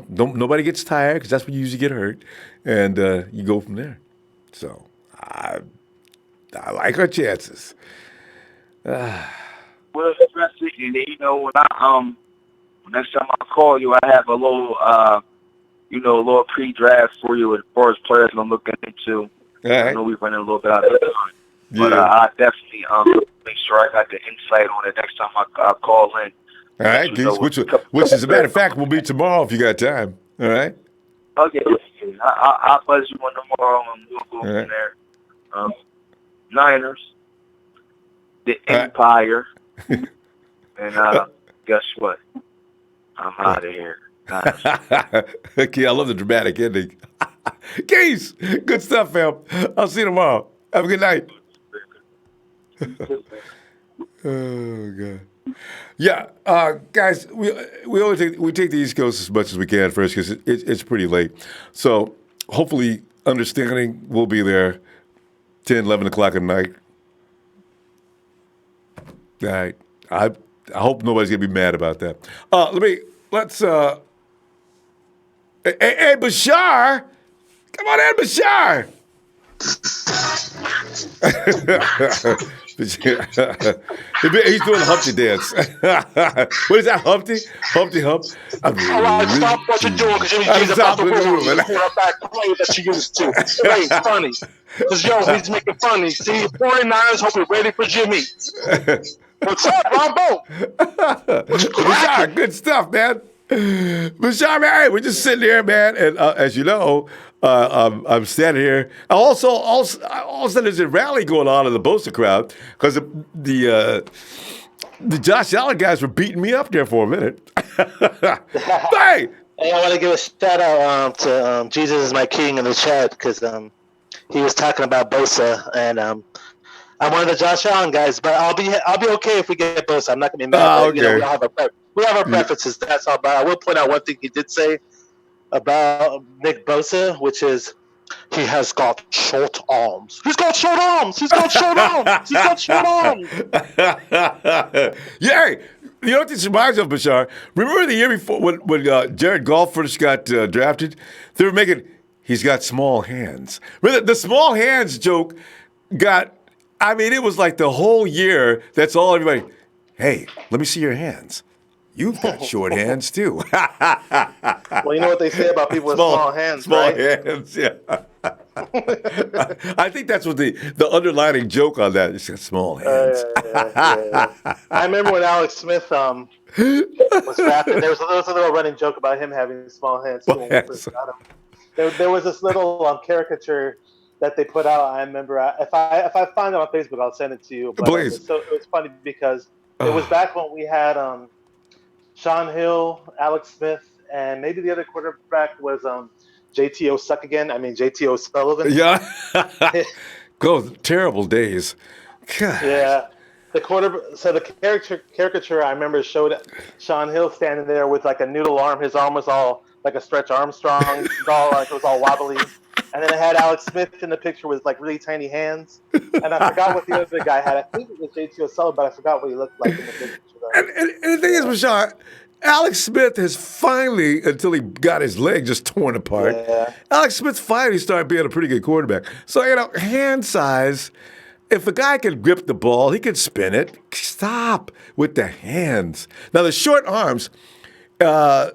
Nobody gets tired because that's when you usually get hurt, and you go from there. So I like our chances. Well, especially when next time I call you, I have a little little pre-draft for you as far as players I'm looking into. I know we're running a little bit out of time, but I definitely make sure I got the insight on it next time I call in. All right, Geese, which as a matter of fact will be tomorrow if you got time. All right. Okay, I'll buzz you on tomorrow and we'll go from there. Niners, the Empire, and guess what? I'm out of here. Okay, I love the dramatic ending. Keys, good stuff, fam. I'll see you tomorrow. Have a good night. Oh God. Yeah, guys, we take the East Coast as much as we can first because it's pretty late. So hopefully, understanding will be there 10, 11 o'clock at night. All right. I hope nobody's gonna be mad about that. Let's hey Bashar, come on in, Bashar. He's doing the Humpty dance. What is that, Humpty? Humpty Hump? All right, stop what you're doing because Jimmy's about to win the quarterback play that you used to. It ain't funny. Because, he's making funny. See, 49ers hope you're ready for Jimmy. What's up, Ronbo? Bashar, good stuff, man. Bashar, man, hey, we're just sitting here, man, and as you know, I'm standing here. Also, all of a sudden, there's a rally going on in the Bosa crowd because the Josh Allen guys were beating me up there for a minute. Hey! Hey, I want to give a shout out to Jesus is my King in the chat because he was talking about Bosa and I'm one of the Josh Allen guys, but I'll be okay if we get Bosa. I'm not gonna be mad. Okay. We have our preferences. That's all. But I will point out one thing he did say about Nick Bosa, which is he has got short arms. He's got short arms. He's got short arms. He's got short arms. Yeah. You know what this reminds me of, Bashar? Remember the year before when Jared Goff first got drafted? They were making, he's got small hands. Remember the small hands joke got, I mean, it was like the whole year, that's all everybody, hey, let me see your hands. You've got short hands, too. Well, you know what they say about people with small hands, small right? Hands, yeah. I think that's what the underlining joke on that is, small hands. Yeah. I remember when Alex Smith was drafted, there was a little running joke about him having small hands. Too, when we first got him. There was this little caricature that they put out. I remember, if I find it on Facebook, I'll send it to you. But, please. So it was funny because it was back when we had Sean Hill, Alex Smith, and maybe the other quarterback was JT O'Sullivan. Yeah. Go terrible days. God. Yeah. So the caricature I remember showed Sean Hill standing there with like a noodle arm. His arm was all like a Stretch Armstrong doll, like it was all wobbly. And then it had Alex Smith in the picture with like really tiny hands. And I forgot what the other guy had. I think it was JT O'Sullivan, but I forgot what he looked like in the picture. And the thing is, Bashar, Alex Smith has finally, until he got his leg just torn apart, Alex Smith finally started being a pretty good quarterback. So, hand size, if a guy can grip the ball, he can spin it. Stop with the hands. Now, the short arms, as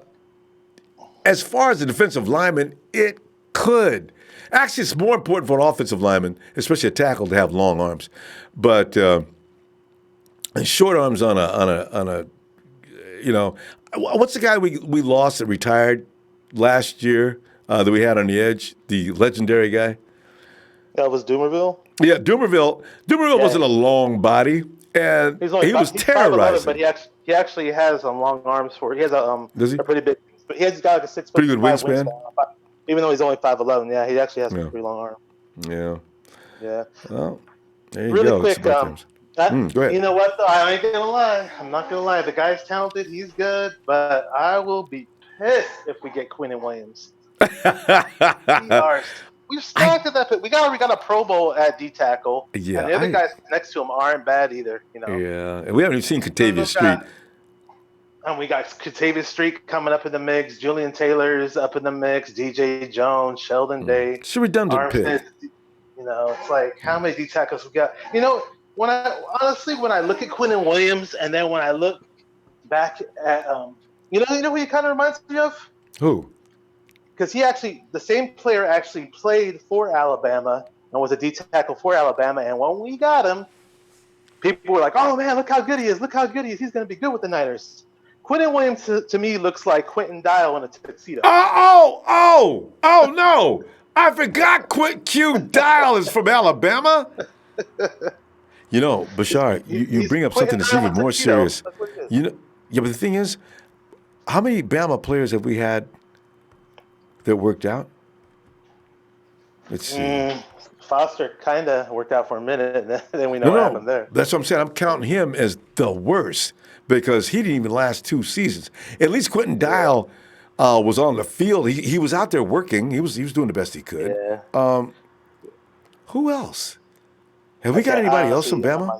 far as the defensive lineman, it could. Actually, it's more important for an offensive lineman, especially a tackle, to have long arms. But short arms on a what's the guy we lost that retired last year that we had on the edge? The legendary guy. That was Doomerville. Yeah, Doomerville. Doomerville wasn't a long body, and he was terrorizing. 5'11", but he actually has long arms for. He has a pretty big. But he's got like a 6 foot. Pretty good wingspan. Even though he's only 5'11", yeah, he actually has a pretty long arm. Yeah. Yeah. Well, there you really go. Quick, go ahead. You know what, though? I ain't going to lie. I'm not going to lie. The guy's talented. He's good. But I will be pissed if we get Quinnen Williams. We've stacked at that pit. We got a Pro Bowl at D-tackle. Yeah. And the other guys next to him aren't bad either. Yeah. And we haven't even seen Katavius Street. And we got Katavius Street coming up in the mix. Julian Taylor's up in the mix. DJ Jones, Sheldon Day. It's a redundant pick. It's like, how many D tackles we got? When I look at Quinnen Williams, and then when I look back at, who he kind of reminds me of? Who? Because the same player actually played for Alabama and was a D tackle for Alabama. And when we got him, people were like, "Oh man, look how good he is! Look how good he is! He's going to be good with the Niners." Quinnen Williams to me looks like Quentin Dial in a tuxedo. Oh no! I forgot Q Dial is from Alabama. Bashar, you bring up something that's even more serious. But the thing is, how many Bama players have we had that worked out? Let's see. Foster kind of worked out for a minute, and then we know what happened there. That's what I'm saying. I'm counting him as the worst because he didn't even last 2 seasons. At least Quentin Dial was on the field. He was out there working. He was doing the best he could. Yeah. Who else? Have we got anybody else from Bama?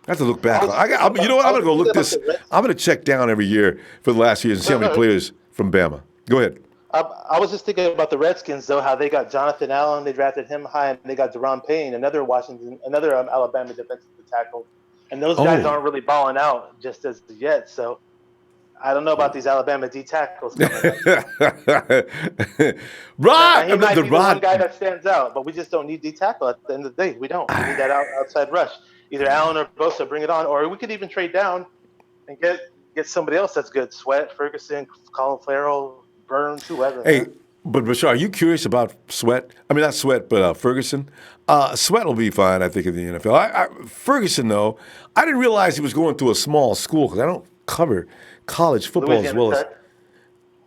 I have to look back. You know what? I'm going to go look this. I'm going to check down every year for the last year and see how many players from Bama. Go ahead. I was just thinking about the Redskins, though, how they got Jonathan Allen, they drafted him high, and they got Deron Payne, another Alabama defensive tackle, and those guys aren't really balling out just as yet. So I don't know about these Alabama D tackles coming up. Rod, he might be the one guy that stands out, but we just don't need D tackle at the end of the day. We don't. We need that outside rush. Either Allen or Bosa bring it on, or we could even trade down and get somebody else that's good. Sweat, Ferguson, Colin Farrell, Burns, whoever. Hey, man. but Bashar, are you curious about Sweat? I mean, not Sweat, but Ferguson. Sweat will be fine, I think, in the NFL. Ferguson, though, I didn't realize he was going to a small school because I don't cover college football as well as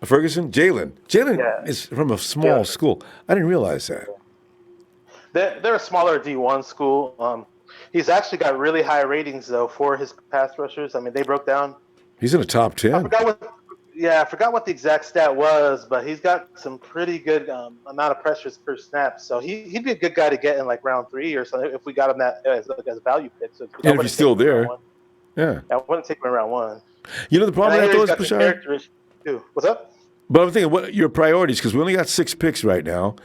Ferguson. Jalen is from a small school. I didn't realize that. They're a smaller D1 school. He's actually got really high ratings though for his pass rushers. I mean, they broke down. He's in the top 10. I forgot what the exact stat was, but he's got some pretty good amount of pressures per snap. So he'd be a good guy to get in like round 3 or something if we got him that as a value pick. So and if he's still there, yeah. I wouldn't take him in round 1. You know the problem with those, Bashar? What's up? But I'm thinking, what your priorities? Because we only got 6 picks right now.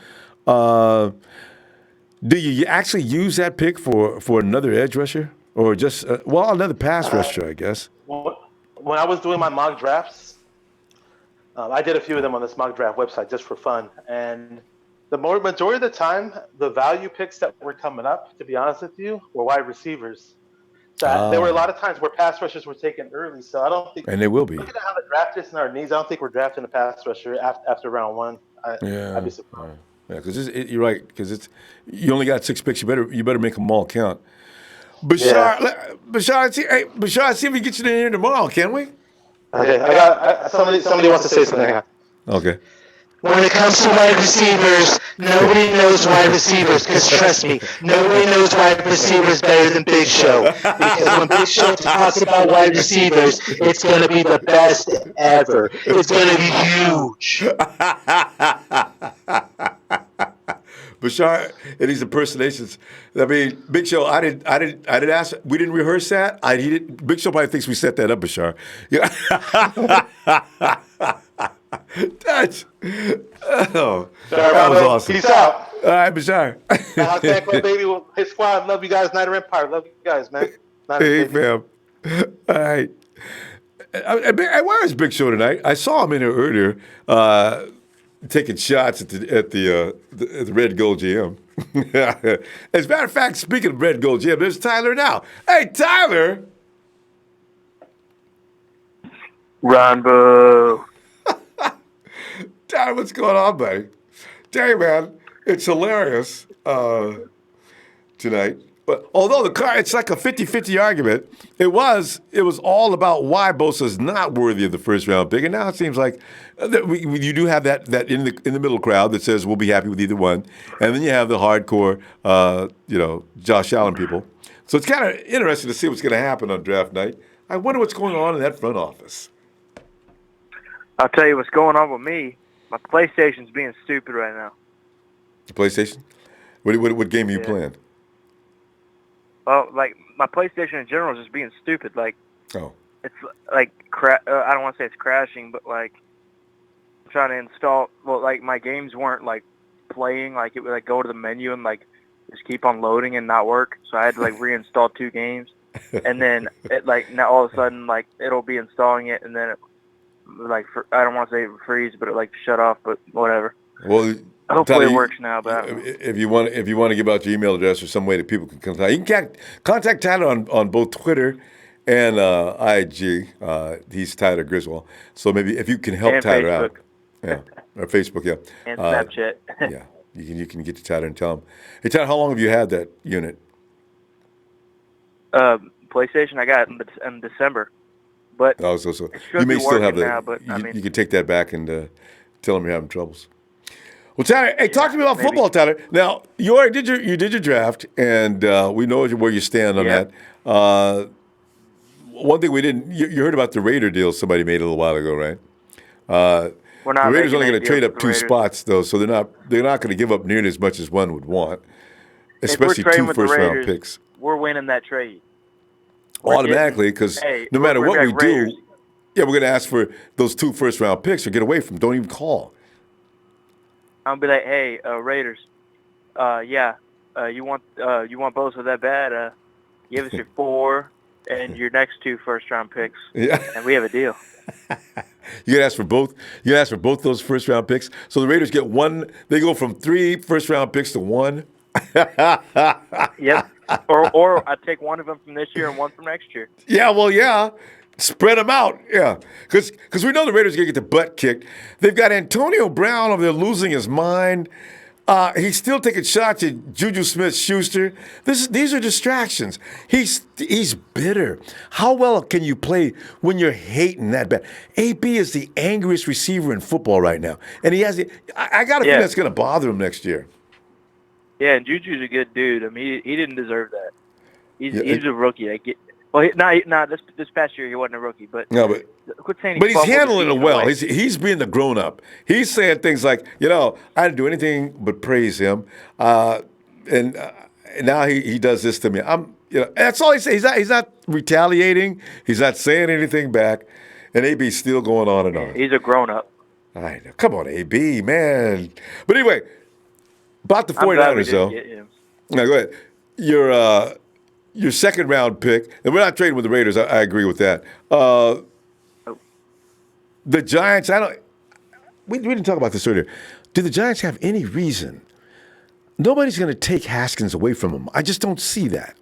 Do you actually use that pick for another edge rusher, or just another pass rusher? I guess. When I was doing my mock drafts, I did a few of them on this mock draft website just for fun, and the majority of the time, the value picks that were coming up, to be honest with you, were wide receivers. So there were a lot of times where pass rushers were taken early. So I don't think. And they will be. Looking at how the draft is in our needs, I don't think we're drafting a pass rusher after round 1. I'd be surprised. Yeah, because you're right. Because you only got 6 picks. You better make them all count. Bashar, see if we can get you in here tomorrow, can we? Okay, I got somebody wants to say something. Okay. When it comes to wide receivers, nobody knows wide receivers, because trust me, nobody knows wide receivers better than Big Show. Because when Big Show talks about wide receivers, it's going to be the best ever. It's going to be huge. Bashar and these impersonations. I mean, Big Show. I didn't ask. We didn't rehearse that. Big Show probably thinks we set that up, Bashar. Yeah. That was awesome. Peace out. All right, Bashar. Baby, hey squad, love you guys. Night of Empire, love you guys, man. Hey, fam. All right. Where is Big Show tonight? I saw him in here earlier, taking shots at the Red Gold GM. As a matter of fact, speaking of Red Gold GM, there's Tyler now. Hey, Tyler. Ronbo. Tyler, what's going on, buddy? Hey, man, it's hilarious tonight. But although it's like a 50-50 argument, it was all about why Bosa is not worthy of the first round pick, and now it seems like you do have that in the middle crowd that says we'll be happy with either one, and then you have the hardcore, Josh Allen people. So it's kind of interesting to see what's going to happen on draft night. I wonder what's going on in that front office. I'll tell you what's going on with me. My PlayStation's being stupid right now. The PlayStation? What game are you playing? Well, like, my PlayStation in general is just being stupid. Like, it's like, I don't want to say it's crashing, but, like, I'm trying to install, my games weren't, like, playing. Like, it would, like, go to the menu and, like, just keep on loading and not work. So I had to, like, reinstall 2 games. And then, now all of a sudden, like, it'll be installing it, and then I don't want to say freeze, but it, shut off, but whatever. Well, hopefully it works now. But if you want to give out your email address or some way that people can contact, you can contact Tyler on both Twitter and IG. He's Tyler Griswold. So maybe if you can help Tyler out, or Facebook, and Snapchat. You can get to Tyler and tell him. Hey, Tyler, how long have you had that unit? PlayStation, I got it in December. But so you may still have that. Now, you can take that back and tell them you're having troubles. Well, Tyler, hey, talk to me about football, Tyler. Now, you did your draft, and we know where you stand on that. One thing we didn't, you heard about the Raider deal somebody made a little while ago, right? The Raiders only going to trade up 2 spots, though, so they're not going to give up nearly as much as one would want, especially 2 first-round picks. We're winning that trade. Automatically, because no matter what we do, we're going to ask for those 2 first-round picks or get away from them. Don't even call. I'll be like, hey, Raiders, you want Bosa that bad? Give us your 4 and your next 2 first-round picks, and we have a deal. You can ask for both. You can ask for both those first-round picks. So the Raiders get 1. They go from 3 first-round picks to 1. Yep. Or I take one of them from this year and one from next year. Yeah, well, yeah. Spread them out, yeah. Because we know the Raiders are going to get the butt kicked. They've got Antonio Brown over there losing his mind. He's still taking shots at Juju Smith-Schuster. These are distractions. He's bitter. How well can you play when you're hating that bad? AB is the angriest receiver in football right now. And he has I got to think that's going to bother him next year. Yeah, and Juju's a good dude. I mean, he didn't deserve that. He's a rookie. This past year he wasn't a rookie, but quit saying he's handling it well. He's being the grown up. He's saying things like, I didn't do anything but praise him, and now he does this to me. That's all he says. He's not retaliating. He's not saying anything back, and AB's still going on and on. He's a grown up. I know. Come on, AB, man. But anyway, about the 49ers though. Now go ahead. Your second round pick, and we're not trading with the Raiders. I agree with that. The Giants, we didn't talk about this earlier. Do the Giants have any reason? Nobody's going to take Haskins away from them. I just don't see that.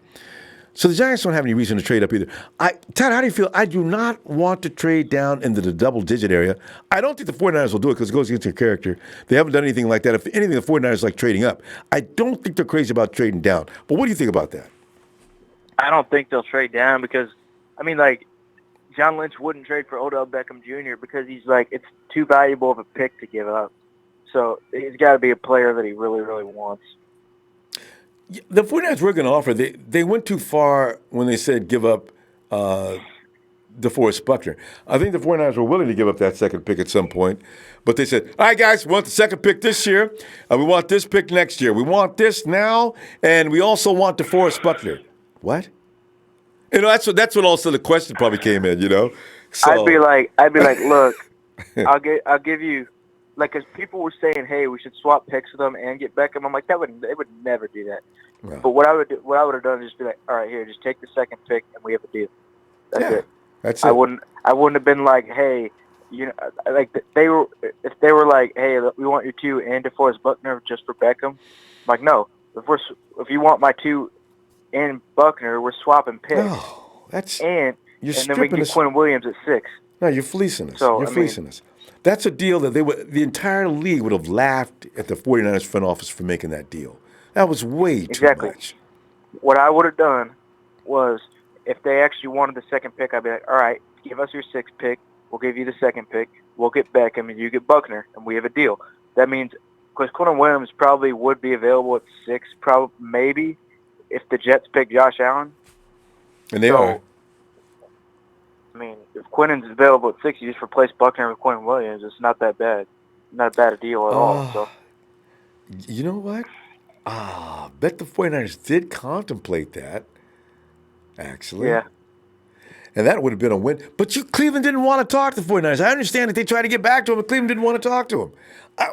So the Giants don't have any reason to trade up either. Todd, how do you feel? I do not want to trade down into the double-digit area. I don't think the 49ers will do it because it goes against their character. They haven't done anything like that. If anything, the 49ers like trading up. I don't think they're crazy about trading down. But what do you think about that? I don't think they'll trade down because, John Lynch wouldn't trade for Odell Beckham Jr. because he's like, it's too valuable of a pick to give up. So he's got to be a player that he really, really wants. The 49ers were going to offer. They went too far when they said give up DeForest Buckner. I think the 49ers were willing to give up that second pick at some point. But they said, all right, guys, we want the second pick this year. We want this pick next year. We want this now, and we also want DeForest Buckner. What? That's when also the question probably came in. So, I'd be like, look, I'll give you, because people were saying, hey, we should swap picks with them and get Beckham. I'm like, they would never do that. Right. But what I would have done is just be like, all right, here, just take the second pick and we have a deal. That's it. That's it. I wouldn't have been like, hey, if they were like, hey, we want your 2 and DeForest Buckner just for Beckham. I'm like, no, if you want my 2 and Buckner, we're swapping picks. No, and then we can get Quinn Williams at 6. No, you're fleecing us. You're fleecing us. That's a deal that the entire league would have laughed at the 49ers front office for making that deal. That was way too much. What I would have done was, if they actually wanted the second pick, I'd be like, all right, give us your 6th pick. We'll give you the second pick. We'll get Beckham and you get Buckner, and we have a deal. That means, because Quinn Williams probably would be available at 6, maybe, if the Jets pick Josh Allen. And they are. If Quinn's available at 6, you just replace Buckner with Quinn Williams. It's not that bad. Not bad a deal at all. So. You know what? Bet the 49ers did contemplate that, actually. Yeah. And that would have been a win. But Cleveland didn't want to talk to the 49ers. I understand that they tried to get back to him, but Cleveland didn't want to talk to him.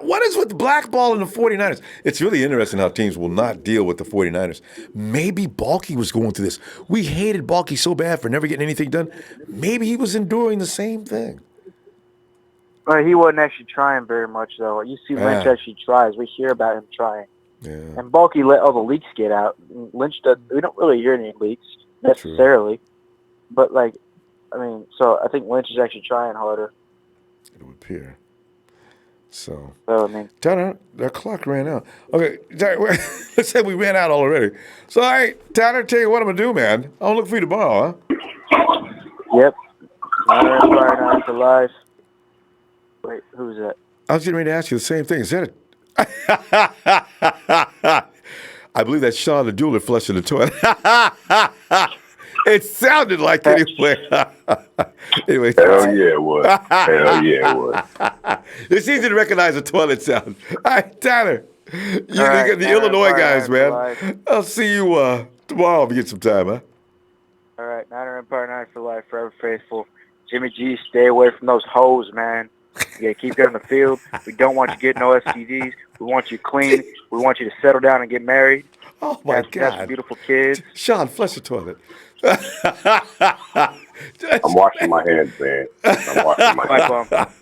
What is with blackballing the 49ers? It's really interesting how teams will not deal with the 49ers. Maybe Balky was going through this. We hated Balky so bad for never getting anything done. Maybe he was enduring the same thing. He wasn't actually trying very much, though. You see Lynch actually tries. We hear about him trying. Yeah. And Balky let all the leaks get out. Lynch does. We don't really hear any leaks necessarily. True. But, so I think Lynch is actually trying harder. It would appear. So Tanner, the clock ran out. Okay, let's say we ran out already. So, all right, Tanner, tell you what I'm going to do, man. I'll look for you tomorrow, huh? Yep. Friday Night for Life. Wait, who's that? I was getting ready to ask you the same thing. Is that I believe that's Sean the Jeweler flushing the toilet. It sounded like it anyway. Anyway. Hell yeah, it was. Hell yeah, it was. It's easy to recognize a toilet sound. All right, Tyler. The Illinois guys, man. I'll see you tomorrow if you get some time, huh? All right, Niner Empire Night for Life, forever faithful. Jimmy G, stay away from those hoes, man. You got to keep it on the field. We don't want you getting no STDs. We want you clean. We want you to settle down and get married. Oh, my God. Have beautiful kids. Sean, flush the toilet. I'm washing my hands, man. I'm washing my hands.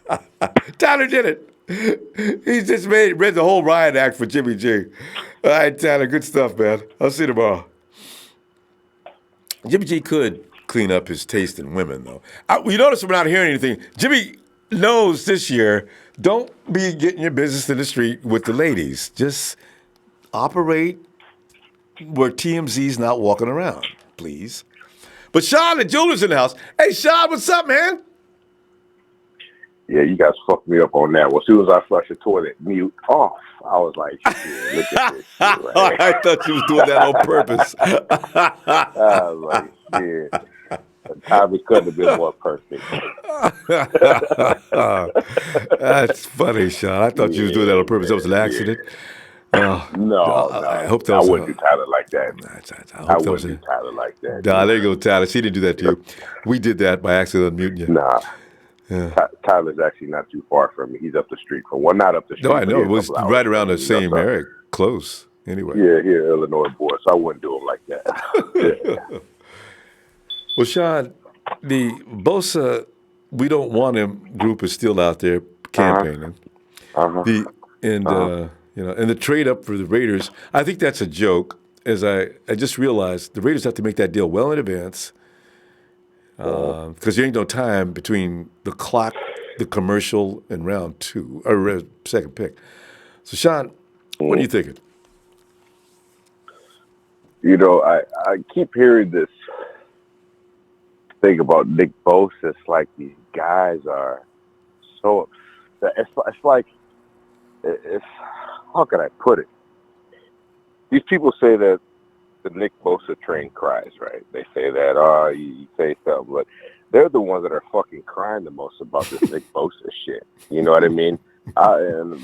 Tyler did it. He just read the whole riot act for Jimmy G. All right, Tyler, good stuff, man. I'll see you tomorrow. Jimmy G could clean up his taste in women, though. You notice we're not hearing anything. Jimmy knows this year, don't be getting your business in the street with the ladies. Just operate where TMZ's not walking around, please. But Sean and Julier's in the house. Hey, Sean, what's up, man? Yeah, you guys fucked me up on that. Well, as soon as I flushed the toilet, mute off. I was like, yeah, look at this shit, right? I thought you was doing that on purpose. I was like, yeah. The timing couldn't have been more perfect. That's funny, Sean. I thought you was doing that on purpose. That was an accident. No, I hope that was. I wouldn't do Tyler like that. I wouldn't do Tyler like that. Nah, there you go, Tyler. She didn't do that to you. We did that by accident, muting you. Nah. Yeah. Tyler's actually not too far from me. He's up the street from. Well, not up the street. No, I know. It was right around the same area, close. Anyway. Yeah, Illinois boy. So I wouldn't do him like that. Yeah. Well, Sean, the Bosa, we don't want him group is still out there campaigning. And the trade up for the Raiders, I think that's a joke. As I just realized, the Raiders have to make that deal well in advance because there ain't no time between the clock, the commercial, and round two or second pick. So, Sean, what are you thinking? You know, I keep hearing this thing about Nick Bosa. It's like these guys are so upset. It's how can I put it? These people say that the Nick Bosa train cries, right? They say that, you say something, but they're the ones that are fucking crying the most about this Nick Bosa shit. You know what I mean? I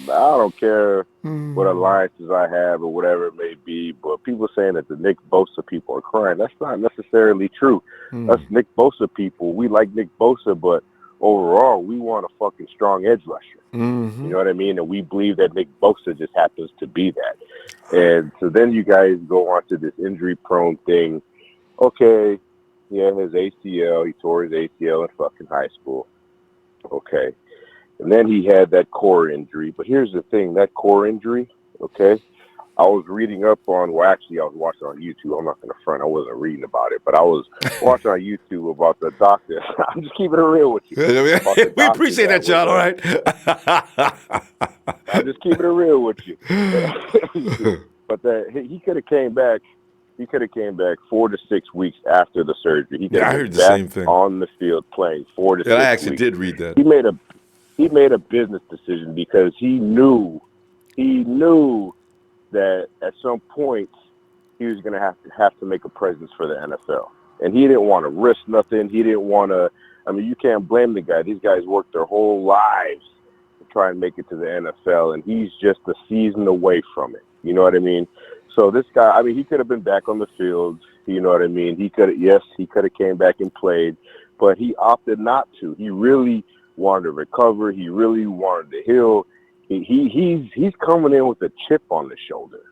don't care what alliances I have or whatever it may be, but people saying that the Nick Bosa people are crying, that's not necessarily true. Us Nick Bosa people, we like Nick Bosa, but overall, we want a fucking strong edge rusher. You know what I mean? And we believe that Nick Bosa just happens to be that. And so then you guys go on to this injury-prone thing. Okay, yeah, his ACL, he tore his ACL in fucking high school. Okay. And then he had that core injury. But here's the thing, that core injury, okay, I was reading up on, well, actually, I was watching on YouTube. I'm not going to front. I wasn't reading about it. But I was watching on YouTube about the doctor. I'm just keeping it real with you. We appreciate that, John, all right? I'm just keeping it real with you. But he could have came back. He could have came back 4 to 6 weeks after the surgery. He could have been back on the field playing 4 to 6 weeks. I actually did read that. He made a business decision because he knew that at some point he was going to have to make a presence for the NFL. And he didn't want to risk nothing. He didn't want to – I mean, you can't blame the guy. These guys worked their whole lives to try and make it to the NFL, and he's just a season away from it. You know what I mean? So this guy, I mean, he could have been back on the field. You know what I mean? He could have came back and played, but he opted not to. He really wanted to recover. He really wanted to heal. He's coming in with a chip on the shoulder.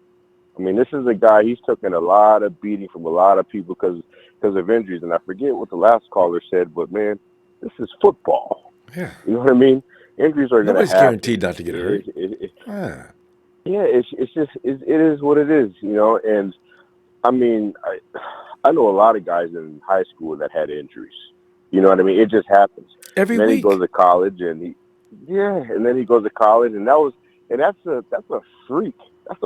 I mean, this is a guy, he's taken a lot of beating from a lot of people because of injuries. And I forget what the last caller said, but, man, this is football. Yeah. You know what I mean? Injuries are going to happen. Nobody's guaranteed not to get hurt. It is what it is, you know. And, I mean, I know a lot of guys in high school that had injuries. You know what I mean? It just happens. Every week. Then he goes to college, and then he goes to college, and that's a freak. That's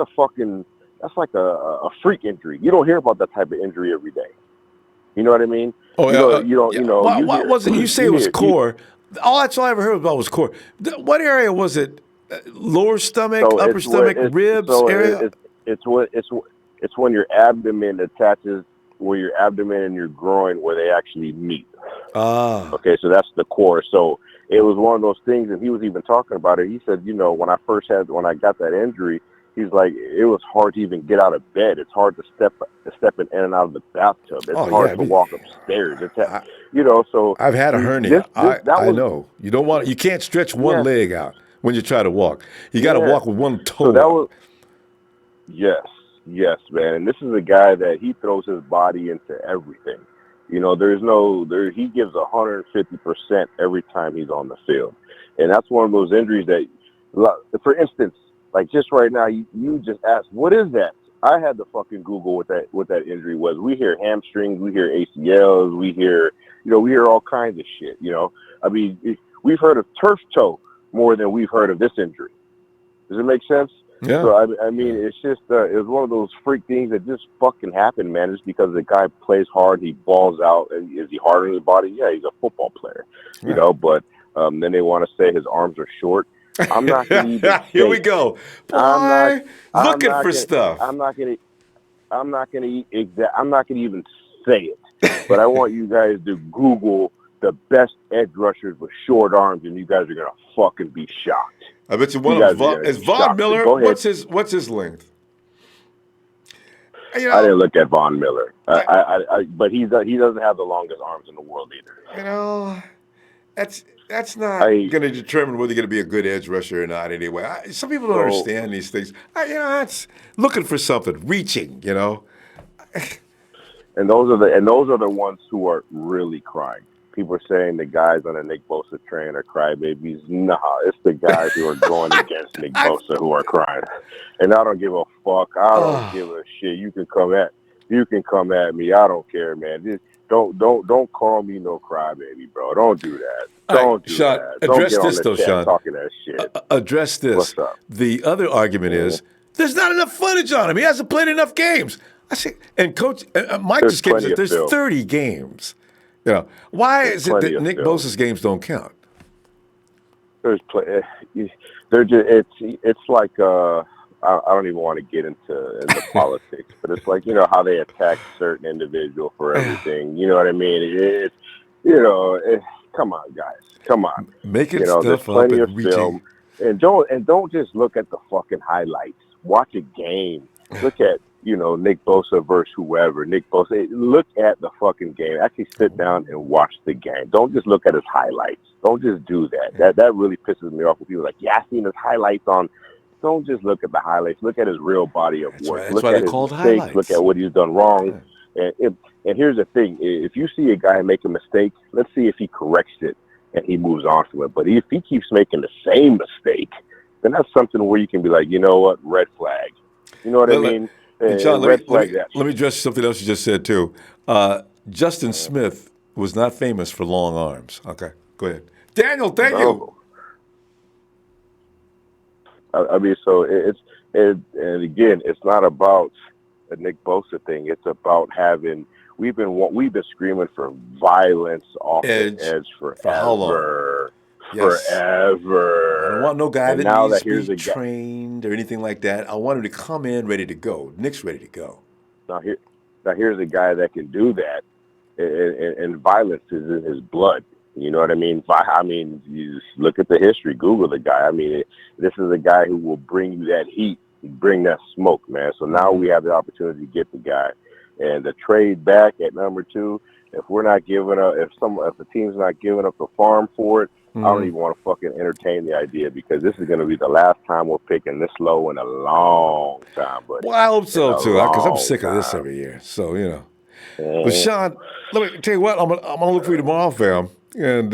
like a freak injury. You don't hear about that type of injury every day. You know what I mean? Oh, you don't. What was it? You say it was core. That's all I ever heard about was core. What area was it? Lower stomach, upper stomach, ribs area? It's when your abdomen attaches, where your abdomen and your groin, where they actually meet. Okay, so that's the core. So it was one of those things, and he was even talking about it. He said, when I got that injury, He's like, it was hard to even get out of bed. It's hard to step in and out of the bathtub. It's hard to walk upstairs. So I've had a hernia. I was, know. You can't stretch one leg out when you try to walk. You got to walk with one toe. So that was, yes, man. And this is a guy that he throws his body into everything. He gives 150% every time he's on the field. And that's one of those injuries that, for instance, like just right now, you just asked, what is that? I had to fucking Google what that injury was. We hear hamstrings, we hear ACLs, we hear all kinds of shit. I mean, we've heard of turf toe more than we've heard of this injury. Does it make sense? Yeah. So I mean, it's just it was one of those freak things that just fucking happened, man. Just because the guy plays hard, he balls out. And is he hard on his body? Yeah, he's a football player, But then they want to say his arms are short. I'm not going to even. Here we go. Boy, looking for stuff. I'm not going to even say it. But I want you guys to Google the best edge rushers with short arms, and you guys are going to fucking be shocked. I bet you one of them is Von Miller. What's his length? I didn't look at Von Miller, but he doesn't have the longest arms in the world either. That's not going to determine whether you're going to be a good edge rusher or not. Anyway, some people don't understand these things. It's looking for something, reaching. And those are the ones who are really crying. People are saying the guys on the Nick Bosa train are crybabies. Nah, it's the guys who are going against Nick Bosa who are crying. And I don't give a fuck. I don't give a shit. You can come at me. I don't care, man. Just don't call me no crybaby, bro. Don't do that. Don't do Sean, that. Address don't this, though, Sean. Talking that shit. Address this. What's up? The other argument is there's not enough footage on him. He hasn't played enough games. I see. And Coach Mike just came said there's 30 games. Why is it that Nick Bosa's games don't count? They're just it's like I don't even want to get into politics, but it's like how they attack certain individual for everything. You know what I mean? Come on, guys, come on. Making there's stuff plenty up of film, and don't just look at the fucking highlights. Watch a game. Look at Nick Bosa versus whoever. Nick Bosa. Look at the fucking game. Actually sit down and watch the game. Don't just look at his highlights. Don't just do that. That really pisses me off when people are like, yeah, I seen his highlights on. Don't just look at the highlights. Look at his real body of work. Look at his mistakes. Look at what he's done wrong. Yeah. And here's the thing. If you see a guy make a mistake, let's see if he corrects it and he moves on from it. But if he keeps making the same mistake, then that's something where you can be like, you know what, red flag. You know what I mean? John, let me address something else you just said, too. Justin Smith was not famous for long arms. Okay, go ahead. Daniel, thank you. I mean, so and again, it's not about a Nick Bosa thing. It's about having we've been screaming for violence off the edge forever. For how long? Forever. I don't want no guy that needs to be trained or anything like that. I want him to come in ready to go. Nick's ready to go. Now here's a guy that can do that, and violence is in his blood. You know what I mean? You just look at the history. Google the guy. I mean, this is a guy who will bring you that heat, bring that smoke, man. So now we have the opportunity to get the guy, and the trade back at number 2. If we're not giving up, if the team's not giving up the farm for it, I don't even want to fucking entertain the idea, because this is going to be the last time we're picking this low in a long time, buddy. Well, I hope so too, because I'm sick of this every year. So But Sean, let me tell you what, I'm gonna look for you tomorrow, fam, and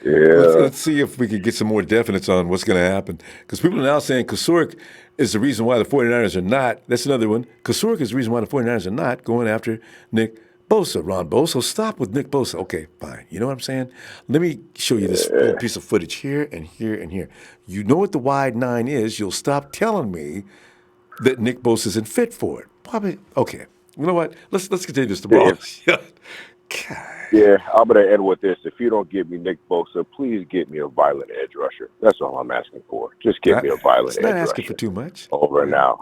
let's see if we can get some more definites on what's going to happen. Because people are now saying Kocurek is the reason why the 49ers are not. That's another one. Kocurek is the reason why the 49ers are not going after Nick Bosa, Ronbo. So stop with Nick Bosa. Okay, fine. You know what I'm saying? Let me show you this little piece of footage here and here and here. You know what the wide 9 is. You'll stop telling me that Nick Bosa isn't fit for it. Probably. Okay. You know what? Let's continue this tomorrow. Yeah, I'm going to end with this. If you don't give me Nick Bosa, please get me a violent edge rusher. That's all I'm asking for. Just give me a violent edge rusher. Not asking for too much. Over and out.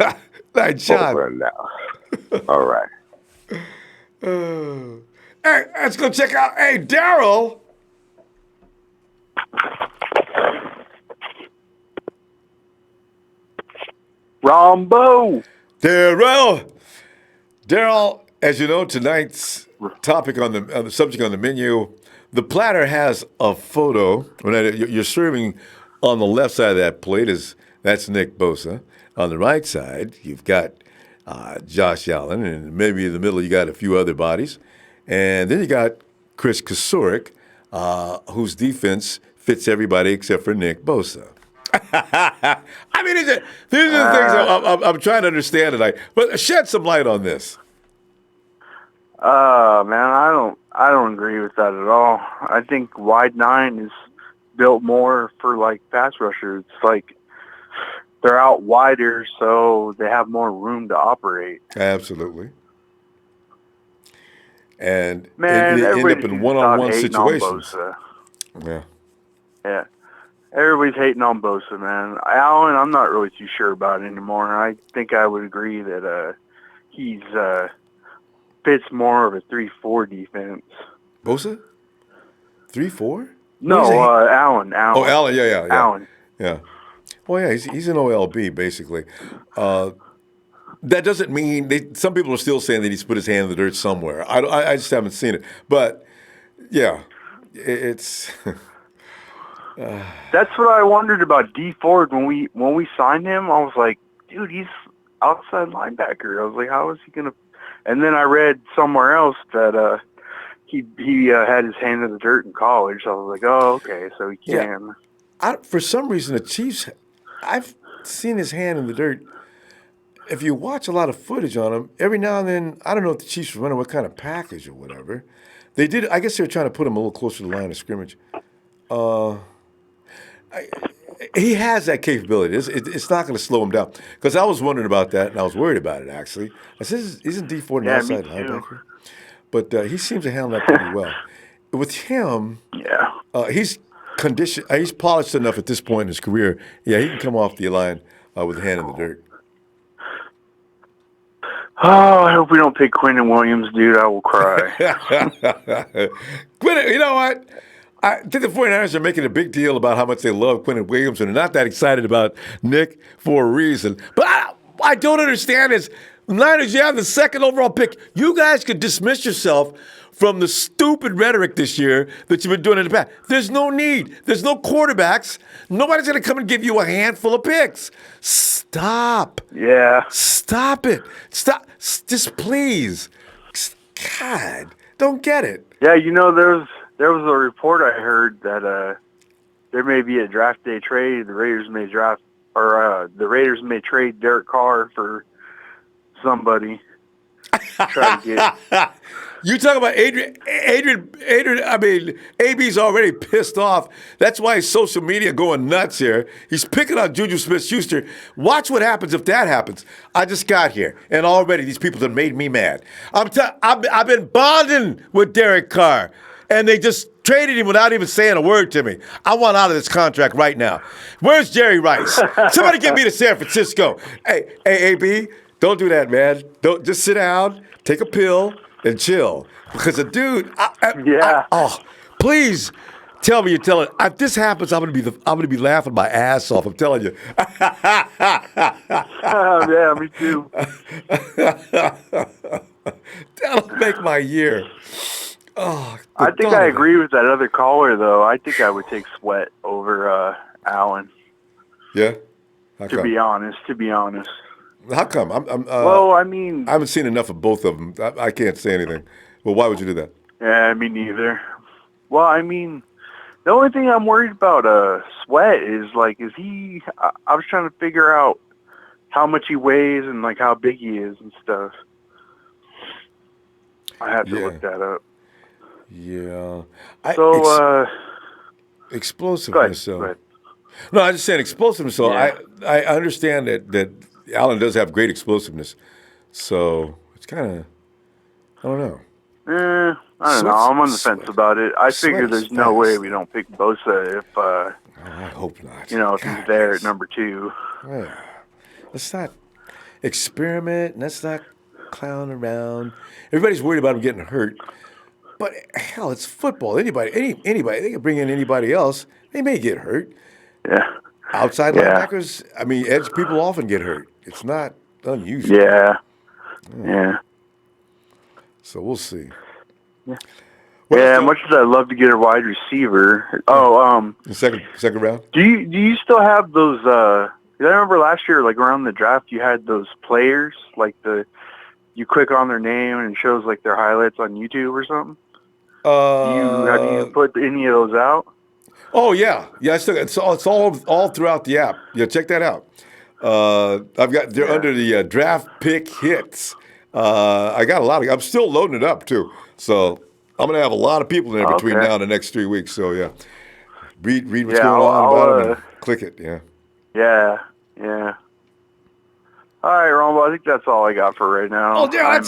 All right, John. Over and now. All right. Hey, let's go check out. Hey, Daryl. Ronbo. Daryl, as you know, tonight's topic on the subject on the menu, the platter has a photo. When you're serving on the left side of that plate that's Nick Bosa. On the right side, you've got Josh Allen, and maybe in the middle you got a few other bodies, and then you got Kris Kocurek, whose defense fits everybody except for Nick Bosa. I mean, these are the things I'm trying to understand tonight. But shed some light on this. Man, I don't agree with that at all. I think wide nine is built more for like pass rushers. It's like they're out wider, so they have more room to operate. Absolutely. And man, they end up everybody in one-on-one situations. Yeah. Yeah. Everybody's hating on Bosa, man. Allen, I'm not really too sure about anymore. I think I would agree that he's fits more of a 3-4 defense. Bosa? 3-4? No, Allen. Oh, Allen, yeah. Allen. Yeah. Well, yeah, he's an OLB, basically. That doesn't mean some people are still saying that he's put his hand in the dirt somewhere. I just haven't seen it. But, yeah, it's... That's what I wondered about D Ford when we signed him. I was like, dude, he's outside linebacker. I was like, how is he gonna? And then I read somewhere else that he had his hand in the dirt in college. So I was like, oh, okay, so he can. Yeah. For some reason, the Chiefs, I've seen his hand in the dirt. If you watch a lot of footage on him, every now and then, I don't know if the Chiefs were running what kind of package or whatever. They did. I guess they were trying to put him a little closer to the line of scrimmage. He has that capability. It's not going to slow him down. Because I was wondering about that, and I was worried about it, actually. I said, isn't D Ford an outside linebacker? But he seems to handle that pretty well. With him, he's conditioned. He's polished enough at this point in his career. Yeah, he can come off the line with a hand in the dirt. Oh, I hope we don't pick Quentin Williams, dude. I will cry. Quentin, you know what? I think the 49ers are making a big deal about how much they love Quentin Williams and they're not that excited about Nick for a reason. But I don't understand is, Niners, you have the second overall pick. You guys could dismiss yourself from the stupid rhetoric this year that you've been doing in the past. There's no need. There's no quarterbacks. Nobody's going to come and give you a handful of picks. Stop. Yeah. Stop it. Stop. Just please. God, don't get it. Yeah, you know, there was a report I heard that there may be a draft day trade. The Raiders may trade Derek Carr for somebody. Try to get. You talk about Adrian. I mean, AB's already pissed off. That's why his social media going nuts here. He's picking on Juju Smith-Schuster. Watch what happens if that happens. I just got here, and already these people have made me mad. I've been bonding with Derek Carr. And they just traded him without even saying a word to me. I want out of this contract right now. Where's Jerry Rice? Somebody get me to San Francisco. Hey, AB, don't do that, man. Don't just sit down, take a pill, and chill. Because the dude, please tell me you're telling. If this happens, I'm gonna be laughing my ass off. I'm telling you. Yeah, me too. That'll make my year. Oh, I think I agree with that other caller, though. I think I would take Sweat over Allen. Yeah? To be honest. How come? Well, I mean... I haven't seen enough of both of them. I can't say anything. Well, why would you do that? Yeah, me neither. Well, I mean, the only thing I'm worried about Sweat is, is he... I was trying to figure out how much he weighs and, how big he is and stuff. I have to look that up. Yeah. Explosiveness. Go ahead. No, I'm just saying explosiveness. So I understand that Allen does have great explosiveness. So it's kind of, I don't know. I don't know. I'm on the fence about it. I figure there's no way we don't pick Bosa if, I hope not. If he's there at number 2. Yeah. Let's not experiment. Let's not clown around. Everybody's worried about him getting hurt. But hell, it's football. Anybody, they can bring in anybody else. They may get hurt. Yeah. outside Yeah. linebackers, I mean, edge people often get hurt. It's not unusual. Yeah. So we'll see. Yeah, much as I'd love to get a wide receiver. The second round. Do you still have those? I remember last year, like around the draft, you had those players, like you click on their name and it shows like their highlights on YouTube or something. Have you put any of those out? Oh yeah. I still it's all throughout the app. Yeah, check that out. They're under the draft pick hits. I got a lot I'm still loading it up too. So I'm gonna have a lot of people in there between now and the next 3 weeks. So yeah, read what's going on about them and click it. Yeah. Yeah. All right, Ronbo, I think that's all I got for right now. Oh yeah,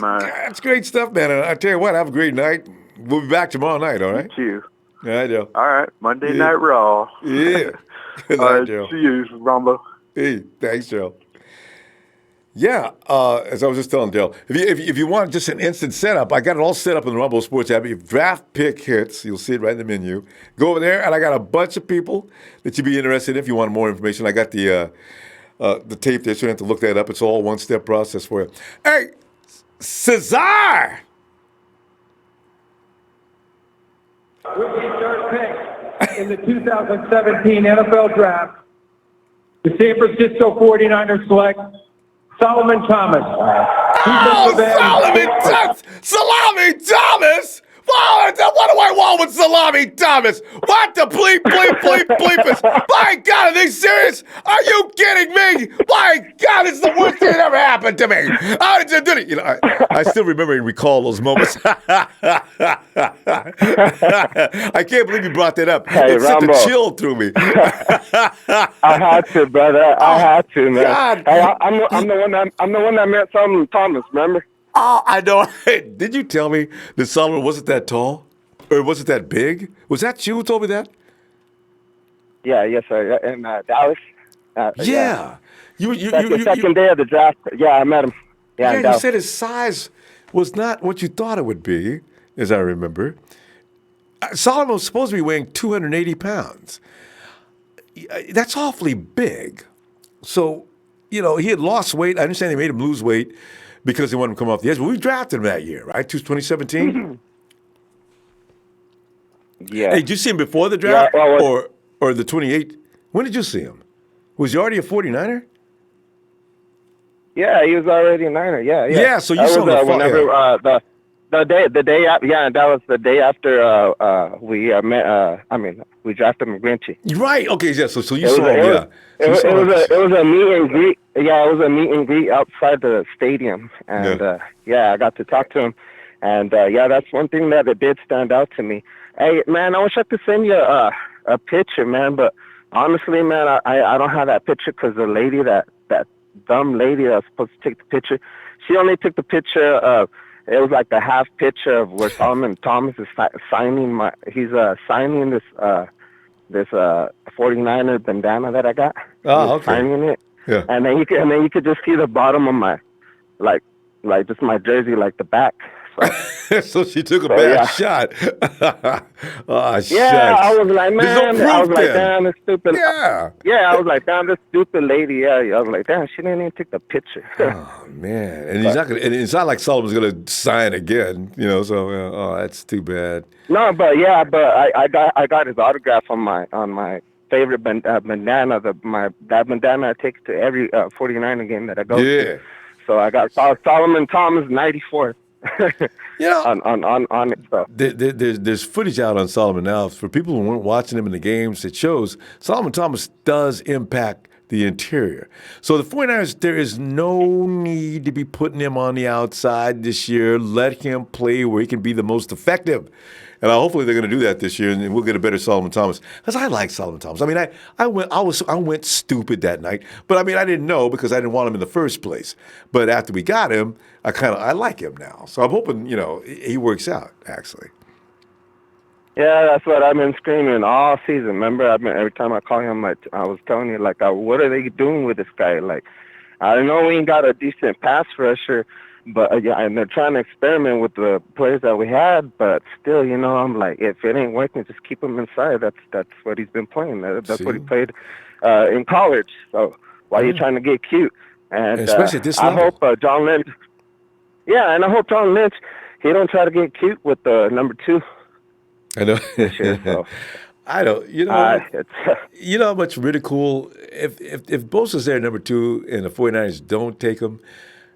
that's great stuff, man. And I tell you what, have a great night. We'll be back tomorrow night. All right. You too. All right, Joe. All right, Monday Night Raw. Yeah. Good All night, right, Joe. see you, Ronbo. Hey, thanks, Joe. Yeah, as I was just telling Dale, if you want just an instant setup, I got it all set up in the Ronbo Sports app. If draft pick hits, you'll see it right in the menu. Go over there, and I got a bunch of people that you'd be interested in if you want more information. I got the tape there, so you don't have to look that up. It's all a one-step process for you. Hey, Cesar! With the third pick in the 2017 NFL Draft, the San Francisco 49ers select Solomon Thomas. Salami Thomas? What do I want with Salami Thomas? What the bleep is? My God, are they serious? Are you kidding me? My God, it's the worst thing that ever happened to me. How did you do it? You know, I still remember and recall those moments. I can't believe you brought that up. Hey, it sent a Ronbo. chill through me. I had to, brother. I had to, man. God. Hey, I'm the one that met Solomon Thomas. Remember? Oh, I know. Did you tell me that Solomon wasn't that tall? Or wasn't that big? Was that you who told me that? Yeah, yes, sir. In Dallas. Yeah. Second day of the draft. Yeah, I met him. Yeah, in you Dallas. said his size was not what you thought it would be, as I remember. Solomon was supposed to be weighing 280 pounds. That's awfully big. So, he had lost weight. I understand they made him lose weight because they wanted him to come off the edge. But we drafted him that year, right? 2017? Yeah. Hey, did you see him before the draft or the 28? When did you see him? Was he already a 49er? Yeah, he was already a Niner. Yeah. Yeah, so you saw him whenever the day that was the day after we met. We drafted McGlinchey. Right. Okay. Yeah. So you saw him. It was a meet and greet. Yeah, it was a meet and greet outside the stadium, and I got to talk to him, and that's one thing that it did stand out to me. Hey, man, I wish I could send you a picture, man, but honestly, man, I don't have that picture because the lady that dumb lady that was supposed to take the picture, she only took the picture of. It was like the half picture of where Solomon Thomas is signing signing this 49er bandana that I got. Oh, okay. Signing it. Yeah. And then you could just see the bottom of my like just my jersey, like the back. So she took a bad shot. Oh, yeah, I was like, man, damn, this stupid. Yeah. Yeah, I was like, damn, this stupid lady. Yeah, I was like, damn, she didn't even take the picture. Oh man, and he's not gonna. And it's not like Solomon's gonna sign again, So, that's too bad. No, but I got his autograph on my favorite bandana. That bandana I take to every 49er game that I go to. So I got Solomon Thomas 94. on it. So. There's footage out on Solomon now. For people who weren't watching him in the games, it shows Solomon Thomas does impact the interior. So the 49ers, there is no need to be putting him on the outside this year. Let him play where he can be the most effective. And hopefully they're going to do that this year, and we'll get a better Solomon Thomas. Because I like Solomon Thomas. I mean, I went stupid that night, but I mean, I didn't know because I didn't want him in the first place. But after we got him, I like him now. So I'm hoping he works out actually. Yeah, that's what I've been screaming all season. Remember, every time I call him, I was telling you, what are they doing with this guy? Like, I know we ain't got a decent pass rusher. But and they're trying to experiment with the players that we had, but still, I'm like, if it ain't working, just keep him inside. That's what he's been playing. That's what he played in college. So while you're trying to get cute, and especially at this I level. hope John Lynch. Yeah, and I hope John Lynch he don't try to get cute with number 2. I know. This year, so. I don't. You know how much ridicule if Bosa's there number 2 and the 49ers don't take him.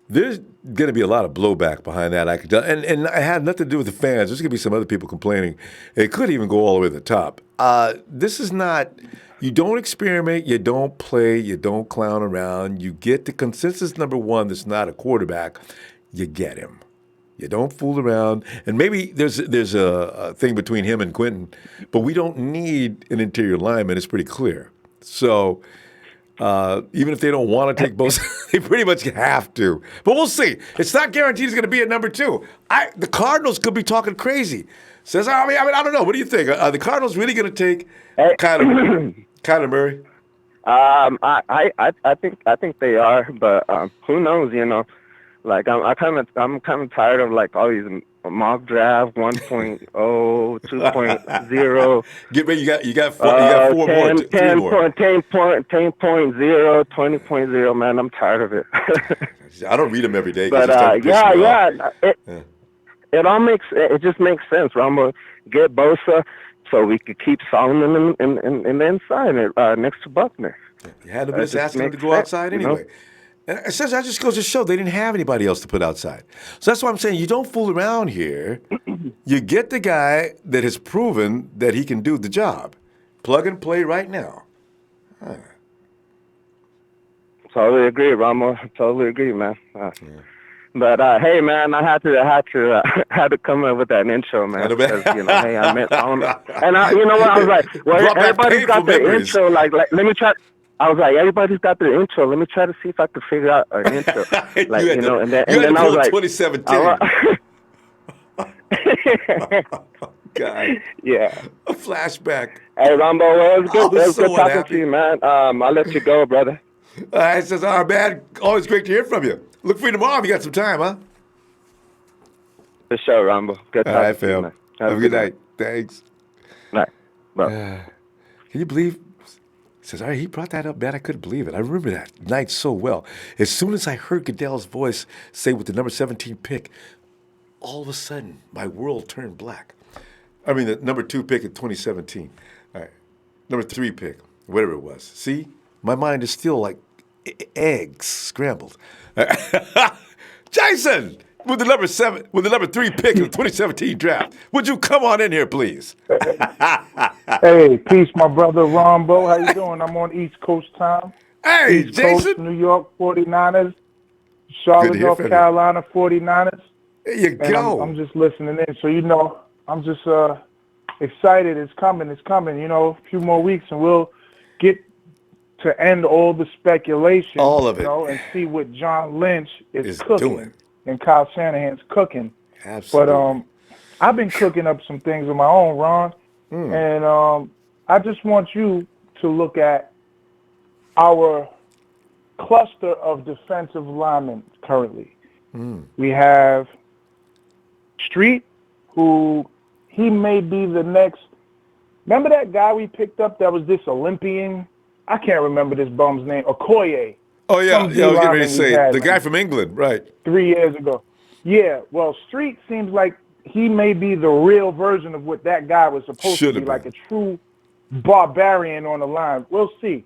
There's going to be a lot of blowback behind that. I could tell, and it had nothing to do with the fans. There's going to be some other people complaining. It could even go all the way to the top. This is not. You don't experiment. You don't play. You don't clown around. You get the consensus number 1 that's not a quarterback. You get him. You don't fool around. And maybe there's a thing between him and Quentin, but we don't need an interior lineman. It's pretty clear. So. Even if they don't want to take Bosa, they pretty much have to. But we'll see. It's not guaranteed he's going to be at number 2. The Cardinals could be talking crazy. Says, I mean, I don't know. What do you think? Are the Cardinals really going to take Kyler Murray? I think they are, but who knows? You know, like I'm kind of tired of like all these mock draft 1.0, 2.0. Get ready, you got 4 more. 10.0, 20.0. Man, I'm tired of it. I don't read them every day. But it just makes sense. Ronbo, get Bosa, so we could keep Solomon in the inside next to Buckner. You had to be asking him to go outside anyway. You know? And it says that just goes to show they didn't have anybody else to put outside. So that's why I'm saying you don't fool around here. You get the guy that has proven that he can do the job. Plug and play right now. Totally agree, Ramo. Totally agree, man. But hey, man, I had to come up with that intro, man. Because hey, I met Solomon, and you know what? I was like, well, everybody's got their intro. Like, let me try. I was like, everybody's got their intro. Let me try to see if I can figure out an intro. Like, and then I was like, 2017. God. Yeah. A flashback. Hey, Ronbo, it was good. It was good talking to you, man. I'll let you go, brother. It says, all right, man. Always great to hear from you. Look for you tomorrow if you got some time, huh? For sure, Ronbo. Good talking to you, man. Have a good night. Thanks. Night. Bye. Can you believe? He says, all right, he brought that up, man. I couldn't believe it. I remember that night so well. As soon as I heard Goodell's voice say with the number 17 pick, all of a sudden, my world turned black. I mean, the number 2 pick in 2017. All right. Number 3 pick, whatever it was. See? My mind is still like eggs scrambled. Jason, with the number 3 pick in the 2017 draft, would you come on in here, please? Hey, peace, my brother Ronbo. How you doing? I'm on East Coast time. Hey, East Jason. Coast, New York 49ers, Charlotte, North Carolina 49ers. There you go. I'm just listening in. So, I'm just excited. It's coming. A few more weeks and we'll get to end all the speculation. All of it. And see what John Lynch is cooking doing. And Kyle Shanahan's cooking. Absolutely. But I've been cooking up some things of my own, Ron. And I just want you to look at our cluster of defensive linemen currently. We have Street, who he may be the next. Remember that guy we picked up that was this Olympian? I can't remember this bum's name. Okoye. Oh, yeah. I was getting ready to say, the guy from England, right. 3 years ago. Yeah, well, Street seems like he may be the real version of what that guy was supposed to be, like a true barbarian on the line. We'll see.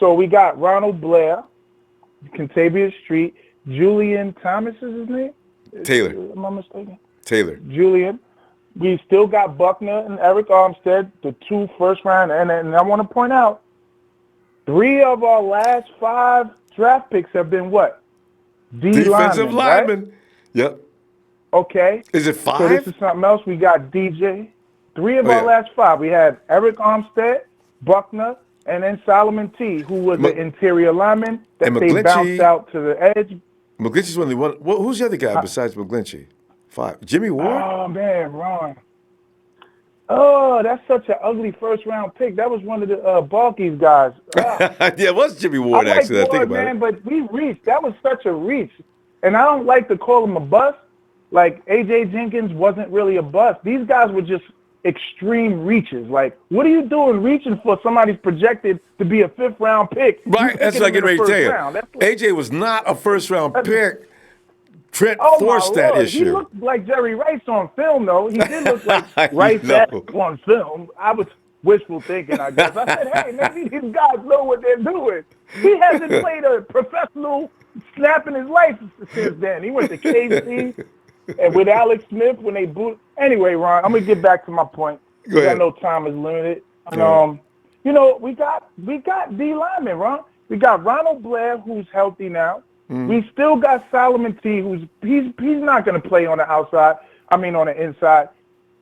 So we got Ronald Blair, Contavious Street, Julian Thomas is his name? Taylor. Am I mistaken? Taylor. Julian. We still got Buckner and Eric Armstead, the 2 first round. And I want to point out, 3 of our last 5 draft picks have been what? Defensive linemen. Right? Yep. Okay. Is it 5? So this is something else. We got DJ. 3 of our yeah. last 5. We had Eric Armstead, Buckner, and then Solomon T., who was the interior lineman that they bounced out to the edge. McGlinchey's one of the one. Who's the other guy besides McGlinchey? 5. Jimmy Ward? Oh, man, Ron. Oh, that's such an ugly first-round pick. That was one of the Balkies guys. Yeah, it was Jimmy Ward, actually. Ward, I think about man, it. but we reached. That was such a reach. And I don't like to call him a bust. Like, A.J. Jenkins wasn't really a bust. These guys were just extreme reaches. Like, what are you doing reaching for somebody's projected to be a 5th-round pick? Right, that's what I get ready to tell you. AJ was not a first-round pick. Trent forced that issue. He looked like Jerry Rice on film, though. He did look like Rice on film. I was wishful thinking, I guess. I said, hey, maybe these guys know what they're doing. He hasn't played a professional snap in his life since then. He went to KC and with Alex Smith when they boot. Anyway, Ron, I'm going to get back to my point. I know time is limited. And, you know, we got D linemen, Ron. We got Ronald Blair, who's healthy now. We still got Solomon T, he's not going to play on the outside. I mean, on the inside.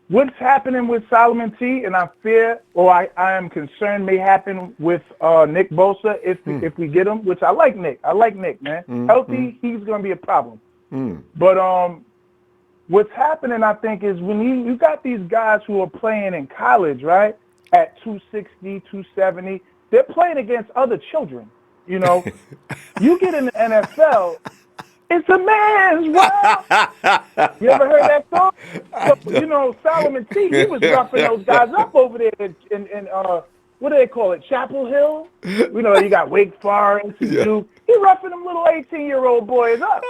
What's happening with Solomon T, and I fear, or I am concerned, may happen with Nick Bosa if we get him. Which I like Nick. I like Nick, man. Healthy, he's going to be a problem. But what's happening, I think, is when you got these guys who are playing in college, right, at 260, 270, they're playing against other children. You know, you get in the NFL, it's a man's world. You ever heard that song? So, you know, Solomon T, he was roughing those guys up over there in what do they call it, Chapel Hill? You know, you got Wake Forest, Duke. He roughing them little 18-year-old boys up.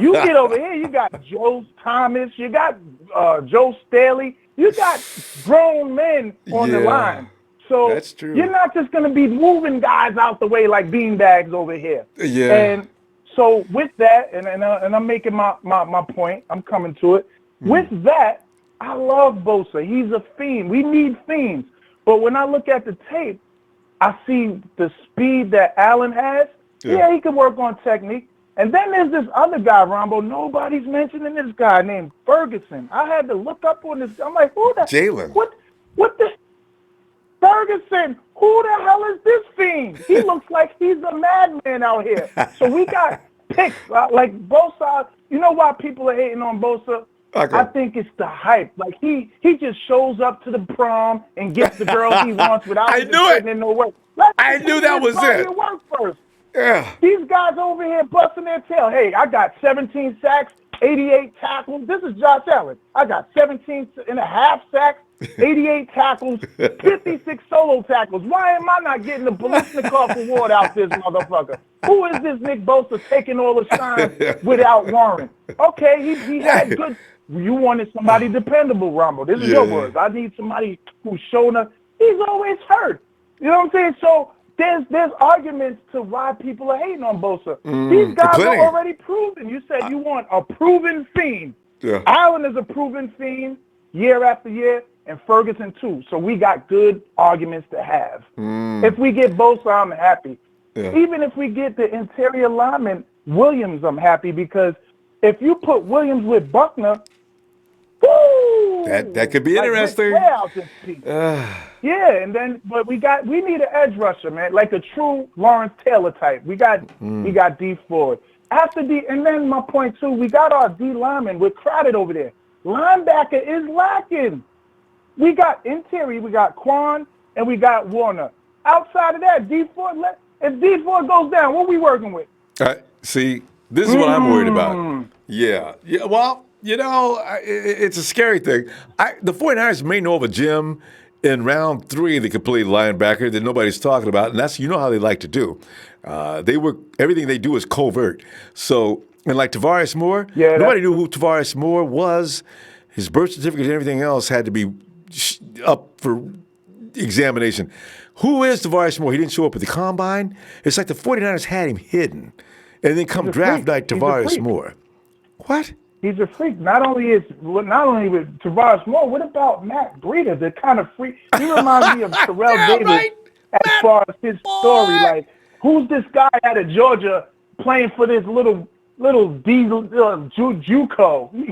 You get over here, you got Joe Thomas, you got Joe Staley, you got grown men on the line. So that's true. You're not just going to be moving guys out the way like beanbags over here. Yeah. And so with that, and I'm making my point, I'm coming to it. With that, I love Bosa. He's a fiend. We need fiends. But when I look at the tape, I see the speed that Allen has. Yeah, he can work on technique. And then there's this other guy, Ronbo. Nobody's mentioning this guy named Ferguson. I had to look up on this. I'm like, who the? Jalen. What the? Ferguson, who the hell is this fiend? He looks like he's a madman out here. So we got picks like Bosa. You know why people are hating on Bosa? Okay. I think it's the hype. Like he just shows up to the prom and gets the girl he wants without even putting in no work. I knew that was it. Work first. Yeah. These guys over here busting their tail. Hey, I got 17 sacks, 88 tackles. This is Josh Allen. I got 17 and a half sacks, 88 tackles, 56 solo tackles. Why am I not getting the Bolishnikov award out this motherfucker? Who is this Nick Bosa taking all the shine without Warren? Okay, he had good. You wanted somebody dependable, Ronbo. This is your words. I need somebody who's shown up. He's always hurt. You know what I'm saying? So there's arguments to why people are hating on Bosa. These guys are already proven. You said you want a proven fiend. Yeah. Allen is a proven fiend year after year, and Ferguson too. So we got good arguments to have. If we get Bosa, I'm happy. Yeah. Even if we get the interior lineman, Williams, I'm happy because if you put Williams with Buckner, woo, that could be interesting. Yeah, and then but we need an edge rusher, man, like a true Lawrence Taylor type. We got D Ford. After D, and then my point too, we got our D lineman. We're crowded over there. Linebacker is lacking. We got interior, we got Quan, and we got Warner. Outside of that, D Ford. If D Ford goes down, what are we working with? See, this is what I'm worried about. Yeah. Well, you know, it's a scary thing. The 49ers may know of a gym in round 3 that could play linebacker that nobody's talking about, and that's, you know how they like to do. Everything they do is covert. So, and like Tavares Moore, nobody knew who Tavares Moore was. His birth certificate and everything else had to be up for examination. Who is Tavares Moore? He didn't show up at the combine. It's like the 49ers had him hidden. And then come draft night, Tavares Moore. What? He's a freak. Not only with Tavares Moore, what about Matt Breida, the kind of freak? He reminds me of Terrell Davis as far as his story. Like, who's this guy out of Georgia playing for this little JUCO?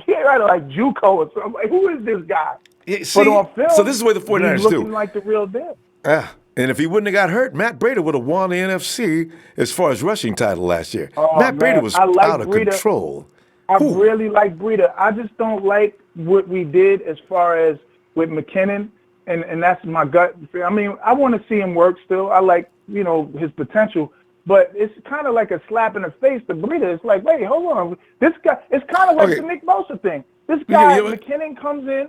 Yeah, right, like JUCO or something. Like, who is this guy? See, but on film, so this is what the 49ers he's looking like the real deal. Yeah. And if he wouldn't have got hurt, Matt Breida would have won the NFC as far as rushing title last year. Matt Breida was out of control. I really like Breida. I just don't like what we did as far as with McKinnon, and that's my gut. I mean, I want to see him work still. I like, you know, his potential, but it's kind of like a slap in the face to Breida. It's like, wait, hold on. This guy, it's kind of like the Nick Bosa thing. This guy, McKinnon, comes in,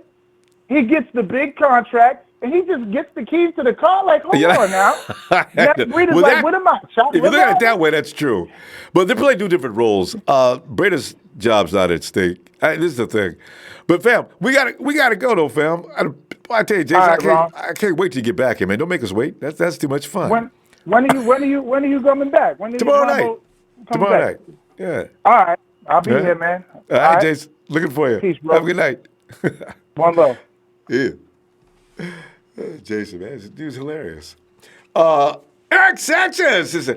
he gets the big contract, and he just gets the keys to the car. Like, hold on now. Breda's like, what am I? If you look at it that way, that's true. But they play two different roles. Breda's job's not at stake. This is the thing. But fam, we gotta go though, fam. I tell you, Jason, I can't wait till you get back here, man. Don't make us wait. That's too much fun. When are you coming back? Tomorrow night. Tomorrow night. Yeah. All right. I'll be here, man. All right, Jason. Looking for you. Peace, bro. Have a good night. One love. Yeah. Jason, man, this dude's hilarious. Eric Sanchez says,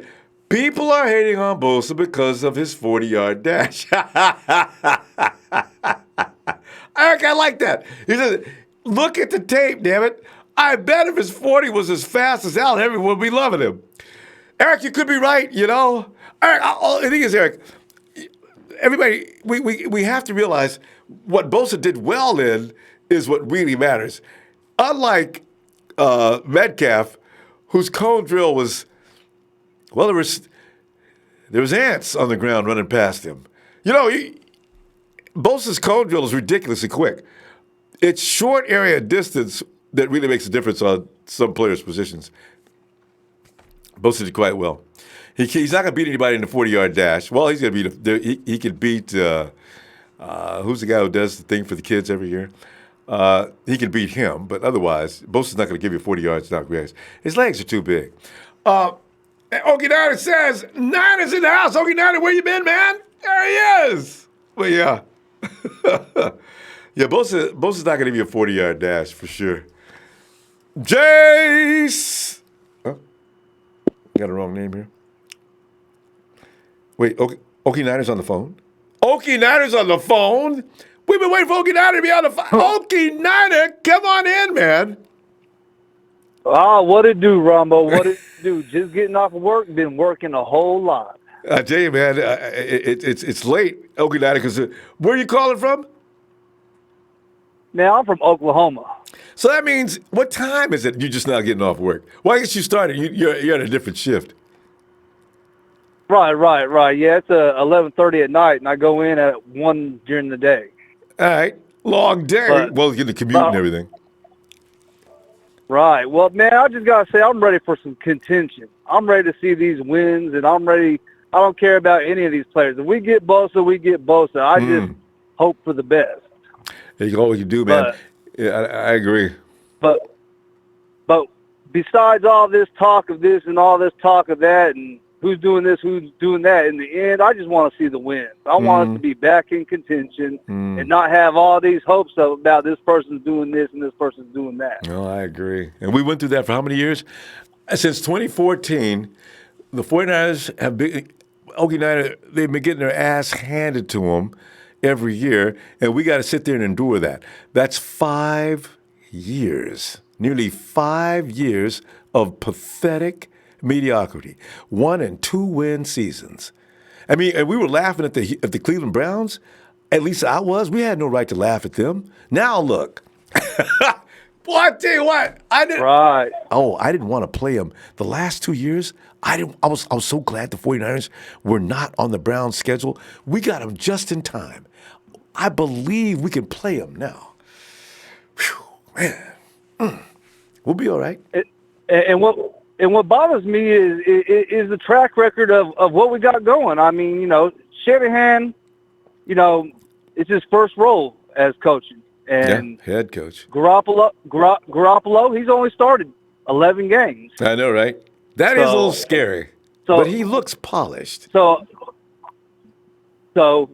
people are hating on Bosa because of his 40-yard dash. Eric, I like that. He says, look at the tape, damn it. I bet if his 40 was as fast as Al, everyone would be loving him. Eric, you could be right, you know. Eric, the thing is, Eric, everybody, we have to realize what Bosa did well in is what really matters. Unlike Metcalf, whose cone drill was, well, there was ants on the ground running past him. You know, Bosa's cone drill is ridiculously quick. It's short area distance that really makes a difference on some players' positions. Bosa did quite well. He's not going to beat anybody in the 40-yard dash. Well, he's going to beat. He could beat. Who's the guy who does the thing for the kids every year? He can beat him, but otherwise, Bosa's not going to give you 40 yards. Not great. His legs are too big. Okie Niner says, Niners in the house. Okie Niner, where you been, man? There he is. Well, yeah. Yeah, Bosa's not going to give you a 40-yard dash for sure. Jace! Huh? Got a wrong name here. Wait, Okie Niner's on the phone? Okie Niner's on the phone? We've been waiting for Okie Niner to be on the phone. Okie Niner, come on in, man. What it do, Ronbo? What it do? Just getting off of work, been working a whole lot. I tell you, man, it's late, Okie Niner, because where are you calling from? Now, I'm from Oklahoma. So that means, what time is it you're just now getting off work? Well, I guess you started, you're at a different shift. Right. Yeah, it's 11:30 at night, and I go in at 1 during the day. All right. Long day. Well, you get the commute and everything. Right. Well, man, I just got to say, I'm ready for some contention. I'm ready to see these wins, and I'm ready. I don't care about any of these players. If we get Bosa, we get Bosa. I just hope for the best. There you go. What you do, man. Yeah, I agree. But besides all this talk of this and all this talk of that and who's doing this, who's doing that, in the end, I just want to see the wins. I want us to be back in contention and not have all these hopes about this person's doing this and this person's doing that. No, I agree. And we went through that for how many years? Since 2014, the 49ers have been, Okie Niner, they've been getting their ass handed to them every year, and we got to sit there and endure that. That's 5 years, nearly 5 years of pathetic mediocrity, 1 and 2 win seasons. I mean, and we were laughing at the Cleveland Browns. At least I was. We had no right to laugh at them. Now look, boy, I tell you what, I didn't. Right. Oh, I didn't want to play them the last 2 years. I was so glad the 49ers were not on the Browns schedule. We got them just in time. I believe we can play them now. Whew, man, we'll be all right. And what bothers me is the track record of what we got going. I mean, you know, Shanahan, you know, it's his first role as coaching. And yeah, head coach. Garoppolo, he's only started 11 games. I know, right? That is a little scary. But he looks polished. So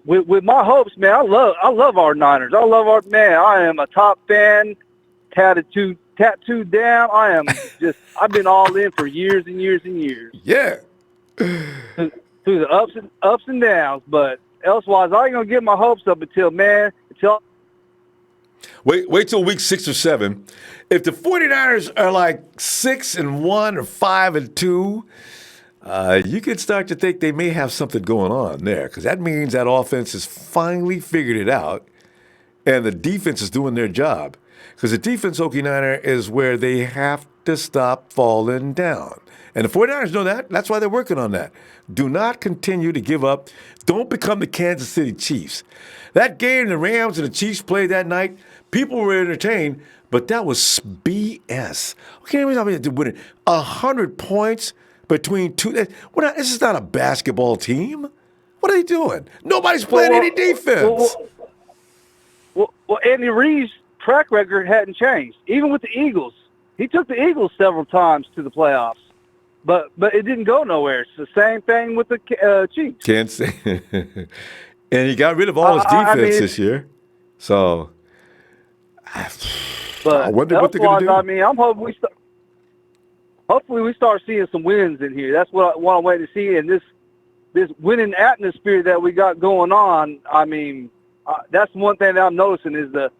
with my hopes, man, I love our Niners. I am a top fan, tattooed down. I've been all in for years and years and years. Yeah. Through the ups and downs, but elsewise, I ain't gonna get my hopes up until. Wait till week 6 or 7. If the 49ers are like 6-1 or 5-2, you could start to think they may have something going on there, because that means that offense has finally figured it out, and the defense is doing their job. Because the defense, Okie Niner, is where they have to stop falling down. And the 49ers know that. That's why they're working on that. Do not continue to give up. Don't become the Kansas City Chiefs. That game the Rams and the Chiefs played that night, people were entertained, but that was BS. Okay, winning 100 points between two. This is not a basketball team. What are they doing? Nobody's playing any defense. Well, Andy Reid's track record hadn't changed. Even with the Eagles, he took the Eagles several times to the playoffs, but it didn't go nowhere. It's the same thing with the Chiefs. Can't say. And he got rid of all his defense this year. So, I wonder what they're going to do. I mean, I'm hoping hopefully we start seeing some wins in here. That's what I'm waiting to see. And this winning atmosphere that we got going on, I mean, that's one thing that I'm noticing is the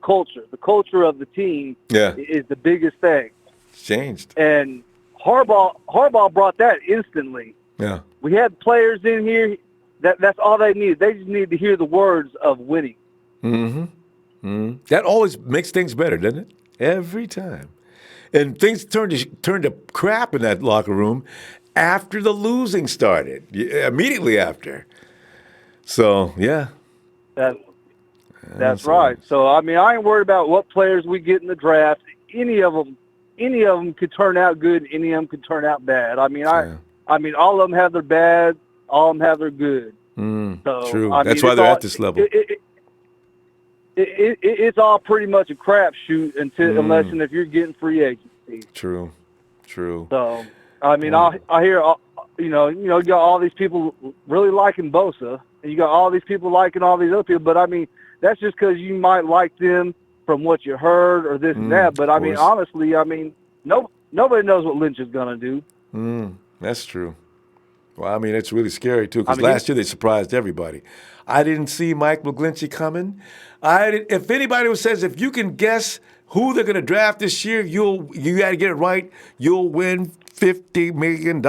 culture. The culture of the team is the biggest thing. It's changed. And Harbaugh brought that instantly. Yeah. We had players in here. That's all they need. They just need to hear the words of winning. Mm-hmm. Mm-hmm. That always makes things better, doesn't it? Every time. And things turned to crap in that locker room after the losing started. Immediately after. So, yeah. That's right. So, I mean, I ain't worried about what players we get in the draft. Any of them could turn out good. Any of them could turn out bad. I mean, I mean, all of them have their bad. All of them have their good. So, true. I That's mean, why they're at this level. It's all pretty much a crapshoot unless and if you're getting free agency. True. So, I mean, I hear, you got all these people really liking Bosa, and you got all these people liking all these other people. But I mean, that's just because you might like them from what you heard or this and that. But I mean, honestly, I mean, nobody knows what Lynch is gonna do. That's true. Well, I mean, it's really scary, too, because last year they surprised everybody. I didn't see Mike McGlinchey coming. If anybody says if you can guess who they're going to draft this year, you got to get it right, you'll win $50 million.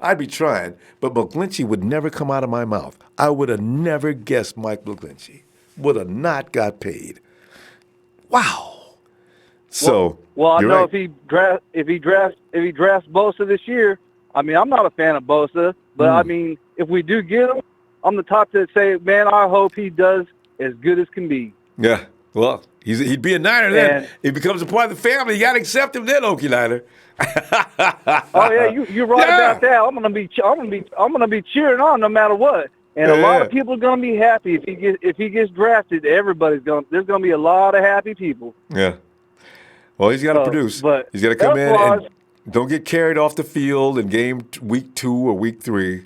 I'd be trying, but McGlinchey would never come out of my mouth. I would have never guessed Mike McGlinchey. Would have not got paid. Wow. So, well, I know right. if he drafts Bosa this year, I mean, I'm not a fan of Bosa, but I mean, if we do get him, I'm the top to say, man, I hope he does as good as can be. Yeah, well, he'd be a Niner then. He becomes a part of the family. You got to accept him then, Okie Niner. Oh yeah, you're right about that. I'm gonna be cheering on no matter what. And a lot of people are gonna be happy if he gets drafted. There's gonna be a lot of happy people. Yeah. Well, he's got to produce. But he's got to come in and don't get carried off the field in week 2 or week 3.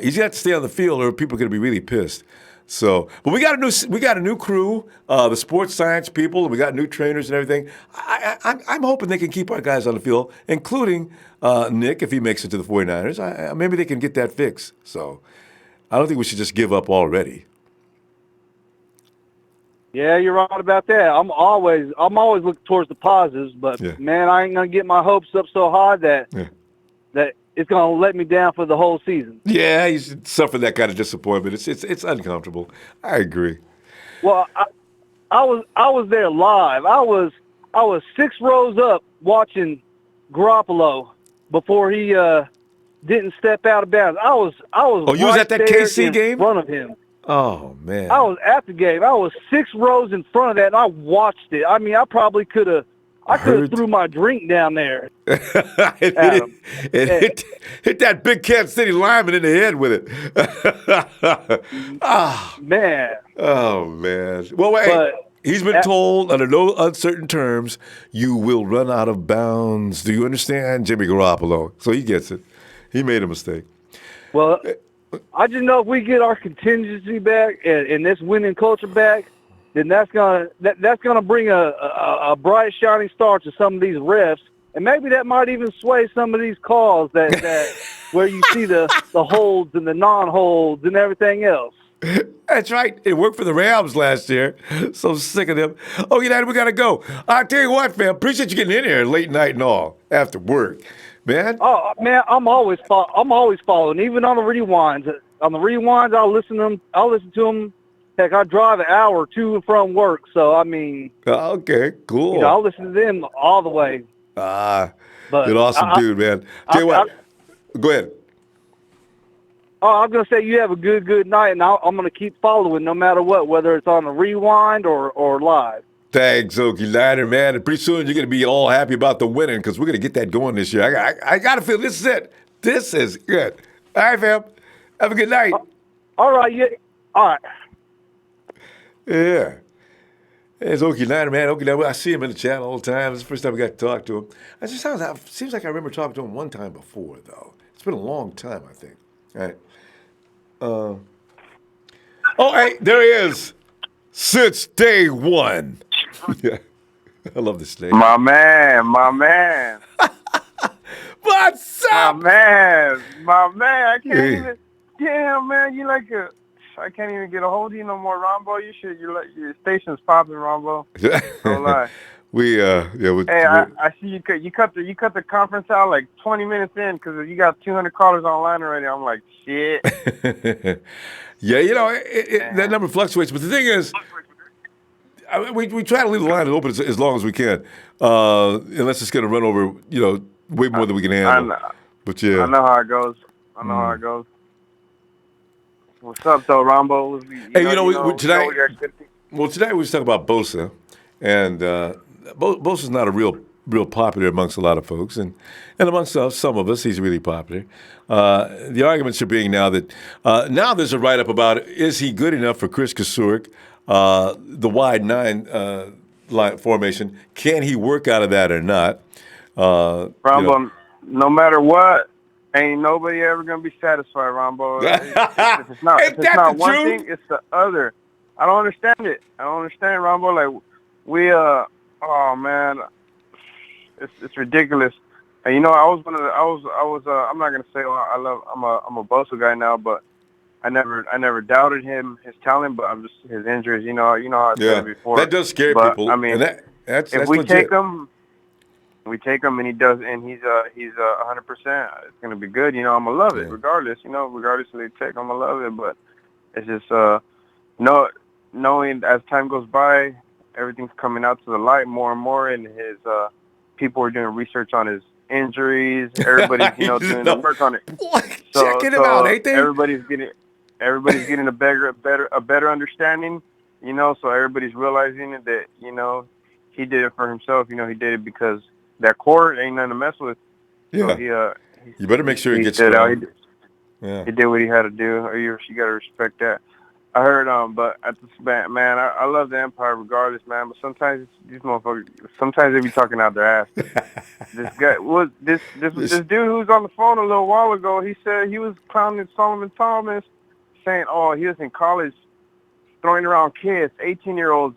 He's got to stay on the field, or people are going to be really pissed. So, but we got a new crew, the sports science people. We got new trainers and everything. I'm hoping they can keep our guys on the field, including Nick if he makes it to the 49ers. Maybe they can get that fixed. So, I don't think we should just give up already. Yeah, you're right about that. I'm always looking towards the positives, but man, I ain't gonna get my hopes up so high that it's gonna let me down for the whole season. Yeah, you should suffer that kind of disappointment. It's uncomfortable. I agree. Well, I was there live. I was 6 rows up watching Garoppolo before he didn't step out of bounds. I was. Oh, you was at that KC game? In front of him. Oh man! I was at the game. I was 6 rows in front of that, and I watched it. I mean, I probably could have. I could have threw my drink down there. Hit that big Kansas City lineman in the head with it. Man. Oh man. Well, wait. He's been told under no uncertain terms, you will run out of bounds. Do you understand, Jimmy Garoppolo? So he gets it. He made a mistake. Well, I just know if we get our contingency back and this winning culture back, then that's gonna bring a bright shining star to some of these refs, and maybe that might even sway some of these calls that where you see the holds and the non-holds and everything else. That's right. It worked for the Rams last year. So sick of them. Oh, United, we gotta go. I tell you what, fam. Appreciate you getting in here late night and all after work, man. Oh man, I'm always following, even on the rewinds. On the rewinds, I'll listen to them Heck, I drive an hour to and from work, so I mean. Okay, cool. You know, I'll listen to them all the way. But you're an awesome dude, man. Tell you what. Go ahead. Oh, I'm gonna say you have a good night, and I'm gonna keep following no matter what, whether it's on the rewind or live. Thanks, Okie Liner, man. And pretty soon you're gonna be all happy about the winning because we're gonna get that going this year. I gotta feel this is it. This is good. All right, fam. Have a good night. All right, yeah. All right. Yeah. There's Okie Liner, man. Okie Liner, I see him in the chat all the time. This is the first time we got to talk to him. It just seems like I remember talking to him one time before, though. It's been a long time, I think. All right. Hey, there he is. Since day one. Yeah. I love this name. My man. What's up? My man. I can't even. Damn, man. I can't even get a hold of you no more, Ronbo. Your station's popping, Ronbo. Don't lie. I see you cut the conference out like 20 minutes in because you got 200 callers online already. I'm like, shit. Yeah, that number fluctuates, but the thing is, we try to leave the line open as long as we can, unless it's going to run over, way more than we can handle. But yeah, I know how it goes. What's up, though, Ronbo? Tonight we was talking about Bosa, and Bosa's not a real popular amongst a lot of folks, and amongst some of us, he's really popular. The arguments are being now that now there's a write-up about is he good enough for Kris Kocurek, the wide nine line formation? Can he work out of that or not? Ronbo, no matter what, ain't nobody ever gonna be satisfied, Ronbo. If it's not one thing, it's the other. I don't understand it. Ronbo. Like oh man, it's ridiculous. And I was I'm not gonna say I'm a Bosa guy now, but I never doubted his talent, but I'm just his injuries. You know how I said it before. That does scare people. I mean, that's if we legit. take him and he does, and he's 100%. It's gonna be good. I'm gonna love it regardless. Regardless of the take, I'm gonna love it. But it's just knowing as time goes by, everything's coming out to the light more and more, and his people are doing research on his injuries. Everybody's doing the work on it. Checking him out, ain't they? Everybody's getting a better understanding. So everybody's realizing that he did it for himself. He did it because that core ain't nothing to mess with. Yeah. So you better make sure he gets strong. He did what he had to do. You got to respect that. I heard, but at this man, I love the Empire regardless, man. But sometimes these motherfuckers, sometimes they be talking out their ass. This guy was this dude who was on the phone a little while ago. He said he was clowning Solomon Thomas, saying, "Oh, he was in college, throwing around kids, 18-year-olds.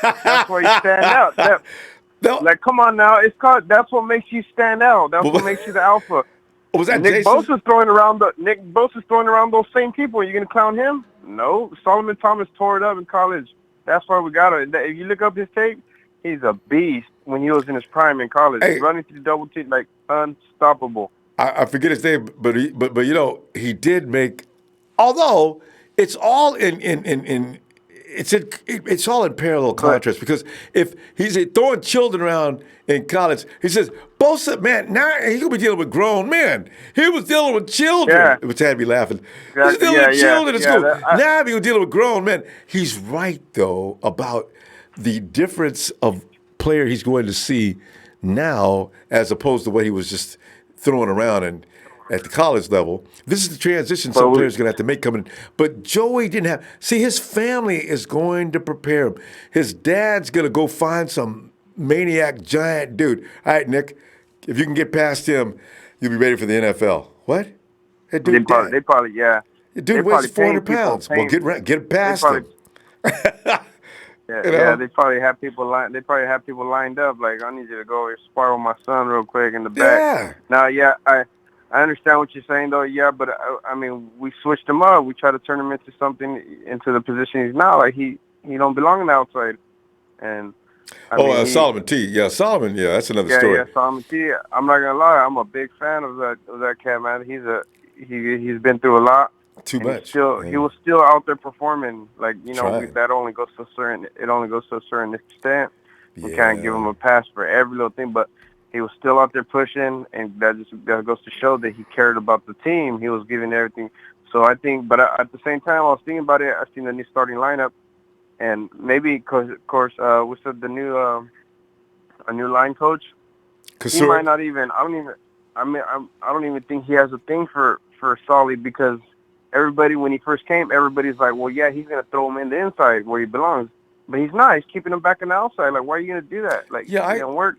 That's why you stand out." Like, come on now, that's what makes you stand out. That's what makes you the alpha. Was that Nick Bosa's throwing around those same people. Are you gonna clown him? No. Solomon Thomas tore it up in college. That's why we got it. If you look up his tape, he's a beast when he was in his prime in college. Hey, running through the double team like unstoppable. I forget his name, but he did make. Although it's all it's all in parallel contrast, because if he's throwing children around in college, he says, Bosa, man, now he's going to be dealing with grown men. He was dealing with children, which had me laughing. He was dealing with children in school. Now he's dealing with grown men. He's right, though, about the difference of player he's going to see now as opposed to what he was just throwing around and at the college level. This is the transition some players are going to have to make coming. But Joey didn't have. See, his family is going to prepare him. His dad's going to go find some maniac giant dude. All right, Nick, if you can get past him, you'll be ready for the NFL. What? That dude, they probably. The dude weighs 400 pounds. Well, get past him. They probably have people lined. They probably have people lined up. Like, I need you to go spar with my son real quick in the back. Now, I understand what you're saying, though. Yeah, but I mean, we switched him up. We try to turn him into something, into the position he's now. Like he don't belong on the outside. And Solomon T. Yeah, Solomon. Yeah, that's another story. Yeah, Solomon T. I'm not gonna lie. I'm a big fan of that cat, man. He's been through a lot. Too much. He was still out there performing. Like, Trying. that only goes to a certain extent. You can't give him a pass for every little thing, but he was still out there pushing, and that goes to show that he cared about the team. He was giving everything. So I think, but at the same time, I was thinking about it. I've seen the new starting lineup, and maybe, of course, we said a new line coach. He might not even. I don't even think he has a thing for Solly, because everybody, when he first came, everybody's like, well, yeah, he's gonna throw him in the inside where he belongs, but he's not. He's keeping him back on the outside. Like, why are you gonna do that? Like, it didn't work.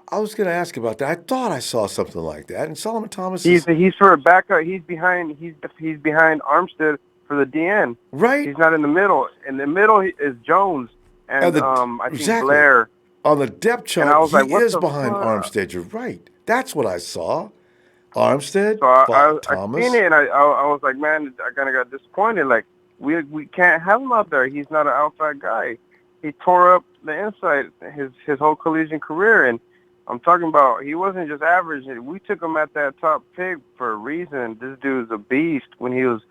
I was going to ask about that. I thought I saw something like that. And Solomon Thomas He's for a backup. He's behind Armstead for the DN. Right. He's not in the middle. In the middle is Jones and I think Blair. On the depth chart, and I was he like, what is the behind fuck? Armstead. You're right. That's what I saw. Armstead, So Thomas. I seen it, and I was like, man, I kind of got disappointed. Like, we can't have him out there. He's not an outside guy. He tore up the inside his whole collision career, and I'm talking about, he wasn't just average. We took him at that top pick for a reason. This dude's a beast. When he was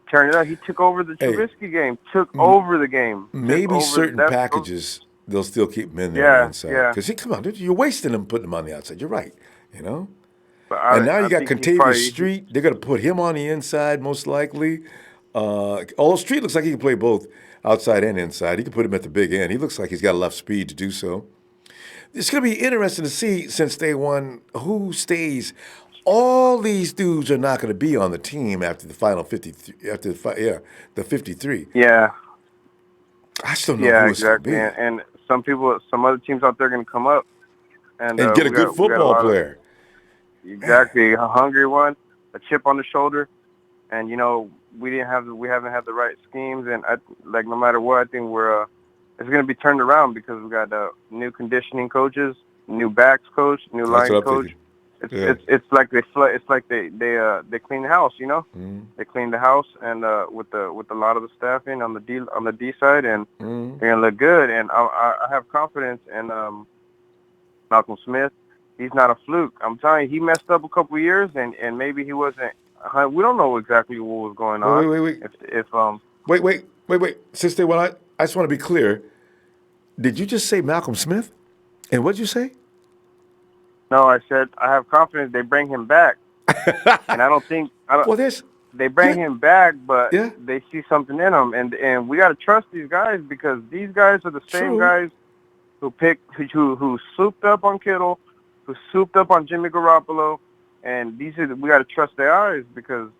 tearing it up, he took over the Trubisky game. Took over the game. Maybe certain packages, they'll still keep him in there on the inside. Yeah. Because come on, dude, you're wasting him putting him on the outside. You're right. But and now you got Contavious Street. They're going to put him on the inside most likely. Although Street looks like he can play both outside and inside. He can put him at the big end. He looks like he's got enough speed to do so. It's going to be interesting to see, since day one, who stays. All these dudes are not going to be on the team after the final 53. After the 53. Yeah. I still don't know who it's going to be. And some other teams out there are going to come up and get a good football player. Exactly, a hungry one, a chip on the shoulder, and we haven't had the right schemes, and no matter what, I think it's going to be turned around, because we got new conditioning coaches, new backs coach, new line coach. It's like they clean the house, They clean the house, and with a lot of the staffing on the D side, and they're gonna look good. And I have confidence in Malcolm Smith. He's not a fluke. I'm telling you, he messed up a couple of years, and maybe he wasn't. We don't know exactly what was going on. Wait. Since they went, I just want to be clear. Did you just say Malcolm Smith? And what did you say? No, I said I have confidence they bring him back, and I don't think. They bring him back, but they see something in him, and we got to trust these guys, because these guys are the same guys who souped up on Kittle, who souped up on Jimmy Garoppolo, and we got to trust their eyes, because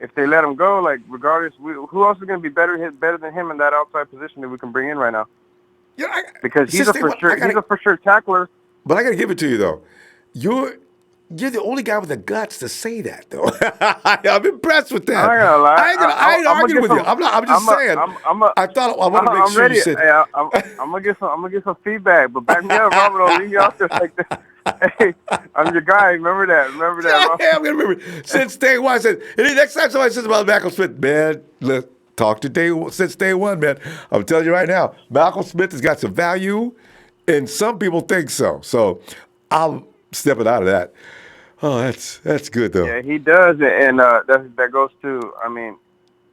if they let him go, like, regardless, who else is going to be better than him in that outside position that we can bring in right now? Yeah, because he's a for sure tackler. But I got to give it to you though. You're the only guy with the guts to say that, though. I'm impressed with that. I'm not gonna lie. I ain't arguing with you. I'm just saying. I thought I want to make sure you said. Hey, I'm gonna get some feedback, but back me up, Robert. Don't leave me out there like that. Hey, I'm your guy. Remember that. Yeah, I'm gonna remember. Since day one, I said. And next time somebody says about Malcolm Smith, man, let's talk to since day one, man. I'm telling you right now, Malcolm Smith has got some value, and some people think so. So I'm stepping out of that. Oh, that's good though. Yeah, he does, and that goes to. I mean,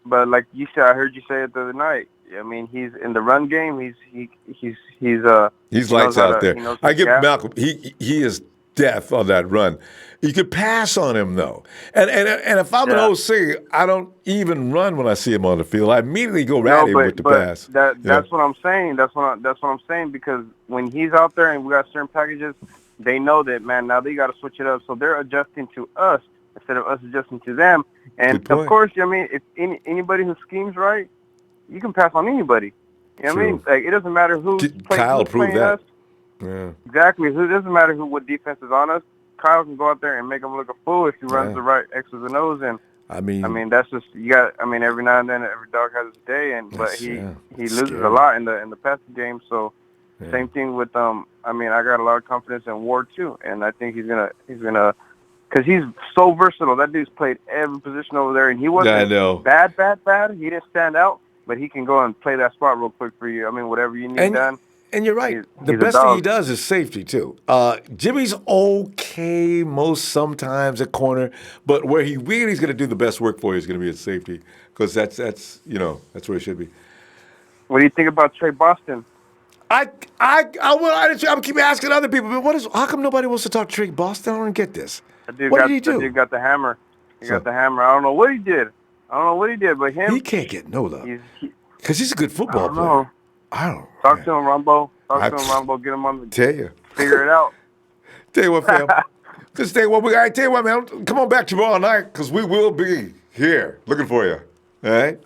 but like you said, I heard you say it the other night. I mean, he's in the run game. He's lights out there. I give Malcolm. He is death on that run. You could pass on him though, and if I'm an OC, I don't even run when I see him on the field. I immediately go at him with the pass. That's what I'm saying. That's what I'm saying, because when he's out there and we got certain packages, they know that, man, now they got to switch it up. So they're adjusting to us instead of us adjusting to them. And of course, I mean, if anybody who schemes right, you can pass on anybody. You know what I mean? Like, it doesn't matter who's playing us. Yeah. Exactly. It doesn't matter what defense is on us. Kyle can go out there and make him look a fool if he runs the right X's and O's. And I mean, that's just, you got. I mean, every now and then, every dog has its day, but he loses a lot in the passing game. So same thing with I mean, I got a lot of confidence in Ward too, and I think he's gonna because he's so versatile. That dude's played every position over there, and he wasn't bad. He didn't stand out, but he can go and play that spot real quick for you. I mean, whatever you need done. And you're right. The he's a best thing he dog. does is safety too. Jimmy's okay sometimes at corner, but where he really is going to do the best work for you is going to be at safety, because that's where he should be. What do you think about Trey Boston? I keep asking other people, but how come nobody wants to talk to Trey Boston? I don't get this. What did he do? That dude got the hammer. He got the hammer. I don't know what he did. But him. He can't get no love because he's a good football player. Know. I don't know. Talk to him, Ronbo. Get him on the. Tell you. Figure it out. Tell you what, fam. Just tell you what, I tell you what, man. Come on back tomorrow night, because we will be here looking for you. All right?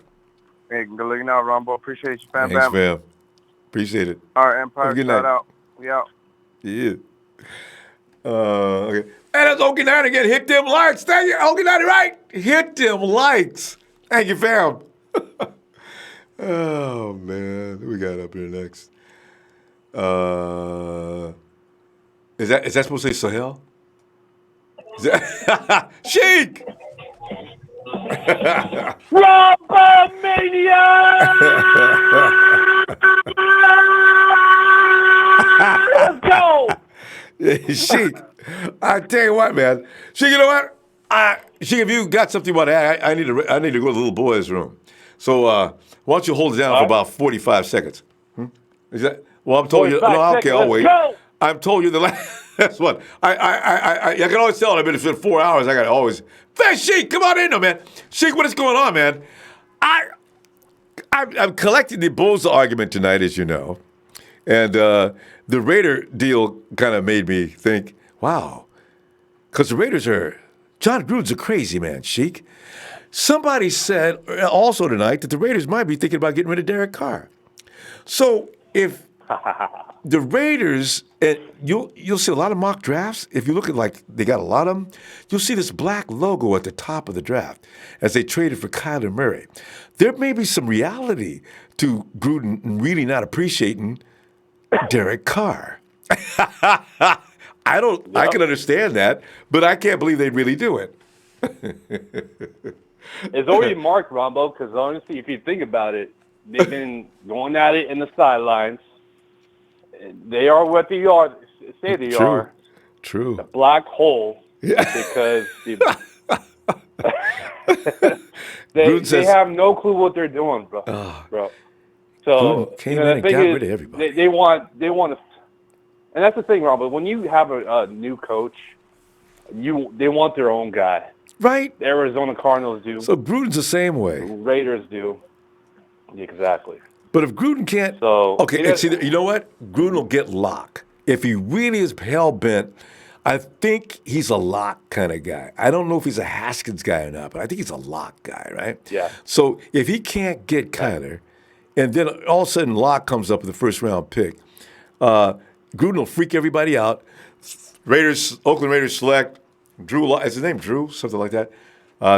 Hey, good looking out, Ronbo. Appreciate you, fam. Thanks, fam. Appreciate it. All right, Empire. Good Shout night. out. We out. Yeah. Okay. And it's Okie 90 again. Hit them likes. Thank you. Okie 90, right? Hit them likes. Thank you, fam. Oh, man. Who we got up here next? Is that supposed to say Sahel? Is that Sheik? Ronbo Mania! Let's go! Sheik, I tell you what, man. Sheik, you know what? Sheik, if you got something you want to add, I need to go to the little boy's room. So why don't you hold it down for about 45 seconds? Is that? Well, I'm told you. No, okay, I'll wait. I'm told you the last one. I can always tell. I've been for 4 hours. I got to always. Hey, Sheik, come on in, though, man. Sheik, what is going on, man? I'm collecting the Bosa argument tonight, as you know, and the Raider deal kind of made me think, wow, because the Raiders are. John Gruden's a crazy man, Sheik. Somebody said also tonight that the Raiders might be thinking about getting rid of Derek Carr. So if the Raiders, and you'll see a lot of mock drafts. If you look at they got a lot of them, you'll see this black logo at the top of the draft as they traded for Kyler Murray. There may be some reality to Gruden really not appreciating Derek Carr. I can understand that, but I can't believe they really do it. It's already marked, Ronbo, because honestly, if you think about it, they've been going at it in the sidelines. They are what they are, say they are. True. A black hole. Yeah. Because they have no clue what they're doing, bro. So came in and got rid of everybody. They want to, and that's the thing, Ronbo. When you have a new coach, they want their own guy. Right. The Arizona Cardinals do. So Gruden's the same way. Raiders do. Exactly. But if Gruden can't, see, you know what? Gruden will get Locke. If he really is hell-bent, I think he's a Locke kind of guy. I don't know if he's a Haskins guy or not, but I think he's a Locke guy, right? Yeah. So if he can't get Kyler, and then all of a sudden Locke comes up with the first-round pick, Gruden will freak everybody out. Oakland Raiders select Drew Luck. Is his name Drew? Something like that.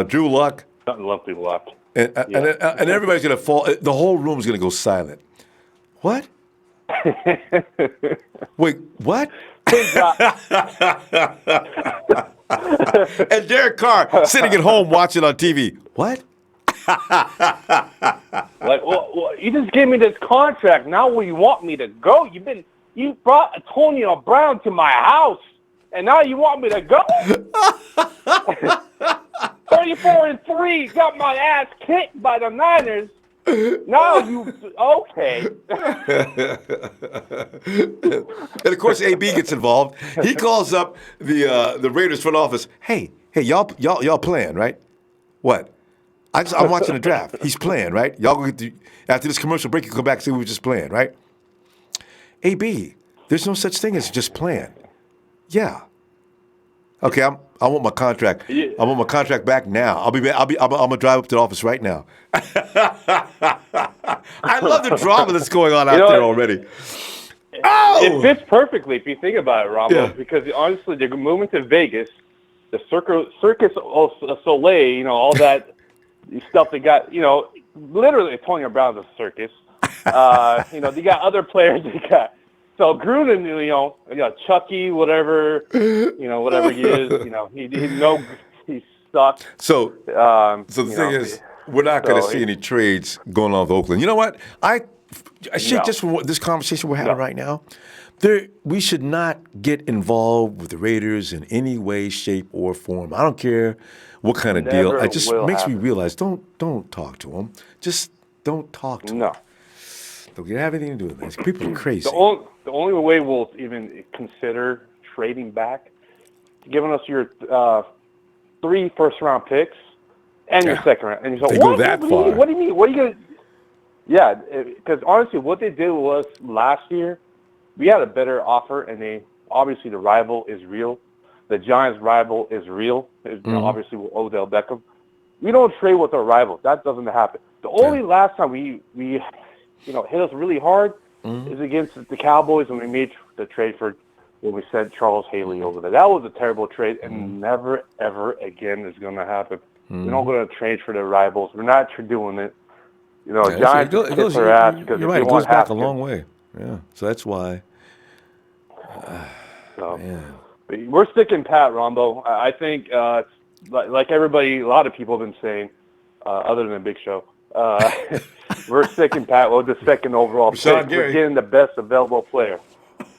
Drew Luck. Lovely Luck. And everybody's going to fall. The whole room's going to go silent. What? Wait, what? And Derek Carr sitting at home watching on TV. What? Well, you just gave me this contract. Now where you want me to go? You brought Antonio Brown to my house, and now you want me to go? 34-3, got my ass kicked by the Niners. Now okay. And of course, AB gets involved. He calls up the Raiders front office. Hey, y'all playing, right? What? I'm watching the draft. He's playing, right? Y'all go after this commercial break. You come back and see we were just playing, right? AB, there's no such thing as just playing. Yeah. Okay, I want my contract. I want my contract back now. I'm gonna drive up to the office right now. I love the drama that's going on out there already. It fits perfectly if you think about it, Ronbo, because honestly, they're moving to Vegas. The Circus du Soleil, all that stuff they got, literally Antonio Brown's a circus. They got other players they got. So Gruden, Chucky, whatever, whatever he is, he sucks. So the thing is, we're not going to see any trades going on with Oakland. You know what? I Sheik, just from this conversation we're having right now, we should not get involved with the Raiders in any way, shape, or form. I don't care what kind of deal. It just makes me realize don't talk to them. Just don't talk to them. Don't have anything to do with this. People are crazy. The only way we'll even consider trading back, giving us your 3 first-round picks and your second round. And you say, go that far. What do you mean? What are you going to... Yeah, because honestly, what they did was last year, we had a better offer, and obviously the rival is real. The Giants' rival is real. Obviously, with Odell Beckham. We don't trade with our rival. That doesn't happen. The only last time we hit us really hard is against the Cowboys when we made the trade for when we sent Charles Haley over there. That was a terrible trade, and never, ever again is going to happen. We're not going to trade for the rivals. We're not doing it. Giants kiss their ass because you're right. It goes back a long way. Yeah, so that's why. Man. We're sticking pat, Ronbo. I think, like everybody, a lot of people have been saying, other than Big Show, we're sticking pat with the second overall pick. We're getting the best available player.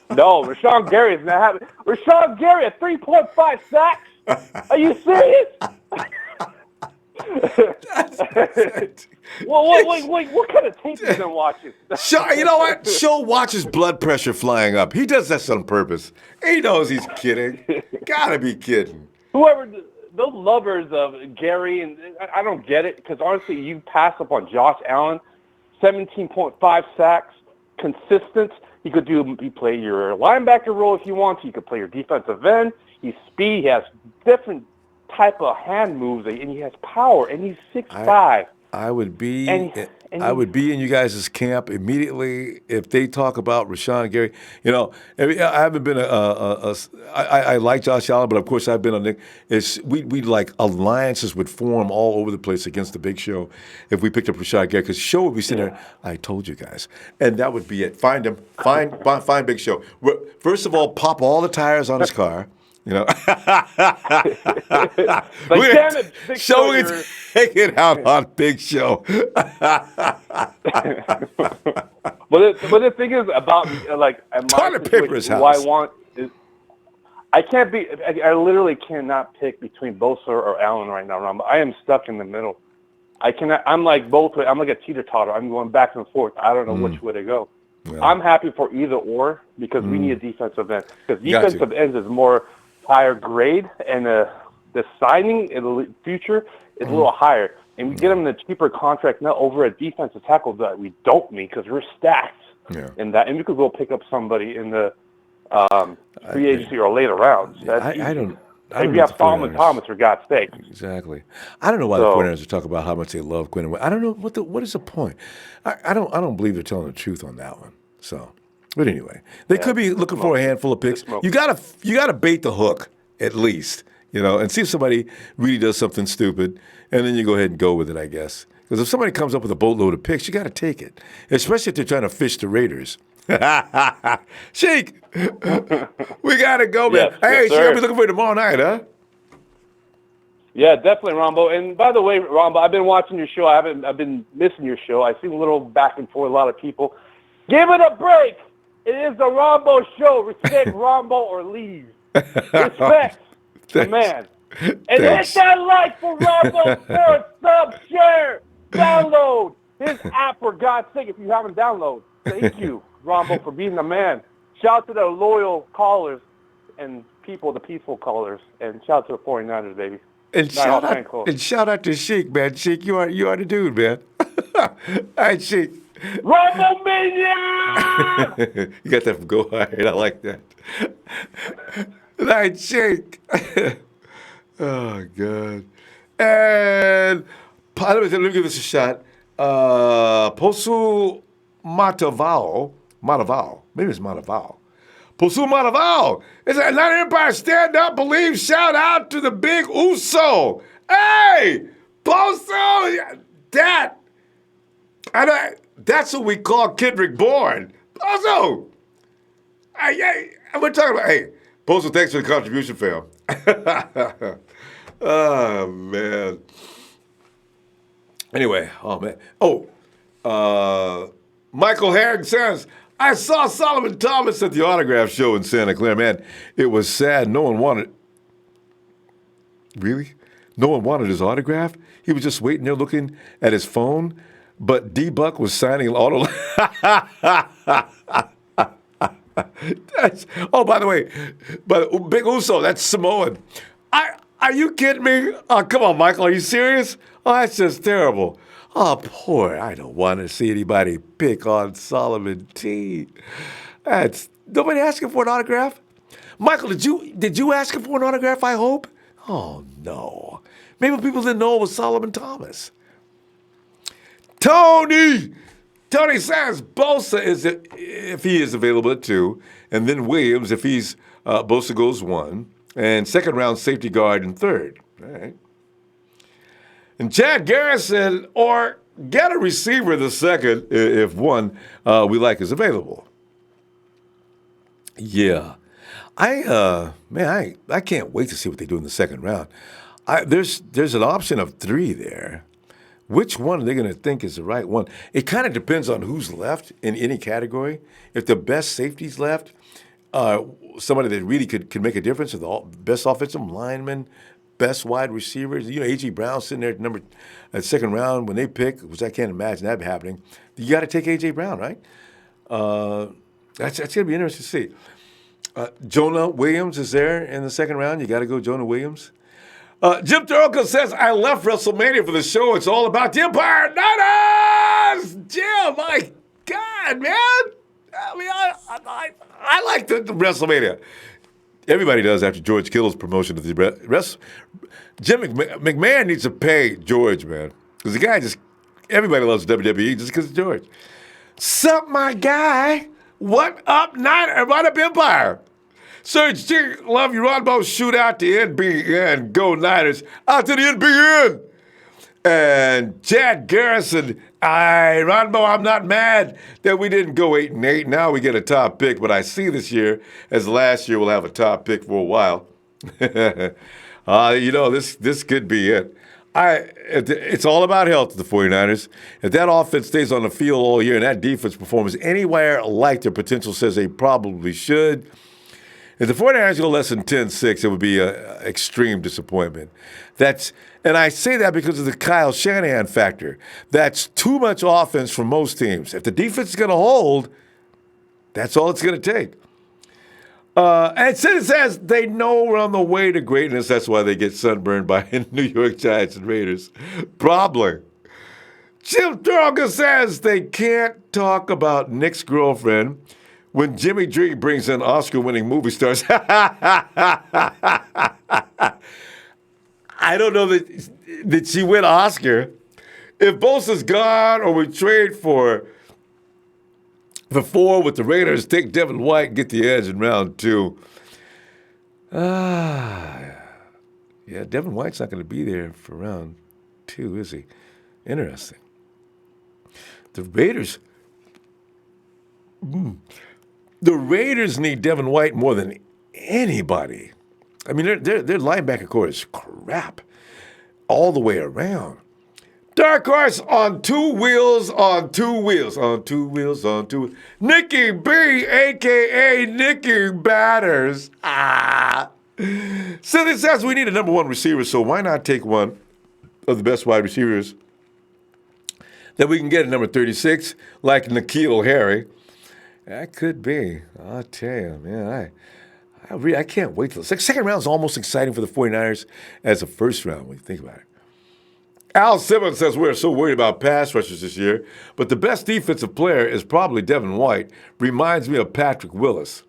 No, Rashawn Gary is not happening. Rashawn Gary at 3.5 sacks? Are you serious? What kind of tape have you been watching? You know what? Show watches blood pressure flying up. He does that on purpose. He knows he's kidding. Gotta be kidding. Those lovers of Gary, and I don't get it, because honestly, you pass up on Josh Allen, 17.5 sacks, consistent. He play your linebacker role if you want to. You could play your defensive end. He's speed. He has different type of hand moves, and he has power, and he's 6'5". I would be in you guys' camp immediately if they talk about Rashawn Gary. I haven't been I like Josh Allen, but of course I've been on Nick. We like alliances would form all over the place against the Big Show if we picked up Rashawn Gary, because Show would be sitting there. I told you guys, and that would be it. Find him, find Big Show. First of all, pop all the tires on his car. Damn it, Big Show, you're taking out on Big Show. But the thing is about toilet paper is what I want is I literally cannot pick between Bosa or Allen right now, Ron. I am stuck in the middle. I cannot. I'm like both ways. I'm like a teeter-totter. I'm going back and forth. I don't know which way to go. Yeah. I'm happy for either or, because we need a defensive end. Because defensive ends is more higher grade, and the signing in the future is a little higher. And we get them in a cheaper contract now over a defensive tackle that we don't need, because we're stacked in that. And we could go pick up somebody in the free agency or later rounds. I don't Maybe you have Solomon Thomas, for God's sake. Exactly. I don't know why the 49ers are talking about how much they love Quinn. I don't know what is the point. I don't believe they're telling the truth on that one. So, but anyway, they could be looking for a handful of picks. You gotta bait the hook at least, and see if somebody really does something stupid, and then you go ahead and go with it, I guess. Because if somebody comes up with a boatload of picks, you got to take it, especially if they're trying to fish the Raiders. Sheik, we got to go, man. Hey, Sheik, I'll be looking for you tomorrow night, huh? Yeah, definitely, Ronbo. And by the way, Ronbo, I've been watching your show. I've been missing your show. I see a little back and forth, a lot of people. Give it a break. It is the Ronbo show. Respect Ronbo or leave. Respect the man. And hit that like for Ronbo Sports. Sub, share, download his app, for God's sake, if you haven't downloaded. Thank you, Ronbo, for being the man. Shout out to the loyal callers and people, the peaceful callers. And shout out to the 49ers, baby. And shout out to Sheik, man. Sheik, you are the dude, man. All right, Sheik. Ronbo Mania! You got that from Go Hard. I like that. All right, Sheik. Oh, God. And let me give this a shot. Posu Matavao. Maybe it's Matavao. Posu Matavao. It's a Atlanta Empire stand up, believe, shout out to the big Uso. Hey, Posu, that's what we call Kendrick Bourne. Posu. We're talking about, Posu, thanks for the contribution, fam. Oh, man. Anyway, Michael Herring says, I saw Solomon Thomas at the autograph show in Santa Clara. Man, it was sad. No one wanted. Really? No one wanted his autograph? He was just waiting there looking at his phone, but D-Buck was signing auto. Oh, by the way, Big Uso, that's Samoan. Are you kidding me? Oh, come on, Michael, are you serious? Oh, that's just terrible. Oh, poor. I don't want to see anybody pick on Solomon T. That's nobody asking for an autograph. Michael, did you ask him for an autograph? I hope. Oh no. Maybe people didn't know it was Solomon Thomas. Tony says Bosa is if he is available at 2, and then Williams if he's Bosa goes 1, and second round safety guard in 3rd. All right. And Chad Garrison, or get a receiver the 2nd if one we like is available. Yeah. I can't wait to see what they do in the 2nd round. There's an option of 3 there. Which one are they going to think is the right one? It kind of depends on who's left in any category. If the best safety's left, somebody that really could make a difference, the best offensive lineman, best wide receivers. A.J. Brown sitting there at 2nd round when they pick, which I can't imagine that happening. You got to take A.J. Brown, right? That's going to be interesting to see. Jonah Williams is there in the 2nd round. You got to go Jonah Williams. Jim Taroka says, I left WrestleMania for the show. It's all about the Empire. Not us! Jim, my God, man. I mean, I like the WrestleMania. Everybody does after George Kittle's promotion to the rest. Jim McMahon needs to pay George, man. Because the guy everybody loves WWE just because of George. Sup, my guy? What up, Niner? What up, Empire? Serge G, love you, Ronbo. Shoot out to NBN. Go Niners. Out to the NBN. And Chad Garrison, Ronbo, I'm not mad that we didn't go 8-8. Now we get a top pick, but I see this year as last year we'll have a top pick for a while. This could be it. It's all about health to the 49ers. If that offense stays on the field all year and that defense performs anywhere like their potential says they probably should, if the 49ers go less than 10-6, it would be an extreme disappointment. And I say that because of the Kyle Shanahan factor. That's too much offense for most teams. If the defense is going to hold, that's all it's going to take. And it says they know we're on the way to greatness. That's why they get sunburned by New York Giants and Raiders. Probably. Jim Droga says they can't talk about Nick's girlfriend when Jimmy G brings in Oscar-winning movie stars. I don't know that she win Oscar. If Bosa's gone or we trade for the 4 with the Raiders, take Devin White and get the edge in round 2. Yeah, Devin White's not going to be there for round 2, is he? Interesting. The Raiders need Devin White more than anybody. I mean, their linebacker core is crap all the way around. Dark Horse on 2 wheels, on 2 wheels, on 2 wheels, on 2 wheels. Nikki B, a.k.a. Nikki Batters. Silly says we need a number 1 receiver, so why not take one of the best wide receivers that we can get at number 36, like N'Keal Harry. That could be. I'll tell you, man, I can't wait till the second round is almost exciting for the 49ers as the first round when you think about it. Al Simmons says we're so worried about pass rushers this year, but the best defensive player is probably Devin White. Reminds me of Patrick Willis.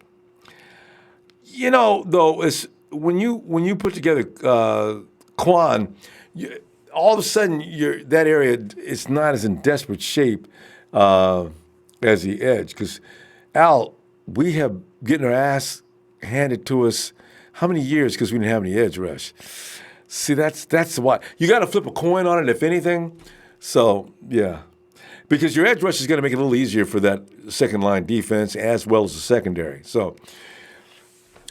You know, though, it's when you put together Quan, all of a sudden that area is not as in desperate shape as the edge. Because Al, we have getting our ass handed to us how many years because we didn't have any edge rush. See, that's why. You got to flip a coin on it, if anything. So, yeah. Because your edge rush is going to make it a little easier for that second-line defense as well as the secondary. So,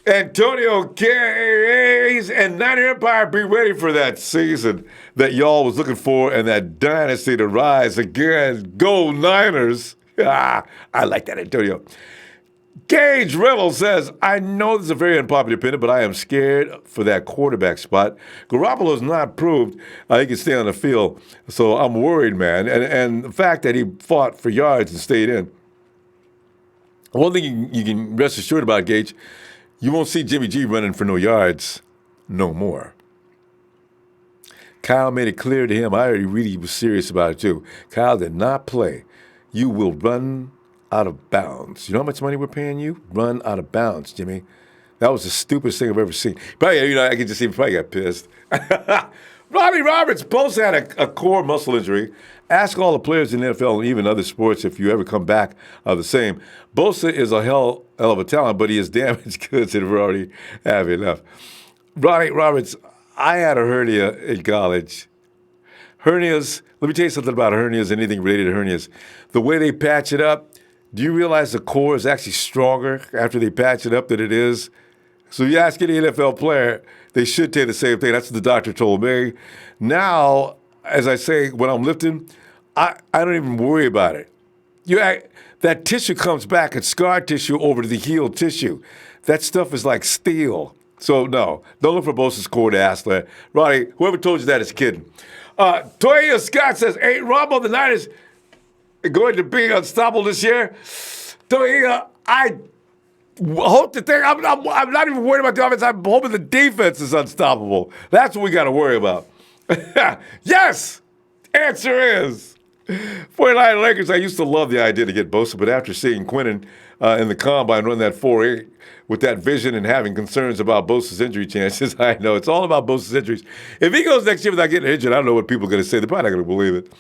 Antonio K's and Niner Empire, be ready for that season that y'all was looking for and that dynasty to rise again. Go Niners. I like that, Antonio. Gage Reynolds says, I know this is a very unpopular opinion, but I am scared for that quarterback spot. Garoppolo's not proved he can stay on the field, so I'm worried, man. And the fact that he fought for yards and stayed in. One thing you can rest assured about, Gage, you won't see Jimmy G running for no yards no more. Kyle made it clear to him, I already really was serious about it too. Kyle did not play. You will run out of bounds. You know how much money we're paying you? Run out of bounds, Jimmy. That was the stupidest thing I've ever seen. Probably, I can just see he probably got pissed. Robbie Roberts, Bosa had a core muscle injury. Ask all the players in the NFL and even other sports if you ever come back the same. Bosa is a hell of a talent, but he is damaged goods and we already have enough. Robbie Roberts, I had a hernia in college. Hernias, let me tell you something about hernias, anything related to hernias. The way they patch it up, do you realize the core is actually stronger after they patch it up than it is? So you ask any NFL player, they should tell you the same thing. That's what the doctor told me. Now, as I say, when I'm lifting, I don't even worry about it. That tissue comes back, it's scar tissue over to the healed tissue. That stuff is like steel. So no, don't look for Bosa's core to ask that. Roddy, whoever told you that is kidding. Toya Scott says, ain't Ronbo the Niners going to be unstoppable this year? Toya, I hope the thing, I'm not even worried about the offense. I'm hoping the defense is unstoppable. That's what we got to worry about. Yes! Answer is 49 Lakers. I used to love the idea to get Bosa, but after seeing Quinnen in the combine run that 4.8 with that vision and having concerns about Bosa's injury chances, I know it's all about Bosa's injuries. If he goes next year without getting injured, I don't know what people are going to say. They're probably not going to believe it.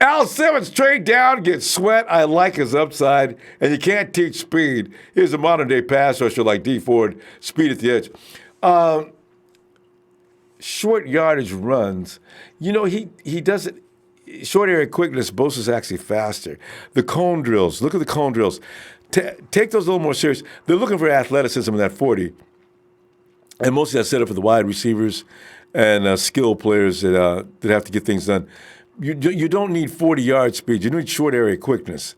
Al Simmons, trade down, get Sweat. I like his upside, and you can't teach speed. Here's a modern-day pass rusher like D. Ford, speed at the edge. Short yardage runs, he does it. Short area quickness, Bosa's actually faster. The cone drills, look at the cone drills. Take those a little more serious. They're looking for athleticism in that 40. And most of that's set up for the wide receivers and skilled players that have to get things done. You don't need 40-yard speed. You need short area quickness.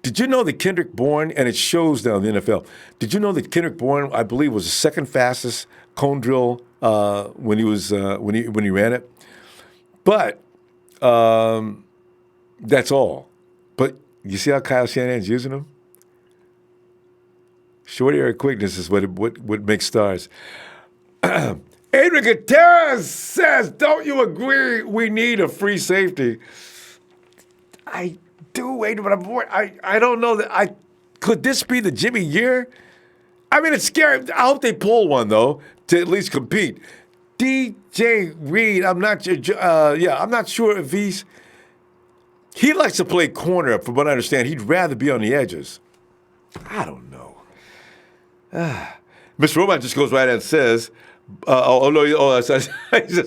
Did you know that Kendrick Bourne, and it shows now in the NFL, did you know that Kendrick Bourne, I believe, was the second fastest cone drill when he ran it? But that's all. But you see how Kyle Shanahan's using them? Short area quickness is what makes stars. Adrian Gutierrez says, don't you agree we need a free safety? I do, Adrian, but I'm bored. I don't know that could this be the Jimmy year? I mean, it's scary. I hope they pull one, though, to at least compete. DJ Reed, I'm not sure if he likes to play corner, from what I understand. He'd rather be on the edges. I don't know. Mr. Roman just goes right and says, he says,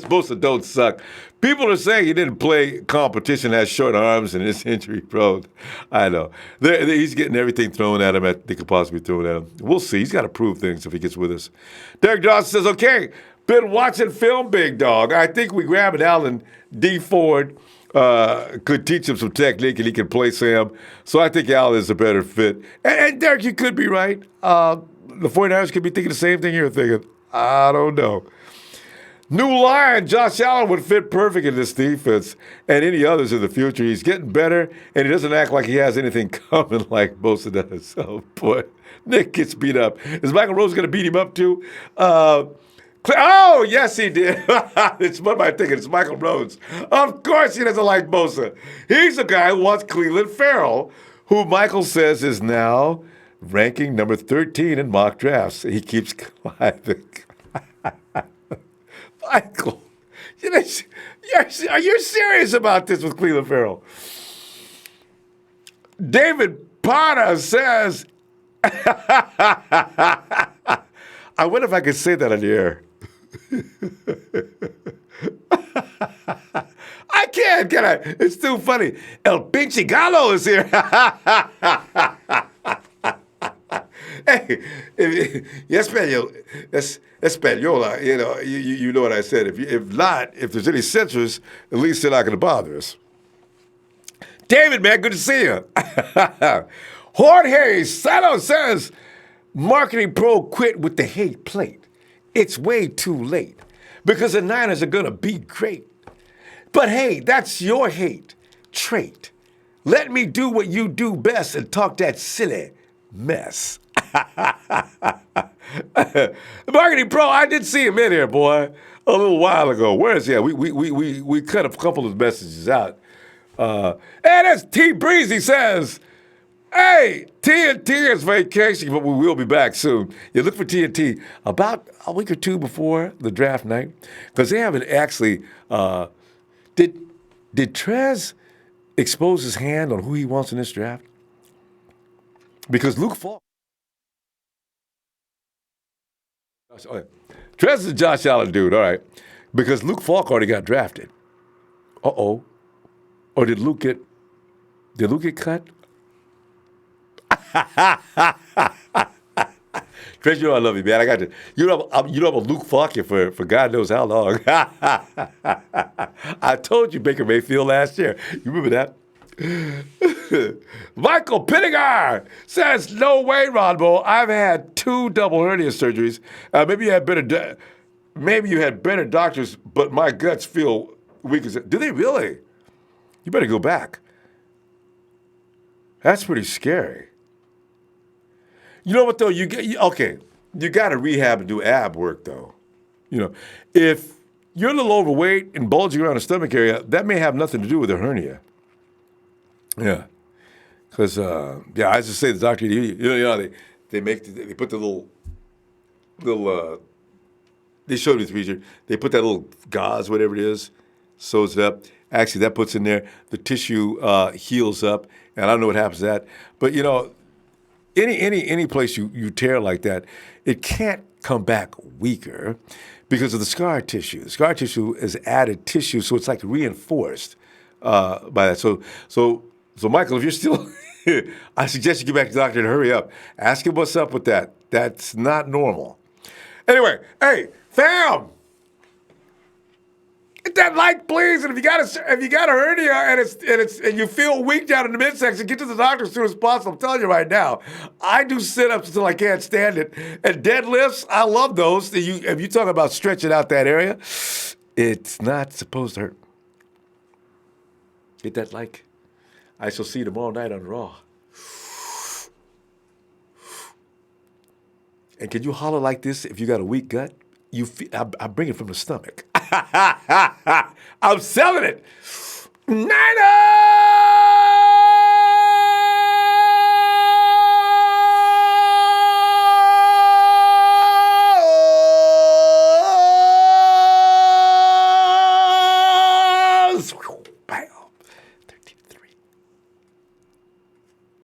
Bosa don't suck. People are saying he didn't play competition, has short arms, and is injury prone. I know. He's getting everything thrown at him that they could possibly throw at him. We'll see. He's got to prove things if he gets with us. Derek Johnson says, okay, been watching film, big dog. I think we grabbed Allen D. Ford. Could teach him some technique, and he can play Sam. So I think Allen is a better fit. And Derek, you could be right. The 49ers could be thinking the same thing you're thinking. I don't know. New Lion, Josh Allen would fit perfect in this defense and any others in the future. He's getting better, and he doesn't act like he has anything coming like Bosa does. Oh, boy. Nick gets beat up. Is Michael Rose going to beat him up, too? Oh, yes, he did. It's what am I thinking? It's Michael Rhodes. Of course he doesn't like Bosa. He's the guy who wants Cleveland Farrell, who Michael says is now ranking number 13 in mock drafts. He keeps climbing. Michael, are you serious about this with Cleveland Farrell? David Potter says, I wonder if I could say that on the air. I can't, can I? It's too funny. El Pinche Gallo is here. Hey, Española, you know what I said. If there's any censors, at least they're not going to bother us. David, man, good to see you. Jorge Sano says, marketing pro quit with the hate plate. It's way too late because the Niners are going to be great. But hey, that's your hate trait. Let me do what you do best and talk that silly mess. The marketing pro, I did see him in here, boy, a little while ago. Where is he at? We cut a couple of messages out. And as T Breezy says, hey, TNT is vacation, but we will be back soon. You look for TNT about a week or two before the draft night, because they haven't actually. Did Trez expose his hand on who he wants in this draft? Because Luke Falk. Oh, yeah. Trez is a Josh Allen dude, all right. Because Luke Falk already got drafted. Uh-oh. Or did Luke get cut? Trez, you know I love you, man. I got to. You know I'm a Luke Falk for God knows how long. I told you Baker Mayfield last year. You remember that? Michael Pittigar says, no way, Ronbo. I've had 2 double hernia surgeries. Maybe you had better doctors, but my guts feel weak. Do they really? You better go back. That's pretty scary. You know what, though? You got to rehab and do ab work, though. You know, if you're a little overweight and bulging around the stomach area, that may have nothing to do with a hernia. Yeah. Because, I just say the doctor, they put the little, they showed me the procedure. They put that little gauze, whatever it is, sews it up. Actually, that puts in there, the tissue heals up, and I don't know what happens to that. But, any place you tear like that, it can't come back weaker because of the scar tissue. The scar tissue is added tissue, so it's like reinforced by that. So Michael, if you're still, I suggest you get back to the doctor and hurry up. Ask him what's up with that. That's not normal. Anyway, hey, fam, hit that like, please. And if you got a hernia and you feel weak down in the midsection, get to the doctor as soon as possible. I'm telling you right now, I do sit-ups until I can't stand it. And deadlifts, I love those. If you talk about stretching out that area, it's not supposed to hurt. Hit that like. I shall see you tomorrow night on Raw. And can you holler like this if you got a weak gut? I bring it from the stomach. I'm selling it. Niners!